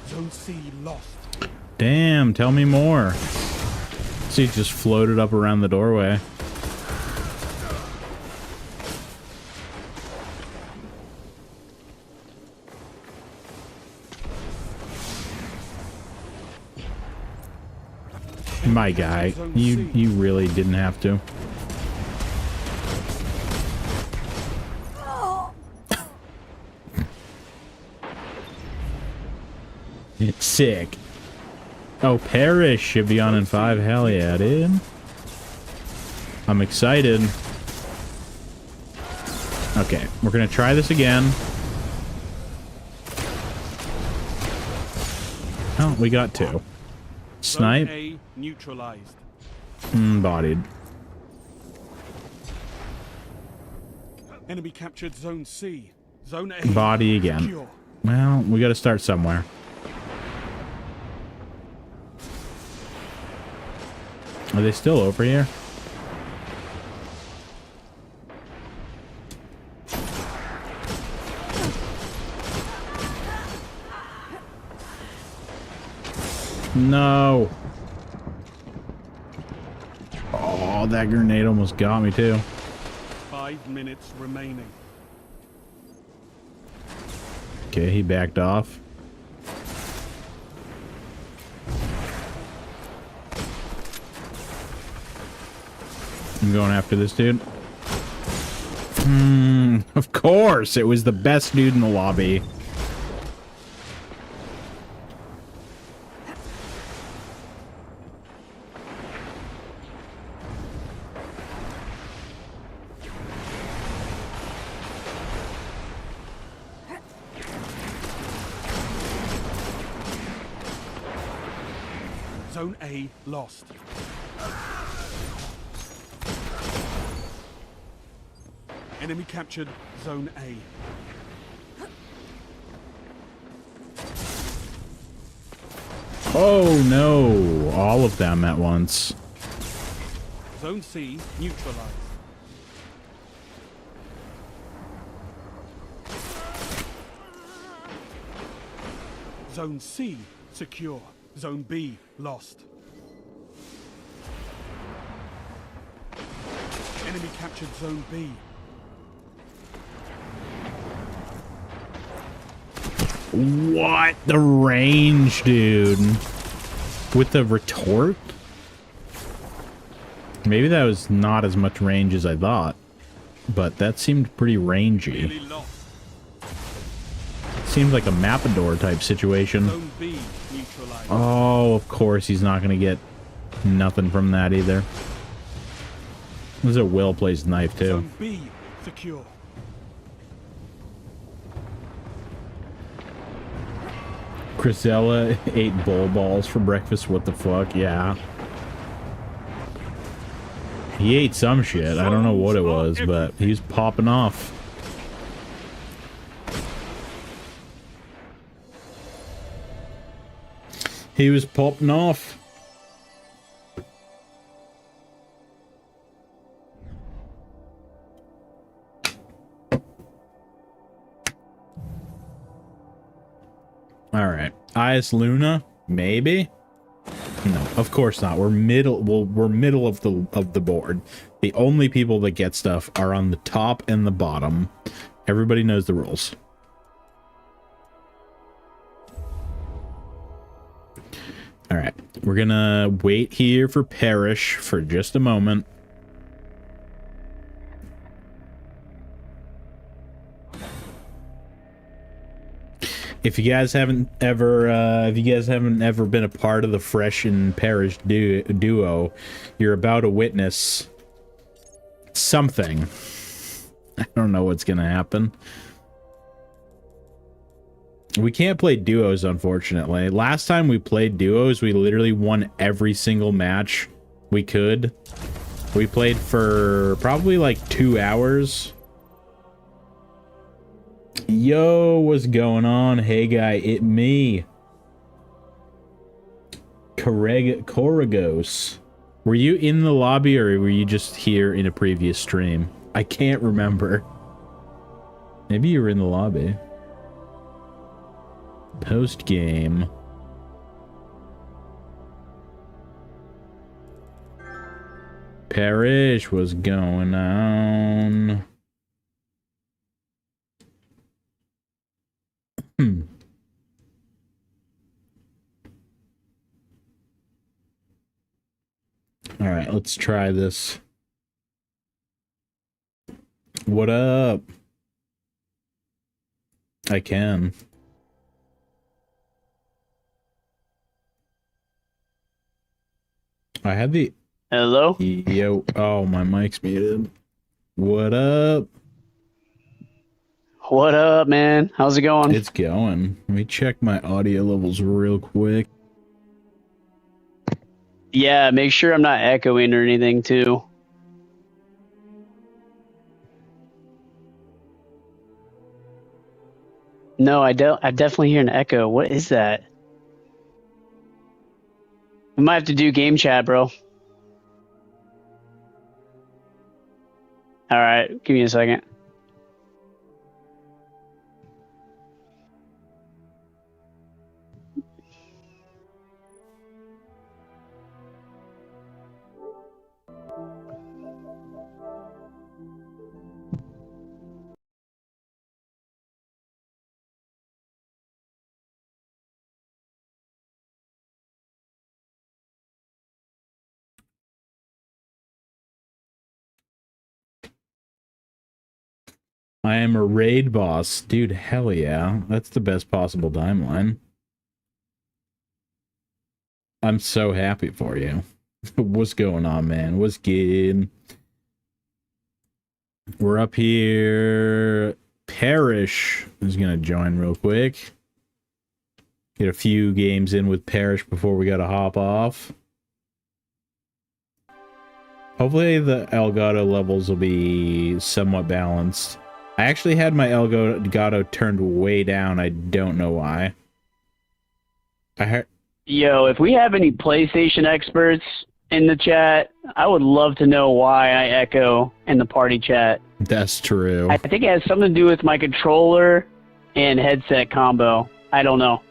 Zone C lost. Damn, tell me more. See, it just floated up around the doorway. My guy, you really didn't have to. Sick. Oh, Parrish should be on in 5. Hell yeah, dude. I'm excited. Okay, we're gonna try this again. Oh, we got 2. Snipe. Zone A neutralized. Bodied. Enemy captured Zone C. Zone A. Body again. Secure. Well, we gotta start somewhere. Are they still over here? No. Oh, that grenade almost got me too. 5 minutes remaining. Okay, he backed off. I'm going after this dude. Of course, it was the best dude in the lobby. Zone A lost. Enemy captured Zone A. Oh no, all of them at once. Zone C neutralized. Zone C secure. Zone B lost. Enemy captured Zone B. What? The range, dude. With the retort? Maybe that was not as much range as I thought. But that seemed pretty rangy. Really lost. Seemed like a Mapador type situation. Zone B neutralized. Oh, of course he's not going to get nothing from that either. This is a well-placed knife, too. Zone B secure. Crisella ate bull balls for breakfast. What the fuck? Yeah. He ate some shit. I don't know what it was, but he was popping off. He was popping off. All right, IS Luna, maybe. No, of course not. We're middle. Well, we're middle of the board. The only people that get stuff are on the top and the bottom. Everybody knows the rules. All right, we're gonna wait here for Parrish for just a moment. If you guys haven't ever, been a part of the Fresh and Parrish duo, you're about to witness something. I don't know what's gonna happen. We can't play duos, unfortunately. Last time we played duos, we literally won every single match we could. We played for probably like 2 hours. Yo, what's going on? Hey guy, it me. Koragos. Were you in the lobby or were you just here in a previous stream? I can't remember. Maybe you were in the lobby. Post game. Parrish, what's going on? All right, let's try this. What up? I can. I had the Hello? yo. Oh, my mic's muted. What up? What up, man? How's it going? It's going. Let me check my audio levels real quick. Yeah, make sure I'm not echoing or anything, too. No, I definitely hear an echo. What is that? We might have to do game chat, bro. All right, give me a second. I am a raid boss. Dude, hell yeah. That's the best possible timeline. I'm so happy for you. What's going on, man? What's good? We're up here. Parrish is going to join real quick. Get a few games in with Parrish before we got to hop off. Hopefully the Elgato levels will be somewhat balanced. I actually had my Elgato turned way down. I don't know why. Yo, if we have any PlayStation experts in the chat, I would love to know why I echo in the party chat. That's true. I think it has something to do with my controller and headset combo. I don't know.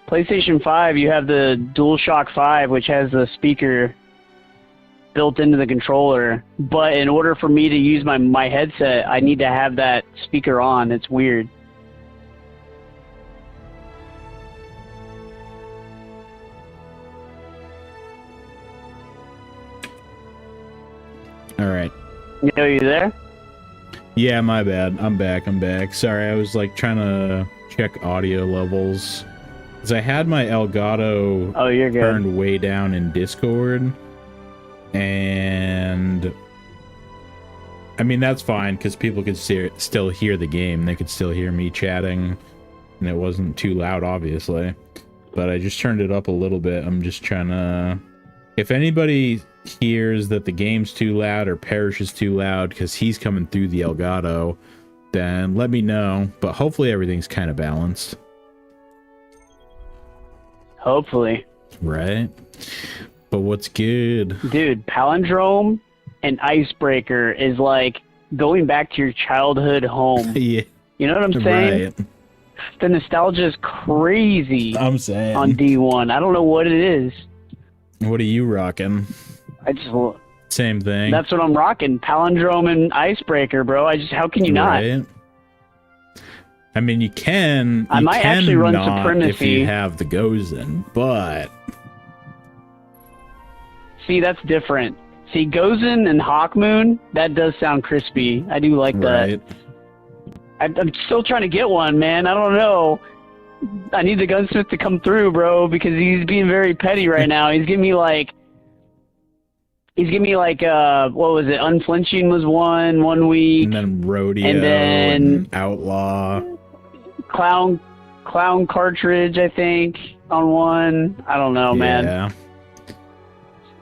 PlayStation 5, you have the DualShock 5, which has the speaker built into the controller. But in order for me to use my headset, I need to have that speaker on. It's weird. All right. Yo, you there? Yeah, my bad. I'm back. Sorry, I was like trying to check audio levels. Because I had my Elgato turned way down in Discord. And I mean, that's fine because people could still hear the game. They could still hear me chatting. And it wasn't too loud, obviously. But I just turned it up a little bit. I'm just trying to... If anybody hears that the game's too loud or Parrish is too loud because he's coming through the Elgato, then let me know. But hopefully everything's kind of balanced. Hopefully. Right? But what's good? Dude, Palindrome and Icebreaker is like going back to your childhood home. Yeah. You know what I'm saying? Right. The nostalgia is crazy. I'm saying. On D1. I don't know what it is. What are you rocking? Same thing. That's what I'm rocking. Palindrome and Icebreaker, bro. How can you not? I mean, you can. I might actually run Supremacy if you have the Gozen, but see, that's different. See, Gozen and Hawkmoon, that does sound crispy. I do like that. I'm still trying to get one, man. I don't know. I need the gunsmith to come through, bro, because he's being very petty right now. He's giving me like, what was it? Unflinching was one week. And then Rodeo and then and Outlaw. Clown cartridge, I think, on one. I don't know, man. Yeah.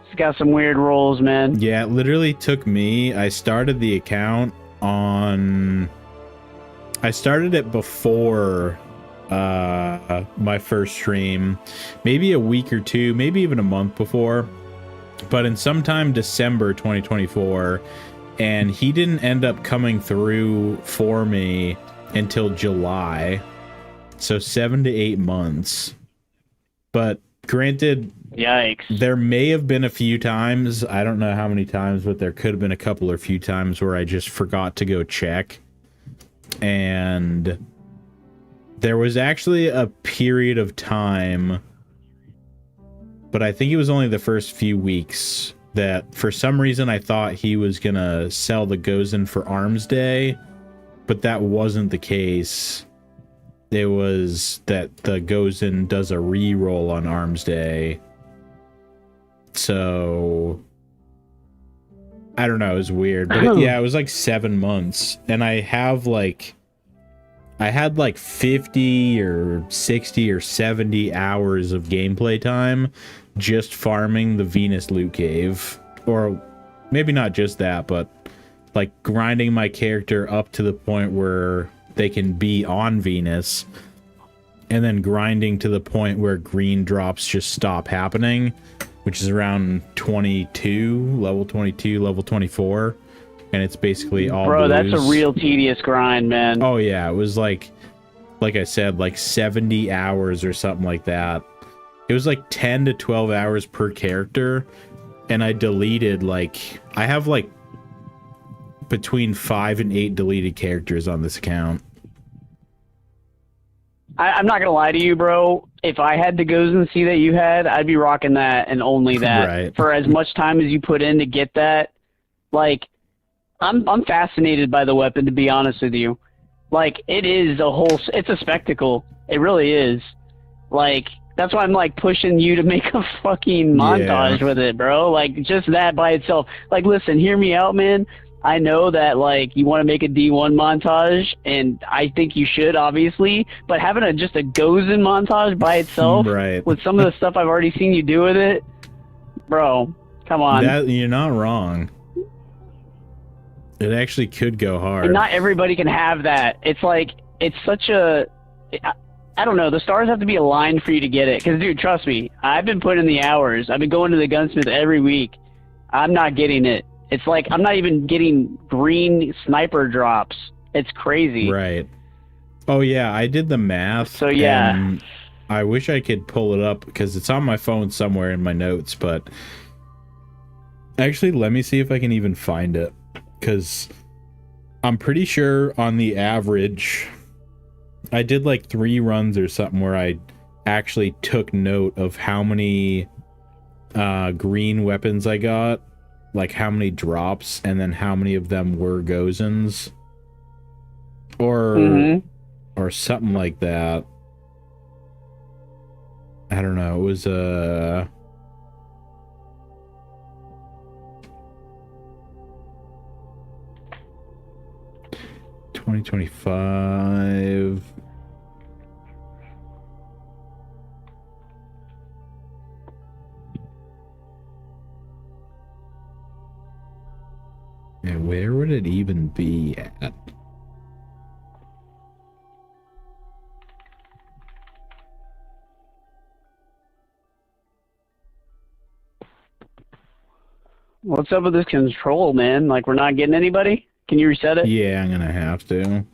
It's got some weird rolls, man. Yeah, it literally took me. I started the account on. I started it before my first stream, maybe a week or two, maybe even a month before. But in sometime December 2024, and he didn't end up coming through for me until July, so 7 to 8 months. But granted, yikes, there may have been a few times, I don't know how many times, but there could have been a couple or few times where I just forgot to go check. And there was actually a period of time, but I think it was only the first few weeks, that for some reason I thought he was gonna sell the Gozen for Arms Day, but that wasn't the case. it was that the Gozen does a re-roll on Arms Day. So I don't know, it was weird. But yeah, it was like 7 months. And I had like 50 or 60 or 70 hours of gameplay time just farming the Venus loot cave. Or maybe not just that, but like grinding my character up to the point where they can be on Venus, and then grinding to the point where green drops just stop happening, which is around 22, level 22, level 24, and it's basically all Bro, blues. that's a real tedious grind, man. Oh yeah, it was like I said, like 70 hours or something like that. It was like 10 to 12 hours per character, and I deleted, like, I have like between 5 and 8 deleted characters on this account. I'm not gonna lie to you, bro. If I had the Gozen C that you had, I'd be rocking that and only that. Right. For as much time as you put in to get that. Like, I'm fascinated by the weapon, to be honest with you. Like, it's a spectacle. It really is. Like, that's why I'm like pushing you to make a fucking montage with it, bro. Like, just that by itself. Like, listen, hear me out, man. I know that, like, you want to make a D1 montage, and I think you should, obviously, but having just a Gozen montage by itself, right, with some of the stuff I've already seen you do with it, bro, come on. You're not wrong. It actually could go hard. And not everybody can have that. It's like, it's such a... I don't know, the stars have to be aligned for you to get it, because, dude, trust me, I've been putting in the hours. I've been going to the gunsmith every week. I'm not getting it. It's like, I'm not even getting green sniper drops. It's crazy. Right. Oh, yeah, I did the math. So, yeah. And I wish I could pull it up, because it's on my phone somewhere in my notes, but... Actually, let me see if I can even find it, because I'm pretty sure on the average... I did like 3 runs or something where I actually took note of how many green weapons I got. Like how many drops, and then how many of them were Gozens, or something like that. I don't know. It was 2025. And where would it even be at? What's up with this control, man? Like, we're not getting anybody? Can you reset it? Yeah, I'm gonna have to.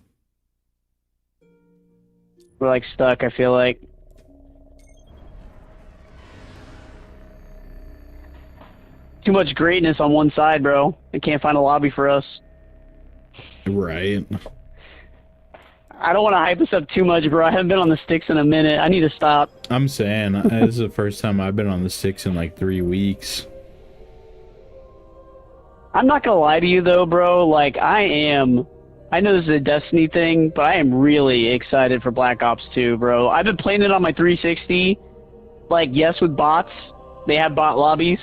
We're, like, stuck, I feel like. Too much greatness on one side, bro. I can't find a lobby for us. Right. I don't want to hype this up too much, bro. I haven't been on the sticks in a minute. I need to stop. I'm saying, this is the first time I've been on the sticks in like 3 weeks. I'm not gonna lie to you, though, bro. Like, I know this is a Destiny thing, but I am really excited for Black Ops 2, bro. I've been playing it on my 360. Like, yes, with bots. They have bot lobbies.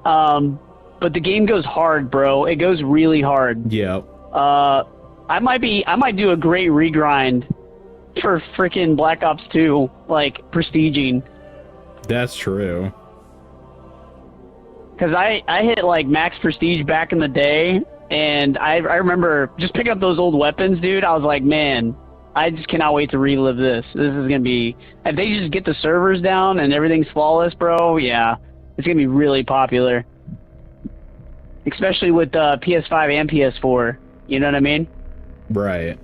But the game goes hard, bro. It goes really hard. Yep. I might do a great regrind for freaking Black Ops 2, like, prestiging. That's true. Because I hit, like, max prestige back in the day, and I remember just picking up those old weapons, dude. I was like, man, I just cannot wait to relive this. This is going to be... If they just get the servers down and everything's flawless, bro, yeah. It's going to be really popular. Especially with PS5 and PS4. You know what I mean? Right.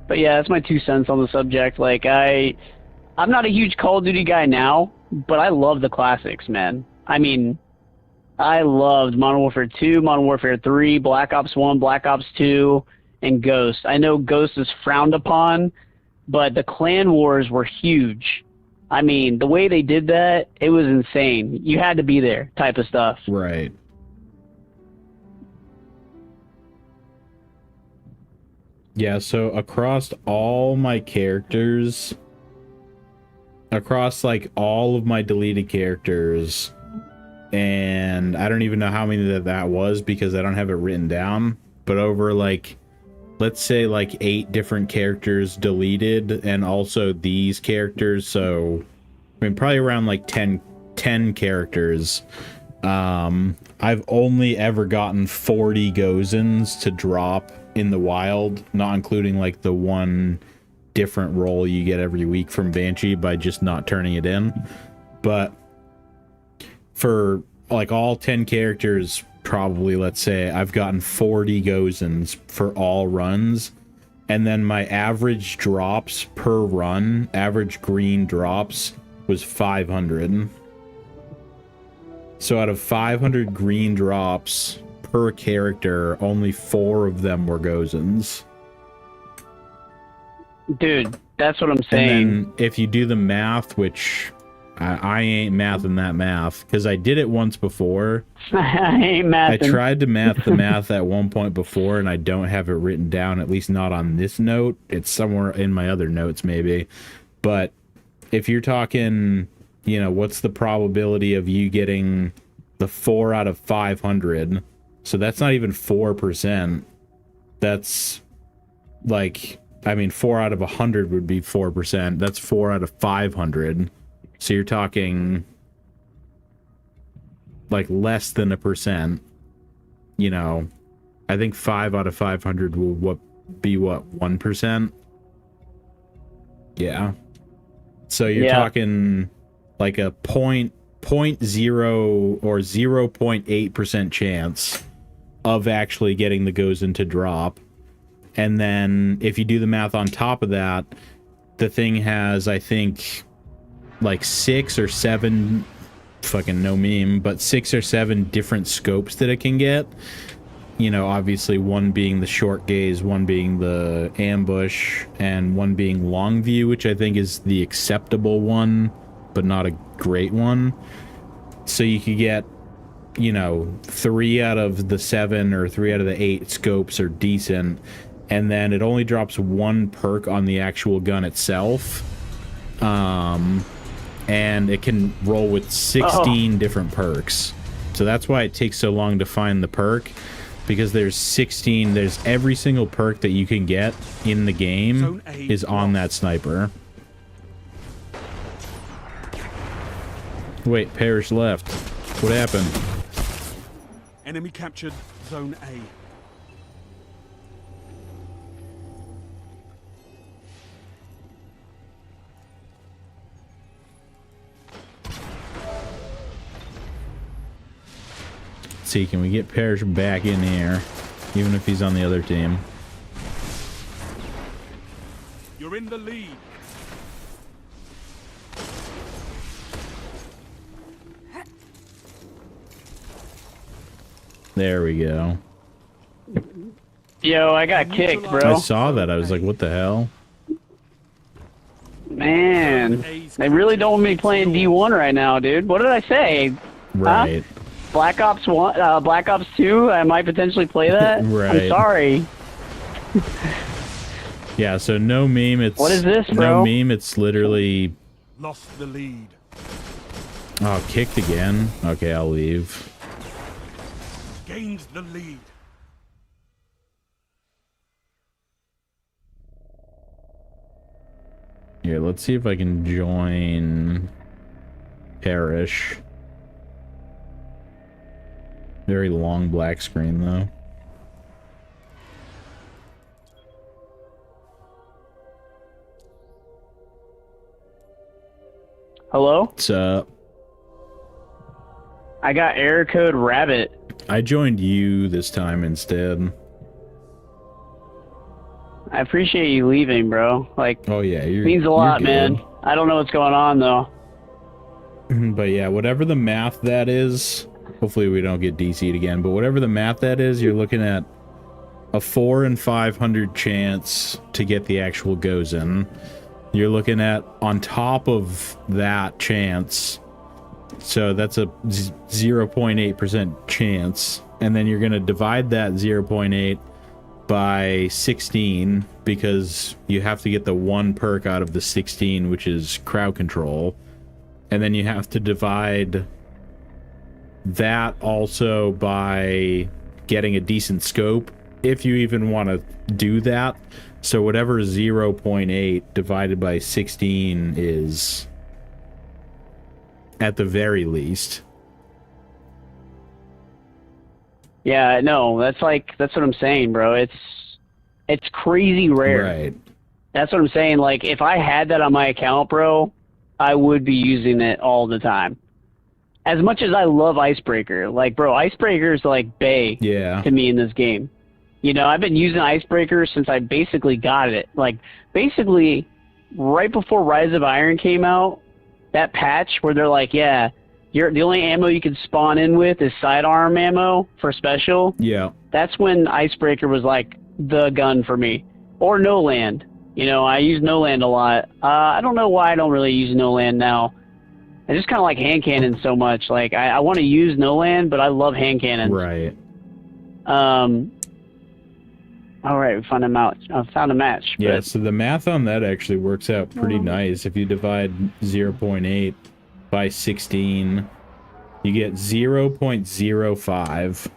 But yeah, that's my 2 cents on the subject. Like, I'm not a huge Call of Duty guy now, but I love the classics, man. I mean, I loved Modern Warfare 2, Modern Warfare 3, Black Ops 1, Black Ops 2, and Ghost. I know Ghost is frowned upon, but the clan wars were huge. I mean, the way they did that, it was insane. You had to be there type of stuff. Right. Yeah, so across all my characters, across like all of my deleted characters, and I don't even know how many that was because I don't have it written down, but over like, let's say like 8 different characters deleted, and also these characters, so I mean probably around like 10 characters. I've only ever gotten 40 Gozens to drop in the wild, not including like the one different role you get every week from Banshee by just not turning it in. But for like all 10 characters, probably, let's say, I've gotten 40 Gozens for all runs. And then my average drops per run, average green drops, was 500. So out of 500 green drops per character, only 4 of them were Gozens. Dude, that's what I'm saying. And then if you do the math, which I ain't mathing that math, because I did it once before. I ain't mathing. I tried to math the math at one point before, and I don't have it written down, at least not on this note. It's somewhere in my other notes, maybe. But if you're talking, you know, what's the probability of you getting the 4 out of 500? So that's not even 4%. That's like, I mean, 4 out of 100 would be 4%. That's 4 out of 500. So you're talking like less than 1%. You know, I think 5 out of 500 will be what, 1%? Yeah. So you're talking like a 0.0 or 0.8% chance of actually getting the Gozen to drop. And then if you do the math on top of that, the thing has, I think, like 6 or 7, fucking no meme, but 6 or 7 different scopes that it can get. You know, obviously one being the short gaze, one being the ambush, and one being long view, which I think is the acceptable one, but not a great one. So you could get, you know, 3 out of the 7 or 3 out of the 8 scopes are decent, and then it only drops 1 perk on the actual gun itself. And it can roll with 16 different perks. So that's why it takes so long to find the perk, because there's 16, there's every single perk that you can get in the game is on that sniper. Wait, Parrish left. What happened? Enemy captured Zone A. See, can we get Parrish back in here, even if he's on the other team? You're in the lead. There we go. Yo, I got kicked, bro. I saw that. I was like, what the hell? Man, they really don't want me playing D1 right now, dude. What did I say? Right. Huh? Black Ops 1, Black Ops 2, I might potentially play that? Right. I'm sorry. Yeah, so no meme, it's... What is this, bro? No meme, it's literally... Lost the lead. Oh, kicked again? Okay, I'll leave. Gained the lead. Here, let's see if I can join... Parrish. Very long black screen, though. Hello? What's up? I got error code rabbit. I joined you this time instead. I appreciate you leaving, bro. Like, oh yeah, means a lot, man. I don't know what's going on, though. But yeah, whatever the math that is... Hopefully we don't get DC'd again, but whatever the math that is, you're looking at a 4 in 500 chance to get the actual Gozen. You're looking at, on top of that chance, so that's a 0.8% chance, and then you're going to divide that 0.8 by 16 because you have to get the one perk out of the 16, which is crowd control. And then you have to divide that also by getting a decent scope, if you even want to do that. So whatever 0.8 divided by 16 is, at the very least. Yeah, no, that's what I'm saying, bro. It's crazy rare. Right. That's what I'm saying. Like, if I had that on my account, bro, I would be using it all the time. As much as I love Icebreaker, like, bro, Icebreaker is like Bay to me in this game. You know, I've been using Icebreaker since I basically got it. Like, basically, right before Rise of Iron came out, that patch where they're like, yeah, the only ammo you can spawn in with is sidearm ammo for special. Yeah. That's when Icebreaker was like the gun for me. Or No Land. You know, I use No Land a lot. I don't know why I don't really use No Land now. I just kind of like hand cannons so much. Like, I want to use No Land, but I love hand cannons. Right. All right, we found a match. Yeah, so the math on that actually works out pretty nice. If you divide 0.8 by 16, you get 0.05.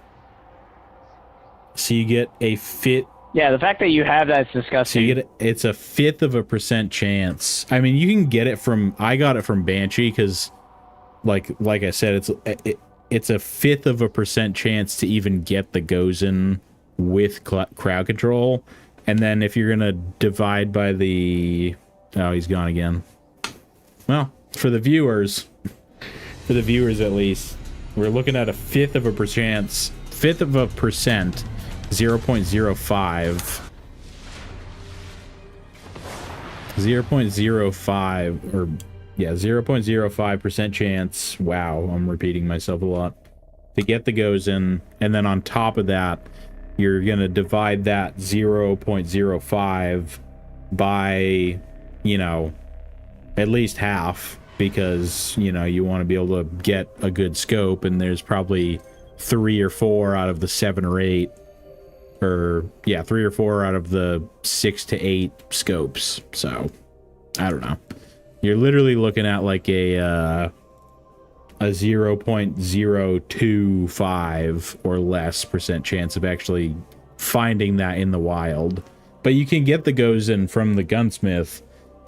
So you get a fit. Yeah, the fact that you have that's disgusting. So you get it's a 1/5 of a percent chance. I mean, you can get it from. I got it from Banshee because, like I said, it's a 1/5 of a percent chance to even get the Gozen with crowd control. And then if you're gonna divide by the, oh, he's gone again. Well, for the viewers at least, we're looking at a 1/5 of a percent, 0.05. 0.05 or yeah, 0.05% chance. Wow, I'm repeating myself a lot. To get the Gozen, and then on top of that, you're gonna divide that 0.05 by, you know, at least half, because, you know, you want to be able to get a good scope, and there's probably 3 or 4 out of the 7 or 8, or yeah, 3 or 4 out of the 6 to 8 scopes. So I don't know. You're literally looking at like a 0.025 or less percent chance of actually finding that in the wild. But you can get the Gozen from the gunsmith,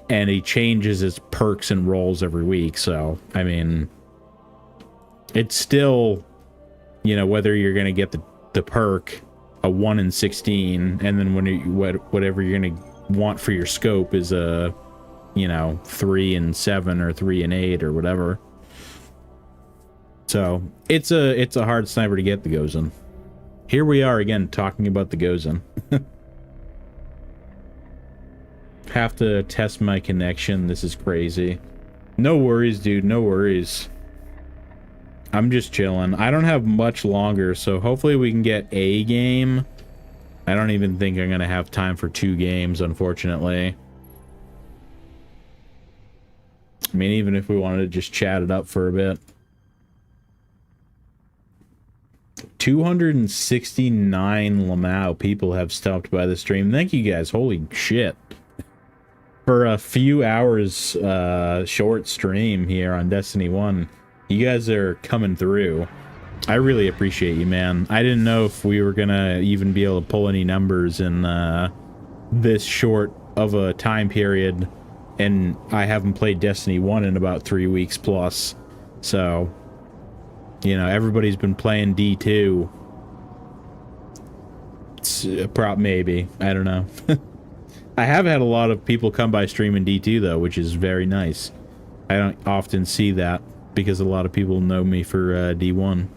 and he changes his perks and rolls every week. So, I mean, it's still, you know, whether you're going to get the perk, a 1 in 16, and then whatever you're going to want for your scope is a, you know, 3 in 7 or 3 in 8 or whatever. So it's a hard sniper to get the Gozen. Here we are again talking about the Gozen. Have to test my connection. This is crazy. No worries, dude. No worries. I'm just chilling. I don't have much longer, so hopefully we can get a game. I don't even think I'm gonna have time for 2 games, unfortunately. I mean, even if we wanted to just chat it up for a bit. 269 Lamau people have stopped by the stream. Thank you guys. Holy shit. For a few hours short stream here on Destiny 1, you guys are coming through. I really appreciate you, man. I didn't know if we were gonna even be able to pull any numbers in this short of a time period, and I haven't played Destiny 1 in about 3 weeks plus. So, you know, everybody's been playing D2. It's a prop, maybe. I don't know. I have had a lot of people come by streaming D2, though, which is very nice. I don't often see that, because a lot of people know me for D1.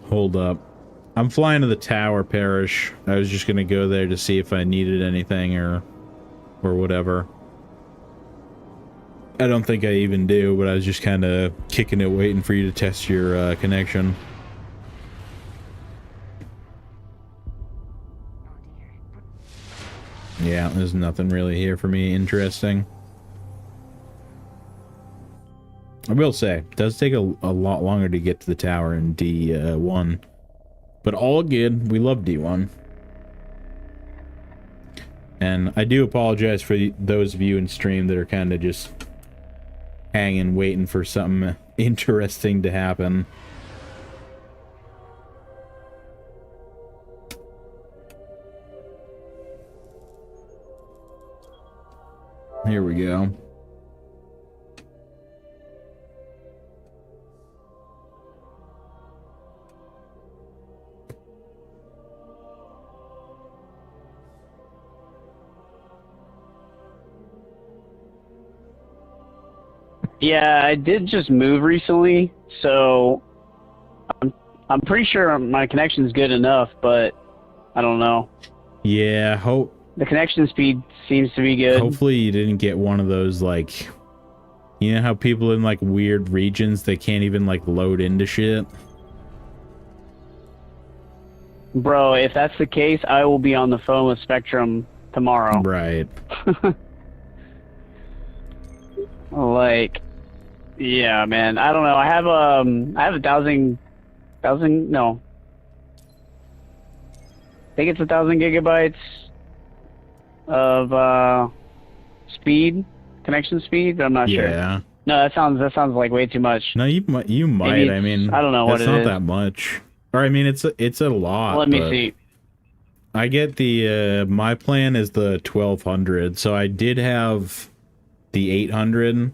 Hold up. I'm flying to the tower, Parish. I was just gonna go there to see if I needed anything or whatever. I don't think I even do, but I was just kind of kicking it, waiting for you to test your connection. Yeah, there's nothing really here for me interesting. I will say, it does take a lot longer to get to the tower in D1. But all good. We love D1. And I do apologize for those of you in stream that are kind of just hanging, waiting for something interesting to happen. Here we go. Yeah, I did just move recently, so I'm pretty sure my connection's good enough, but I don't know. Yeah, the connection speed seems to be good. Hopefully you didn't get one of those, like, you know how people in like weird regions, they can't even like load into shit? Bro, if that's the case, I will be on the phone with Spectrum tomorrow. Right. Like, yeah, man. I don't know. I have a thousand, no. I think it's 1,000 gigabytes of speed, connection speed, but I'm not sure. Yeah. No, that sounds like way too much. No, you might. I mean, I don't know what it is. It's not that much. Or I mean, it's a lot. Let me see. I get the my plan is the 1200, so I did have the 800,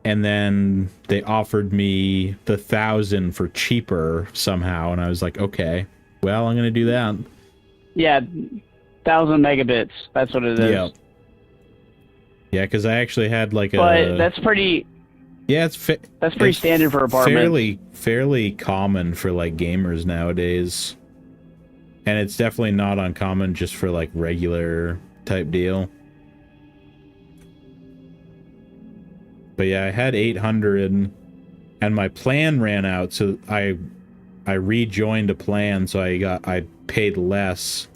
and then they offered me the 1000 for cheaper somehow, and I was like, okay, well, I'm gonna do that. Yeah, 1,000 megabits. That's what it is. Yeah. Yeah, because I actually had like But that's pretty. Yeah, that's pretty standard for apartments. Fairly common for like gamers nowadays, and it's definitely not uncommon just for like regular type deal. But yeah, I had 800, and my plan ran out, so I rejoined a plan, so I paid less.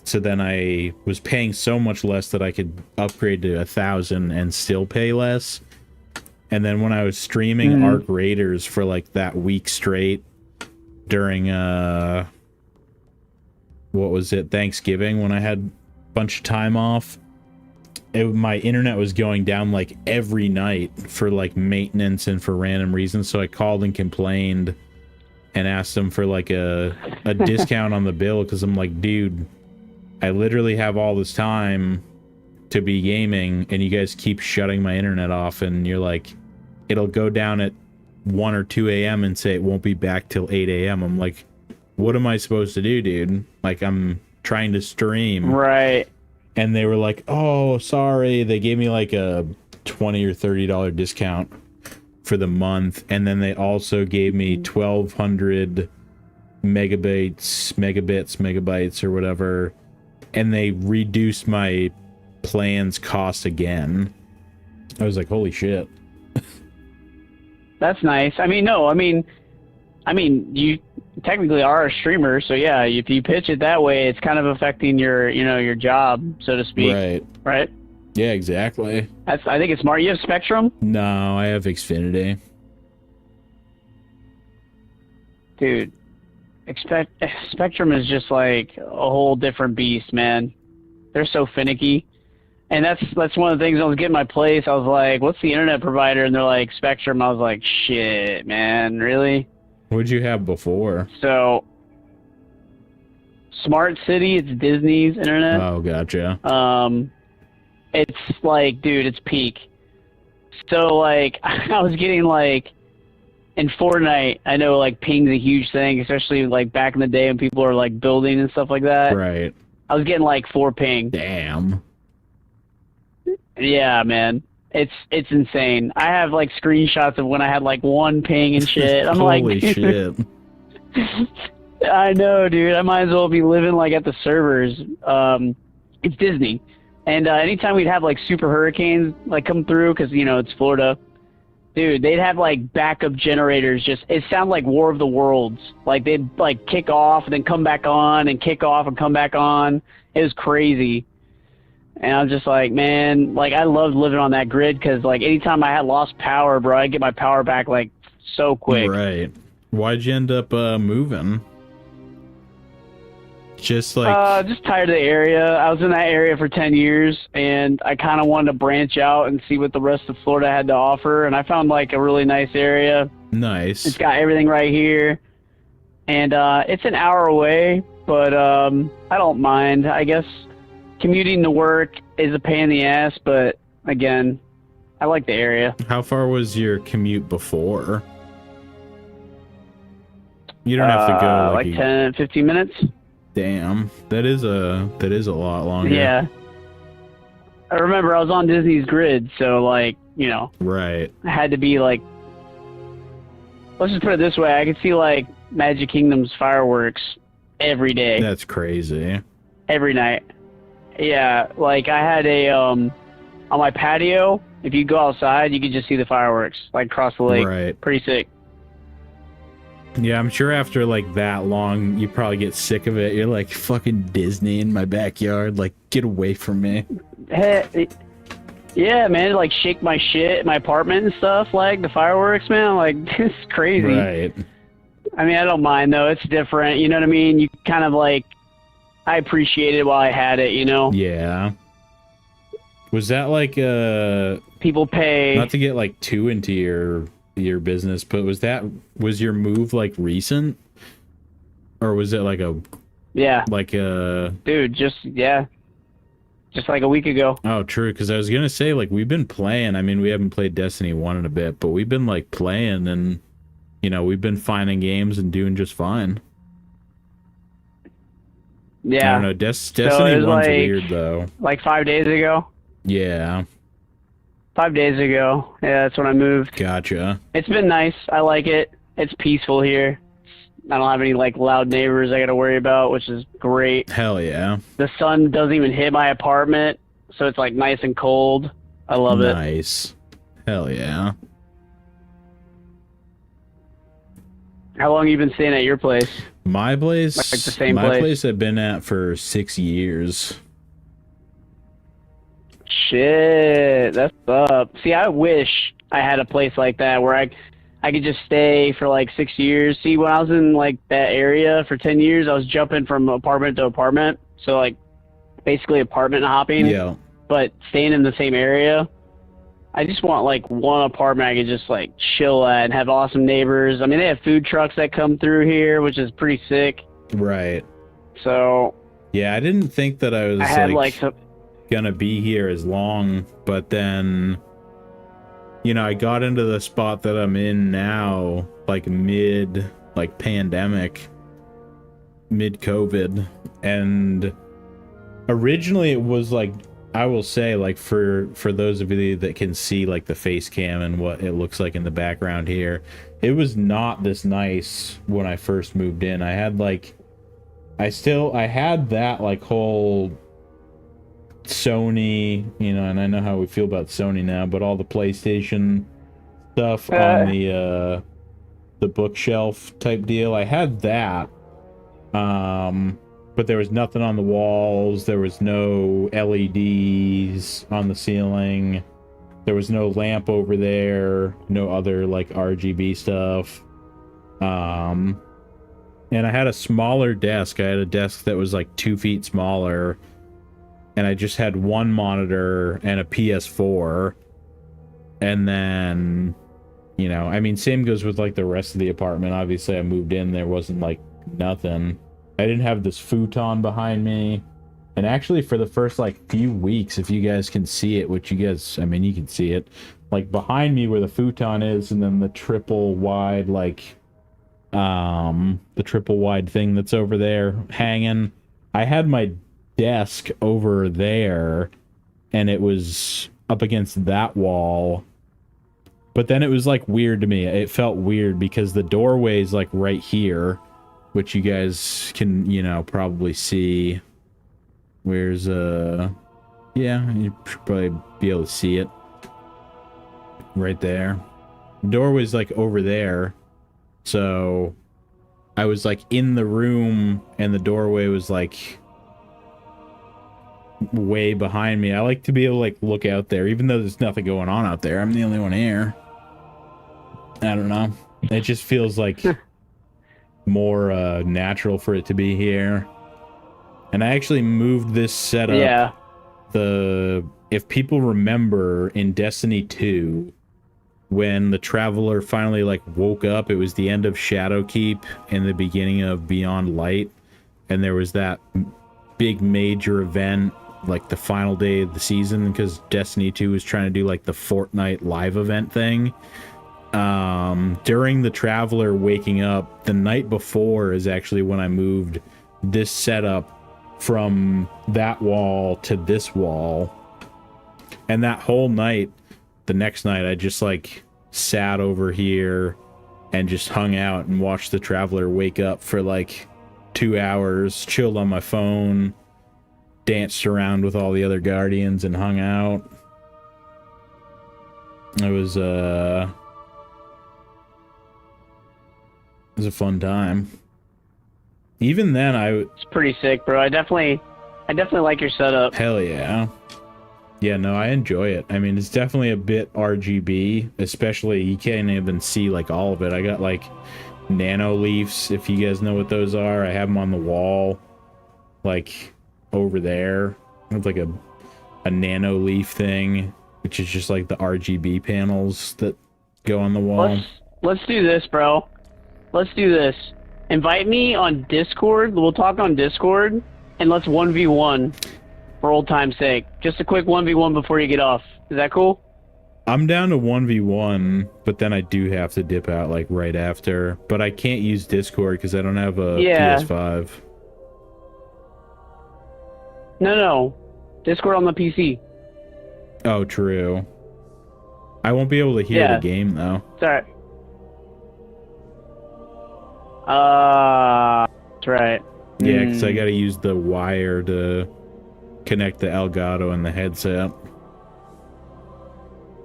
So then I was paying so much less that I could upgrade to 1,000 and still pay less. And then when I was streaming Arc Raiders for like that week straight during what was it, Thanksgiving, when I had a bunch of time off, my internet was going down like every night for like maintenance and for random reasons. So I called and complained and asked them for like a discount on the bill, because I'm like, dude, I literally have all this time to be gaming and you guys keep shutting my internet off, and you're like, it'll go down at 1 or 2 a.m. and say it won't be back till 8 a.m. I'm like, what am I supposed to do, dude? Like, I'm trying to stream. Right. And they were like, oh, sorry. They gave me like a $20 or $30 discount for the month. And then they also gave me 1,200 megabytes or whatever. And they reduced my plan's cost again. I was like, holy shit. That's nice. I mean, no, I mean, you technically are a streamer, so yeah, if you pitch it that way, it's kind of affecting your, your job, so to speak. Right. Right? Yeah, exactly. I think it's smart. You have Spectrum? No, I have Xfinity. Dude, Spectrum is just like a whole different beast, man. They're so finicky. And that's one of the things. I was getting my place. I was like, what's the internet provider? And they're like, Spectrum. I was like, shit, man, really? What'd you have before? So, Smart City, it's Disney's internet. Oh, gotcha. It's like, dude, it's peak. So, like, I was getting, like, in Fortnite, I know, like, ping's a huge thing, especially, like, back in the day when people are, like, building and stuff like that. Right. I was getting, like, 4 ping. Damn. Yeah, man. It's insane. I have, like, screenshots of when I had, like, 1 ping and shit. I'm Holy like, shit. I know, dude. I might as well be living, like, at the servers. It's Disney. And anytime we'd have, like, super hurricanes, like, come through, because, it's Florida, dude, they'd have, like, backup generators. It sounded like War of the Worlds. Like, they'd, like, kick off and then come back on and kick off and come back on. It was crazy. And I'm just like, man, like, I loved living on that grid because, like, anytime I had lost power, bro, I'd get my power back, like, so quick. Right. Why'd you end up moving? Just like... just tired of the area. I was in that area for 10 years, and I kind of wanted to branch out and see what the rest of Florida had to offer, and I found, like, a really nice area. Nice. It's got everything right here, and it's an hour away, but I don't mind. I guess commuting to work is a pain in the ass, but, again, I like the area. How far was your commute before? You don't have to go like 10, 15 minutes. Damn, that is a lot longer. Yeah. I remember I was on Disney's grid, so, like, you know. Right. I had to be, like, let's just put it this way. I could see, like, Magic Kingdom's fireworks every day. That's crazy. Every night. Yeah, like, I had on my patio, if you go outside, you could just see the fireworks, like, across the lake. Right. Pretty sick. Yeah, I'm sure after, like, that long, you probably get sick of it. You're like, fucking Disney in my backyard. Like, get away from me. Hey, yeah, man, like, shake my shit, my apartment and stuff, like, the fireworks, man. Like, it's crazy. Right. I mean, I don't mind, though. It's different. You know what I mean? You kind of, like, I appreciated it while I had it, you know? Yeah. Was that, like, people pay... Not to get, like, too into your business, but was your move, like, recent? Or was it, like, Yeah. Like a... Dude, just like a week ago. Oh, true, because I was gonna say, like, we've been playing. I mean, we haven't played Destiny 1 in a bit, but we've been, like, playing, and, you know, we've been finding games and doing just fine. Yeah. I don't know, Destiny 1's like, weird, though. Like 5 days ago? Yeah. 5 days ago. Yeah, that's when I moved. Gotcha. It's been nice. I like it. It's peaceful here. I don't have any, like, loud neighbors I gotta worry about, which is great. Hell yeah. The sun doesn't even hit my apartment, so it's, like, nice and cold. I love it. Nice. Hell yeah. How long have you been staying at your place? My place? Like the same my place? I've been at for 6 years. Shit, that's up. See, I wish I had a place like that where I could just stay for like 6 years. See, when I was in like that area for 10 years, I was jumping from apartment to apartment. So like basically apartment hopping. Yeah. But staying in the same area. I just want like one apartment I could just like chill at and have awesome neighbors. I mean, they have food trucks that come through here, which is pretty sick. Right. So. Yeah, I didn't think that I was had gonna be here as long, but then, you know, I got into the spot that I'm in now, like pandemic, mid COVID, and originally it was like, I will say, like, for those of you that can see like the face cam and what it looks like in the background here, it was not this nice when I first moved in. I had like, I had that like whole Sony, you know, and I know how we feel about Sony now, but all the PlayStation stuff on the bookshelf type deal, I had that. But there was nothing on the walls. There was no LEDs on the ceiling. There was no lamp over there. No other like RGB stuff. And I had a smaller desk. I had a desk that was like 2 feet smaller. And I just had one monitor and a PS4. And then, you know, I mean, same goes with like the rest of the apartment. Obviously, I moved in, there wasn't like nothing. I didn't have this futon behind me. And actually for the first like few weeks, if you guys can see it, which you guys, I mean, you can see it, like behind me where the futon is, and then the triple wide, like, the triple wide thing that's over there hanging. I had my desk over there, and it was up against that wall. But then it was like weird to me. It felt weird because the doorway's like right here, which you guys can, you know, probably see. Where's, yeah, you should probably be able to see it. Right there. The doorway's like over there. So I was like in the room, and the doorway was like way behind me. I like to be able to like look out there, even though there's nothing going on out there. I'm the only one here. I don't know. It just feels like more natural for it to be here. And I actually moved this setup. Yeah. If people remember in Destiny 2, when the Traveler finally like woke up, it was the end of Shadowkeep and the beginning of Beyond Light, and there was that big major event, like the final day of the season, because Destiny 2 was trying to do like the Fortnite live event thing. During the Traveler waking up, the night before is actually when I moved this setup from that wall to this wall. And that whole night, the next night, I just like sat over here and just hung out and watched the Traveler wake up for like 2 hours, chilled on my phone, danced around with all the other Guardians and hung out. It was a fun time. Even then, It's pretty sick, bro. I definitely like your setup. Hell yeah. Yeah, no, I enjoy it. I mean, it's definitely a bit RGB, especially you can't even see like all of it. I got like nano leaves, if you guys know what those are. I have them on the wall, like over there. I have like a nano leaf thing, which is just like the RGB panels that go on the wall. Let's do this, bro. Let's do this. Invite me on Discord. We'll talk on Discord, and let's 1v1 for old time's sake. Just a quick 1v1 before you get off. Is that cool? I'm down to 1v1, but then I do have to dip out like right after. But I can't use Discord because I don't have a PS5. No. Discord on the PC. Oh, true. I won't be able to hear the game though. It's alright. That's right. Yeah, because I gotta use the wire to connect the Elgato and the headset.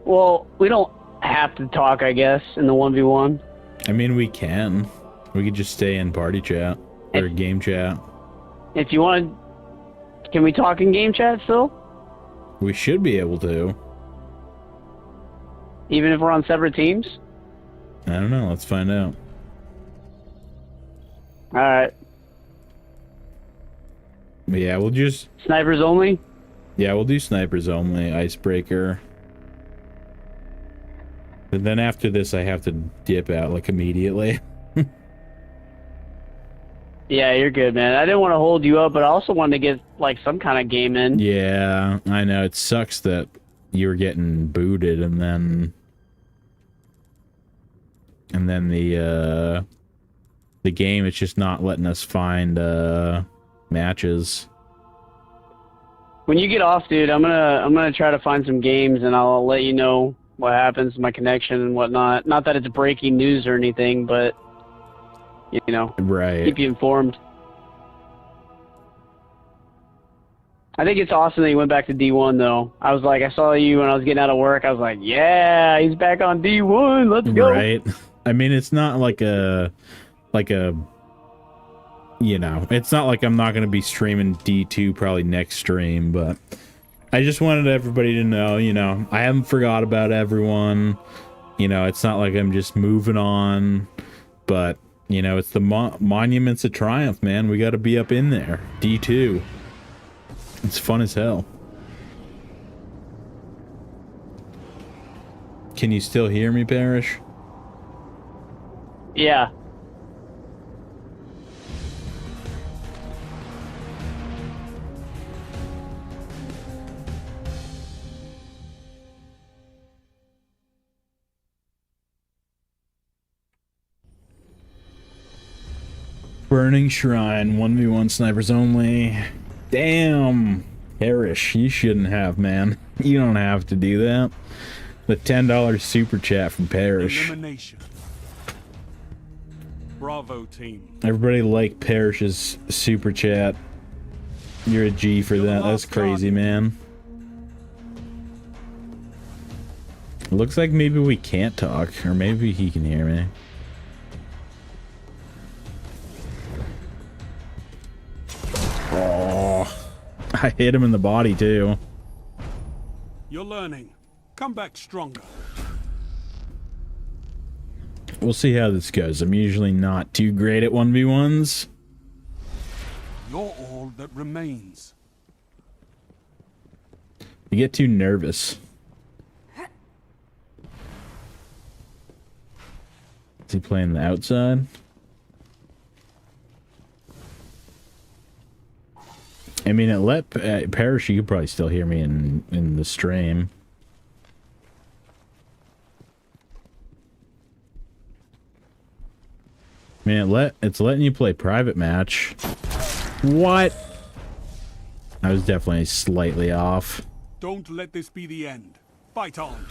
Well, we don't have to talk, I guess, in the 1v1. I mean, we can. We could just stay in party chat or game chat. If you want, can we talk in game chat still? We should be able to. Even if we're on separate teams? I don't know. Let's find out. Alright. Yeah, we'll just... Snipers only? Yeah, we'll do snipers only. Icebreaker. And then after this, I have to dip out, like, immediately. Yeah, you're good, man. I didn't want to hold you up, but I also wanted to get, like, some kind of game in. Yeah, I know. It sucks that you were getting booted, and then the game is just not letting us find matches. When you get off, dude, I'm gonna try to find some games, and I'll let you know what happens to my connection and whatnot. Not that it's breaking news or anything, but you know, right. Keep you informed. I think it's awesome that you went back to D1, though. I was like, I saw you when I was getting out of work. I was like, yeah, he's back on D1. Let's go. Right. I mean, it's not like a, you know, it's not like I'm not going to be streaming D2 probably next stream, but I just wanted everybody to know, you know, I haven't forgot about everyone. You know, it's not like I'm just moving on, but, you know, it's the Monuments of Triumph, man. We got to be up in there. D2. It's fun as hell. Can you still hear me, Parrish? Yeah. Burning Shrine, 1v1 snipers only. Damn, Parrish, you shouldn't have, man. You don't have to do that. The $10 super chat from Parrish. Elimination. Bravo team. Everybody like Parrish's super chat. You're a G for that. That's crazy, man. Looks like maybe we can't talk, or maybe he can hear me. Oh, I hit him in the body too. You're learning. Come back stronger. We'll see how this goes. I'm usually not too great at 1v1s. You're all that remains. You get too nervous. Is he playing the outside? I mean, at Parish, you could probably still hear me in the stream. I mean, it's letting you play private match. What? I was definitely slightly off. Don't let this be the end. Fight on.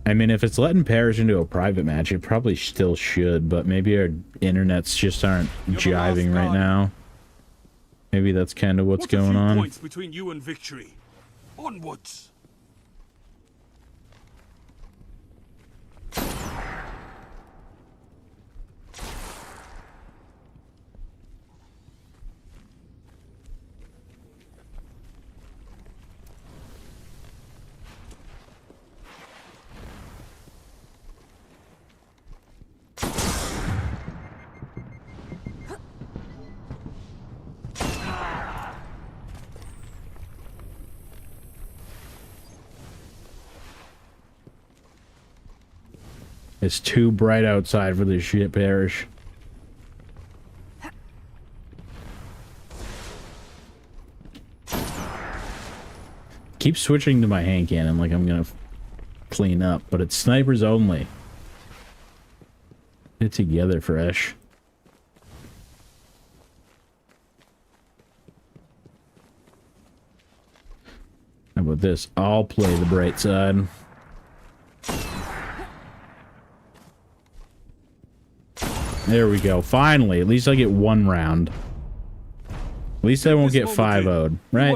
I mean, if it's letting Parish into a private match, it probably still should, but maybe our internets just aren't jiving right now. Maybe that's kind of what's going on. Points between you and victory. Onwards. It's too bright outside for this shit, Parish. Keep switching to my hand cannon like I'm gonna clean up, but it's snipers only. Get it together, Fresh. How about this? I'll play the bright side. There we go. Finally, at least I get one round. At least I won't get 5-0'd, right?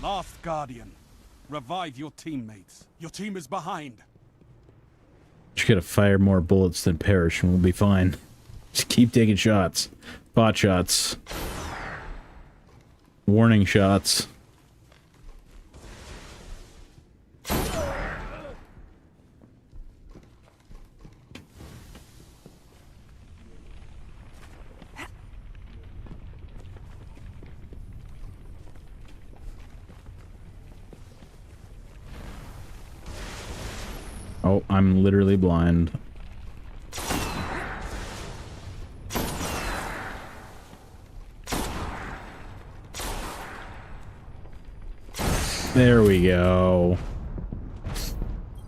Last Guardian. Revive your teammates. Your team is behind. Just gotta fire more bullets than Parish and we'll be fine. Just keep taking shots. Bot shots. Warning shots. Oh, I'm literally blind. There we go.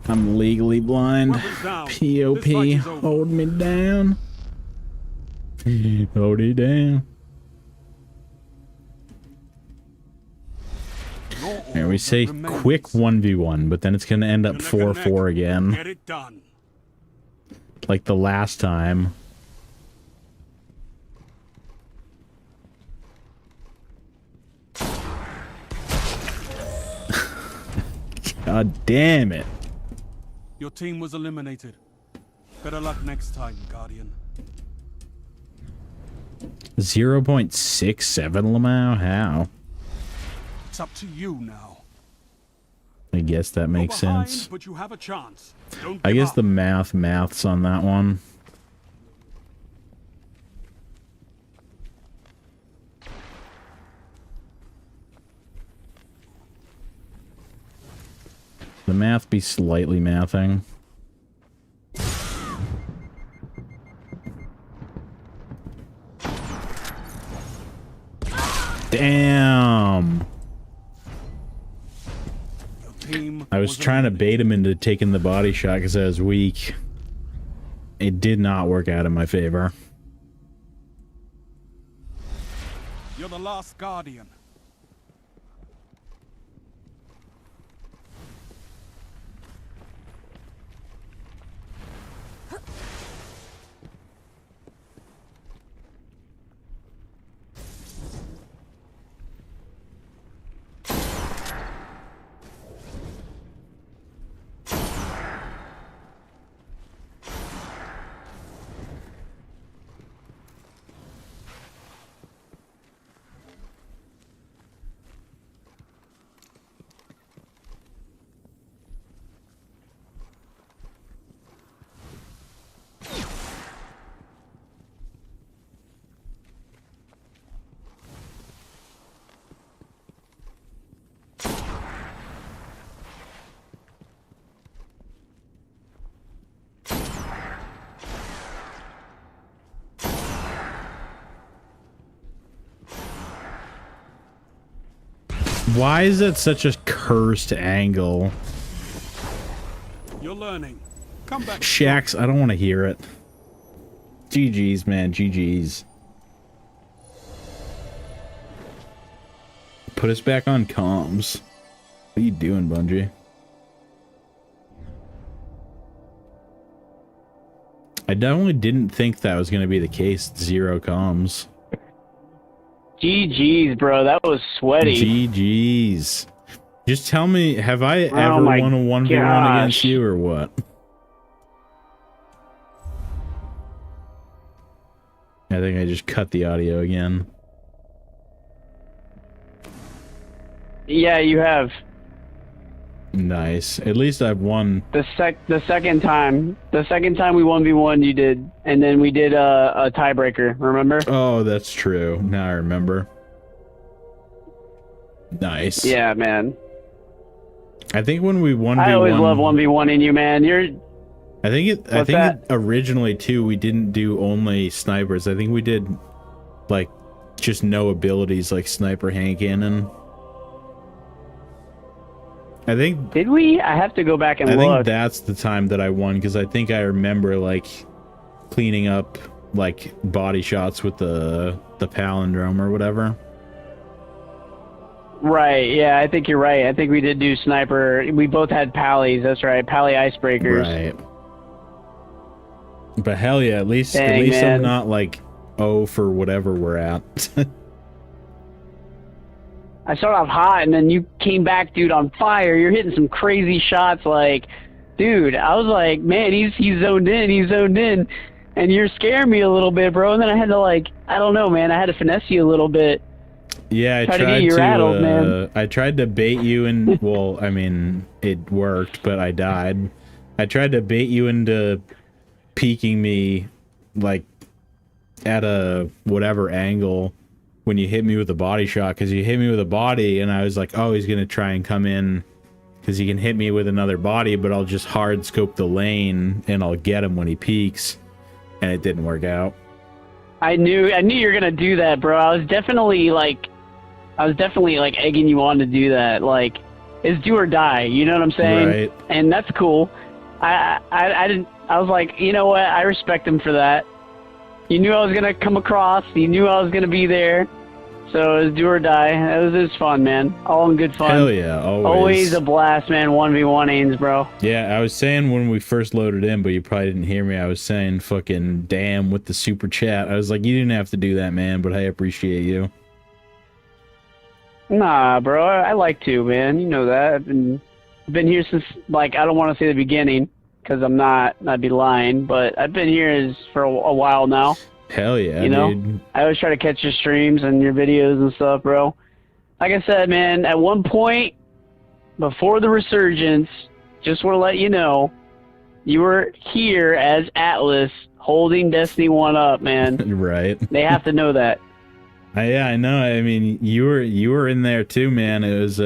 I'm legally blind. POP, hold me down. Hold it down. And we say quick 1v1, but then it's going to end up 4-4 again. Get it done. Like the last time. God damn it. Your team was eliminated. Better luck next time, Guardian. 0.67 Lamau? How? It's up to you now. I guess that makes sense. But you have a chance. Don't I give guess up. the maths on that one. The math be slightly mathing. Damn. I was trying to bait him into taking the body shot because I was weak. It did not work out in my favor. You're the last Guardian. Why is that such a cursed angle? You're learning. Come back. Shax, I don't want to hear it. GG's, man. GG's. Put us back on comms. What are you doing, Bungie? I definitely didn't think that was going to be the case. 0 comms. GG's, bro. That was sweaty. GG's. Just tell me, have I ever won a 1v1 against you or what? I think I just cut the audio again. Yeah, you have. Nice. At least I've won. The second time we 1v1 you did, and then we did a tiebreaker, remember? Oh, that's true. Now I remember. Nice. Yeah, man. I think when we 1v1, I always love 1v1ing you, man. I think originally too we didn't do only snipers. I think we did like just no abilities like sniper hand cannon. I think. Did we? I have to go back and look. I think that's the time that I won because I think I remember like cleaning up like body shots with the palindrome or whatever. Right, yeah, I think you're right. I think we did do sniper. We both had pallies, that's right. Pally icebreakers. Right. But hell yeah, at least man. I'm not like for whatever we're at. I started off hot and then you came back, dude, on fire. You're hitting some crazy shots like, dude, I was like, man, he's zoned in. And you're scaring me a little bit, bro. And then I had to like, I don't know, man. I had to finesse you a little bit. Yeah, I tried to bait you and well, I mean, it worked, but I died. I tried to bait you into peeking me like at a whatever angle when you hit me with a body shot, because you hit me with a body and I was like, oh, he's gonna try and come in because he can hit me with another body, but I'll just hard scope the lane and I'll get him when he peeks, and it didn't work out. I knew you were gonna do that, bro. I was definitely like egging you on to do that. Like, it's do or die. You know what I'm saying? Right. And that's cool. I was like, you know what? I respect him for that. You knew I was gonna come across. You knew I was gonna be there. So it was do or die. It was fun, man. All in good fun. Hell yeah, always. Always a blast, man. 1v1 ains, bro. Yeah, I was saying when we first loaded in, but you probably didn't hear me. I was saying fucking damn with the super chat. I was like, you didn't have to do that, man, but I appreciate you. Nah, bro. I like to, man. You know that. I've been here since, like, I don't want to say the beginning, because I'd be lying, but I've been here for a while now. Hell yeah, you know? dude. I always try to catch your streams and your videos and stuff, bro. Like I said, man, at one point, before the resurgence, just want to let you know, you were here as Atlas holding Destiny 1 up, man. Right. They have to know that. Yeah, I know. I mean, you were in there too, man. It was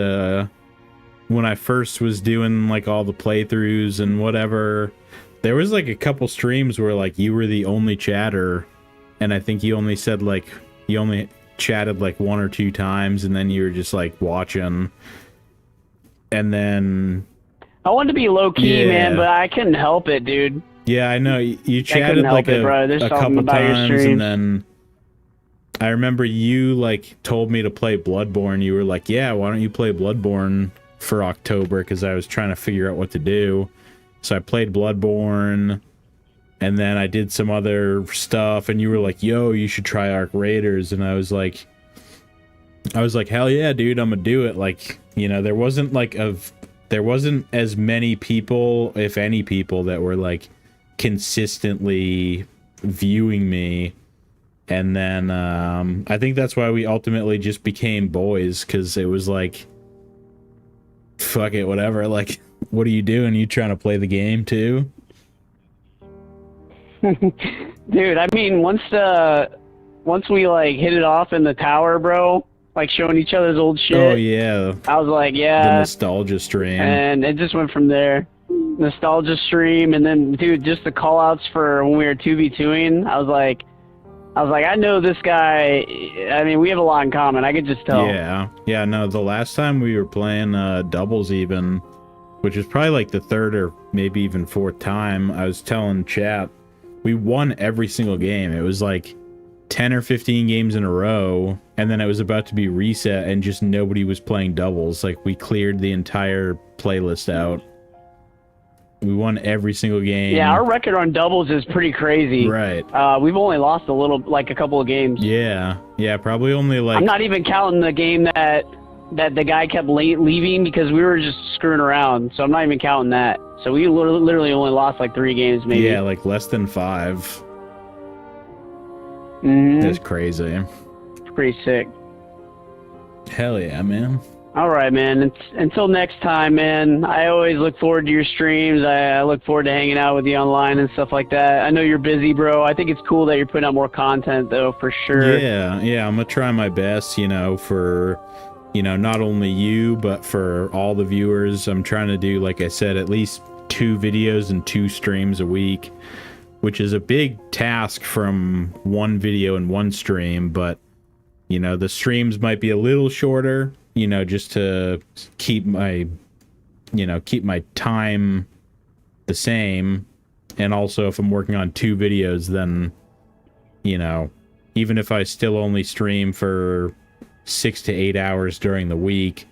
when I first was doing like all the playthroughs and whatever. There was like a couple streams where like you were the only chatter, and I think you only said like you only chatted like 1 or 2 times, and then you were just like watching. And then I wanted to be low key, man, but I couldn't help it, dude. Yeah, I know. You chatted like a couple times, and then I remember you like told me to play Bloodborne. You were like, yeah, why don't you play Bloodborne for October? Because I was trying to figure out what to do. So I played Bloodborne, and then I did some other stuff, and you were like, yo, you should try Arc Raiders. And I was like, hell yeah, dude, I'm gonna do it. Like, you know, there wasn't as many people, if any people, that were like consistently viewing me. And then I think that's why we ultimately just became boys, because it was like, fuck it, whatever. Like, what are you doing? You trying to play the game too? Dude, I mean, once we like hit it off in the tower, bro, like showing each other's old shit. Oh yeah. I was like, yeah. The nostalgia stream. And it just went from there. Nostalgia stream, and then dude, just the call outs for when we were 2v2ing. I was like, I was like, I know this guy. I mean, we have a lot in common. I could just tell. Yeah, no, the last time we were playing doubles even, which is probably like the third or maybe even fourth time, I was telling chat, we won every single game. It was like 10 or 15 games in a row, and then it was about to be reset and just nobody was playing doubles. Like, we cleared the entire playlist out. We won every single game. Yeah, our record on doubles is pretty crazy. Right. We've only lost a couple of games. Yeah, probably only like... I'm not even counting the game that the guy kept leaving because we were just screwing around, so I'm not even counting that. So we literally only lost like 3 games, maybe. Yeah, like less than 5. Mm-hmm. That's crazy. It's pretty sick. Hell yeah, man. All right, man. Until next time, man. I always look forward to your streams. I look forward to hanging out with you online and stuff like that. I know you're busy, bro. I think it's cool that you're putting out more content, though, for sure. Yeah. I'm gonna try my best, for, not only you, but for all the viewers. I'm trying to do, like I said, at least 2 videos and 2 streams a week, which is a big task from 1 video and 1 stream, but, the streams might be a little shorter, just to keep my time the same. And also, if I'm working on 2 videos, then, even if I still only stream for 6 to 8 hours during the week,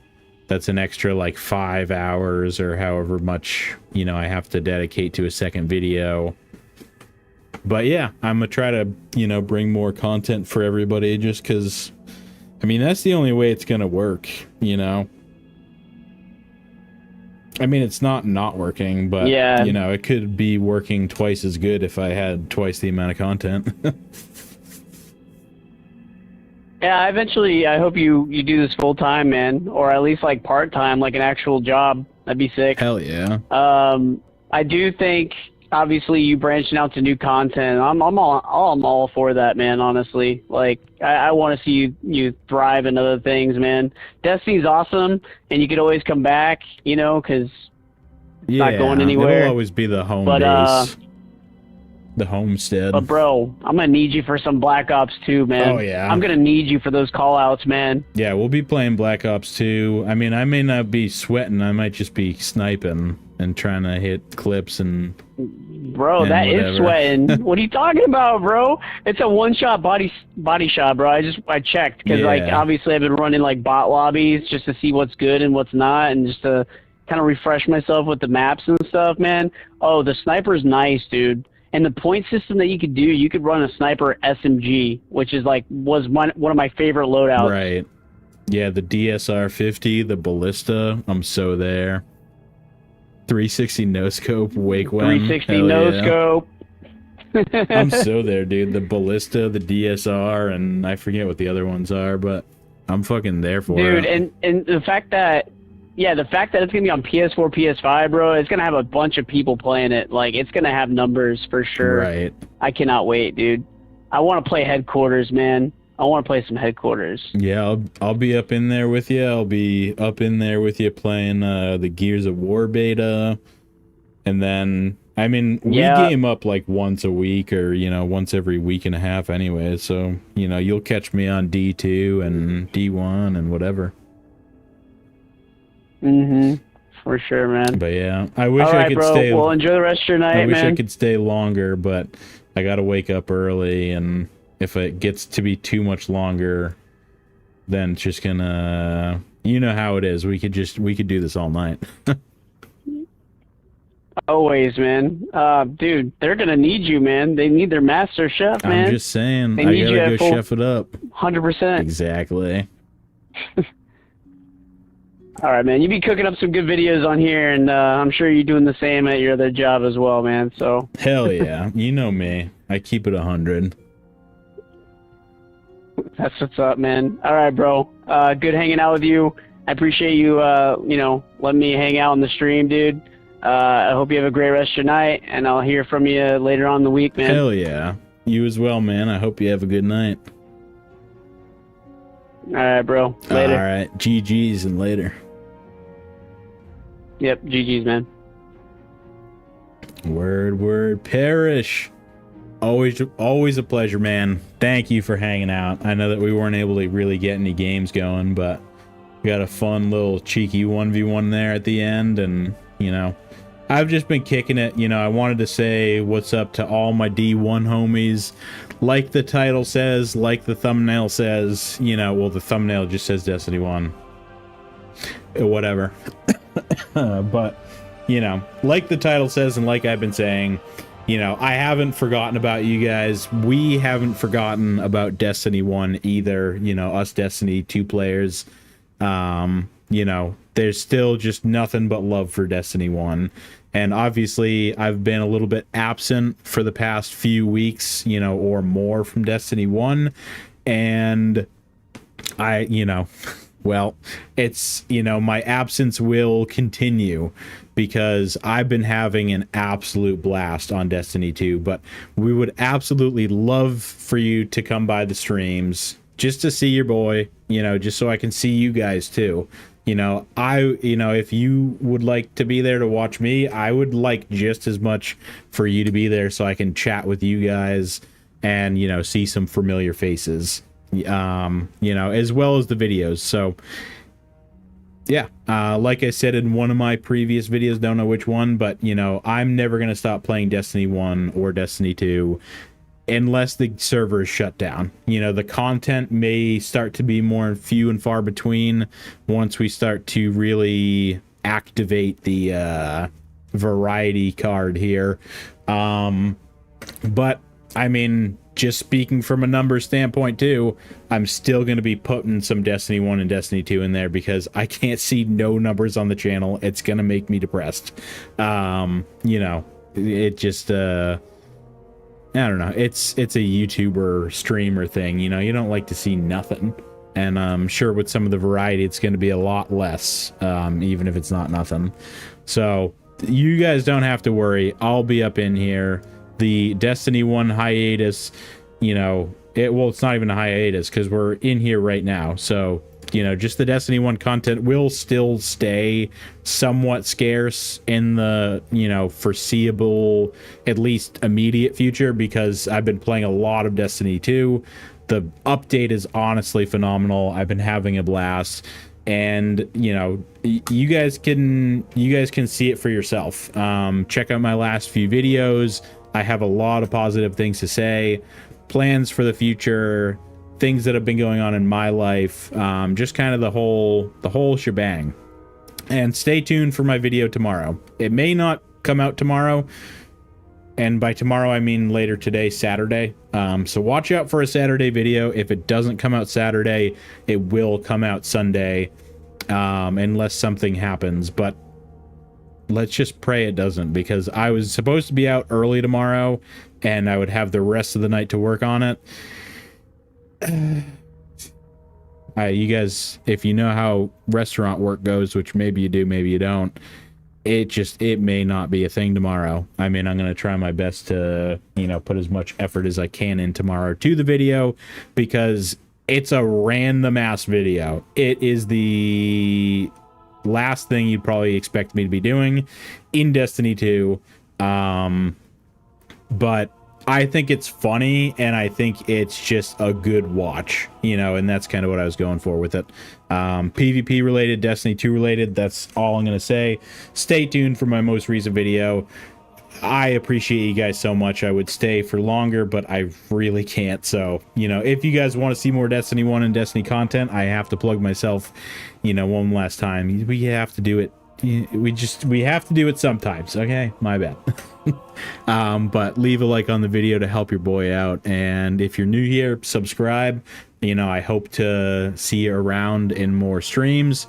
that's an extra like 5 hours or however much, I have to dedicate to a second video. But yeah, I'm gonna try to, bring more content for everybody, just because, that's the only way it's gonna work, I mean, it's not working, but, yeah. It could be working twice as good if I had twice the amount of content. Yeah, eventually, I hope you do this full time, man, or at least like part time, like an actual job. That'd be sick. Hell yeah. I do think, obviously, you branching out to new content. I'm all for that, man. Honestly, like I want to see you thrive in other things, man. Destiny's awesome, and you could always come back, because it's not going anywhere. It'll always be the home base. The homestead. But bro, I'm gonna need you for some Black Ops 2, man. Oh yeah. I'm gonna need you for those call outs, man. Yeah, we'll be playing Black Ops 2. I mean, I may not be sweating, I might just be sniping and trying to hit clips and bro, that is sweating. What are you talking about, bro? It's a one-shot body shot, bro. I checked because like obviously I've been running like bot lobbies just to see what's good and what's not, and just to kind of refresh myself with the maps and stuff, man. Oh, the sniper's nice, dude. And the point system that you could do, you could run a sniper SMG, which is like was one of my favorite loadouts. Right. Yeah, the DSR 50, the ballista. I'm so there. 360 no scope, wake one. 360 no scope. I'm so there, dude. The ballista, the DSR, and I forget what the other ones are, but I'm fucking there for it. Dude, and the fact that it's gonna be on PS4, PS5, bro, it's gonna have a bunch of people playing it. Like, it's gonna have numbers for sure. Right. I cannot wait, dude. I want to play Headquarters, man. I want to play some Headquarters. Yeah, I'll be up in there with you. I'll be up in there with you playing the Gears of War beta, and then I mean we game up like once a week or once every week and a half anyway. So you'll catch me on D2 and D1 and whatever. For sure, man. But yeah, I wish I could bro. stay. Well, enjoy the rest of your night, man. I wish I could stay longer, but I gotta wake up early, and if it gets to be too much longer, then it's just gonna, how it is. We could do this all night. Always, man. Dude, they're gonna need you, man. They need their master chef, man. I'm just saying. They I need gotta you go chef it up. 100%. Exactly. All right, man. You be cooking up some good videos on here, and I'm sure you're doing the same at your other job as well, man. So. Hell yeah. You know me. I keep it 100. That's what's up, man. All right, bro. Good hanging out with you. I appreciate you, letting me hang out on the stream, dude. I hope you have a great rest of your night, and I'll hear from you later on in the week, man. Hell yeah. You as well, man. I hope you have a good night. All right, bro. Later. All right. GG's and later. Yep. GG's, man. Word. Perish. Always a pleasure, man. Thank you for hanging out. I know that we weren't able to really get any games going, but we got a fun little cheeky 1v1 there at the end, and, you know, I've just been kicking it. You know, I wanted to say what's up to all my D1 homies. Like the title says, like the thumbnail says, you know, well, the thumbnail just says Destiny 1. Whatever. But, you know, like the title says, and like I've been saying, you know, I haven't forgotten about you guys. We haven't forgotten about Destiny 1 either, you know, us Destiny 2 players. You know, there's still just nothing but love for Destiny 1. And obviously, I've been a little bit absent for the past few weeks, you know, or more from Destiny 1. And you know, well, it's, you know, my absence will continue because I've been having an absolute blast on Destiny 2. But we would absolutely love for you to come by the streams just to see your boy, you know, just so I can see you guys too. You know, if you would like to be there to watch me, I would like just as much for you to be there so I can chat with you guys and, you know, see some familiar faces, you know, as well as the videos. So, yeah, like I said in one of my previous videos, don't know which one, but, you know, I'm never going to stop playing Destiny 1 or Destiny 2 unless the server is shut down. You know, the content may start to be more few and far between once we start to really activate the variety card here. But I mean, just speaking from a numbers standpoint too, I'm still going to be putting some Destiny 1 and Destiny 2 in there because I can't see no numbers on the channel. It's going to make me depressed. You know, it just I don't know. It's a YouTuber streamer thing, you know. You don't like to see nothing, and I'm sure with some of the variety, it's going to be a lot less, even if it's not nothing. So you guys don't have to worry. I'll be up in here. The Destiny 1 hiatus, you know, it's not even a hiatus because we're in here right now. So, you know, just the Destiny 1 content will still stay somewhat scarce in the, you know, foreseeable, at least immediate future, because I've been playing a lot of Destiny 2. The update is honestly phenomenal. I've been having a blast, and, you know, you guys can see it for yourself. Check out my last few videos. I have a lot of positive things to say, plans for the future, things that have been going on in my life, just kind of the whole shebang. And stay tuned for my video tomorrow. It may not come out tomorrow, and by tomorrow I mean later today, Saturday. So watch out for a Saturday video. If it doesn't come out Saturday, it will come out Sunday, unless something happens. But let's just pray it doesn't, because I was supposed to be out early tomorrow and I would have the rest of the night to work on it. You guys, if you know how restaurant work goes, which maybe you do, maybe you don't, it may not be a thing tomorrow. I mean, I'm going to try my best to, you know, put as much effort as I can in tomorrow to the video, because it's a random ass video. It is the last thing you'd probably expect me to be doing in Destiny 2. But I think it's funny, and I think it's just a good watch, you know, and that's kind of what I was going for with it. PvP related, Destiny 2 related, that's all I'm going to say. Stay tuned for my most recent video. I appreciate you guys so much. I would stay for longer, but I really can't. So, you know, if you guys want to see more Destiny 1 and Destiny content, I have to plug myself, you know, one last time. We have to do it. We have to do it sometimes. Okay, my bad. But leave a like on the video to help your boy out, and if you're new here, subscribe. You know, I hope to see you around in more streams.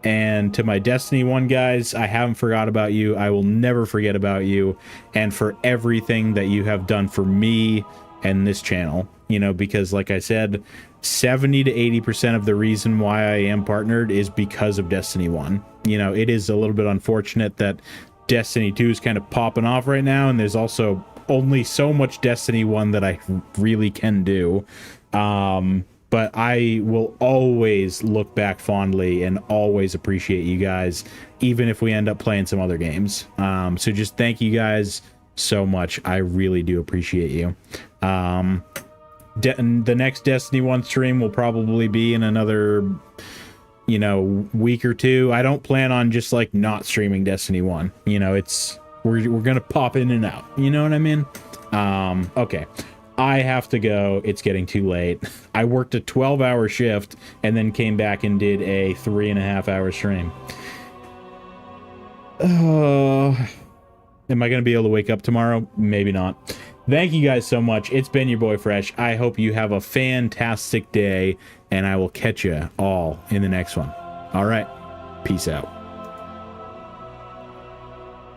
And to my Destiny 1 guys, I haven't forgot about you. I will never forget about you, and for everything that you have done for me and this channel, you know, because like I said, 70 to 80% of the reason why I am partnered is because of Destiny 1. You know, it is a little bit unfortunate that Destiny 2 is kind of popping off right now, and there's also only so much Destiny 1 that I really can do. But I will always look back fondly and always appreciate you guys, even if we end up playing some other games. So just thank you guys so much. I really do appreciate you. The next Destiny 1 stream will probably be in another, you know, week or two. I don't plan on just like not streaming Destiny 1. You know, we're gonna pop in and out. You know what I mean? Okay. I have to go. It's getting too late. I worked a 12-hour shift and then came back and did a 3.5-hour stream. Am I going to be able to wake up tomorrow? Maybe not. Thank you guys so much. It's been your boy Fresh. I hope you have a fantastic day, and I will catch you all in the next one. All right. Peace out.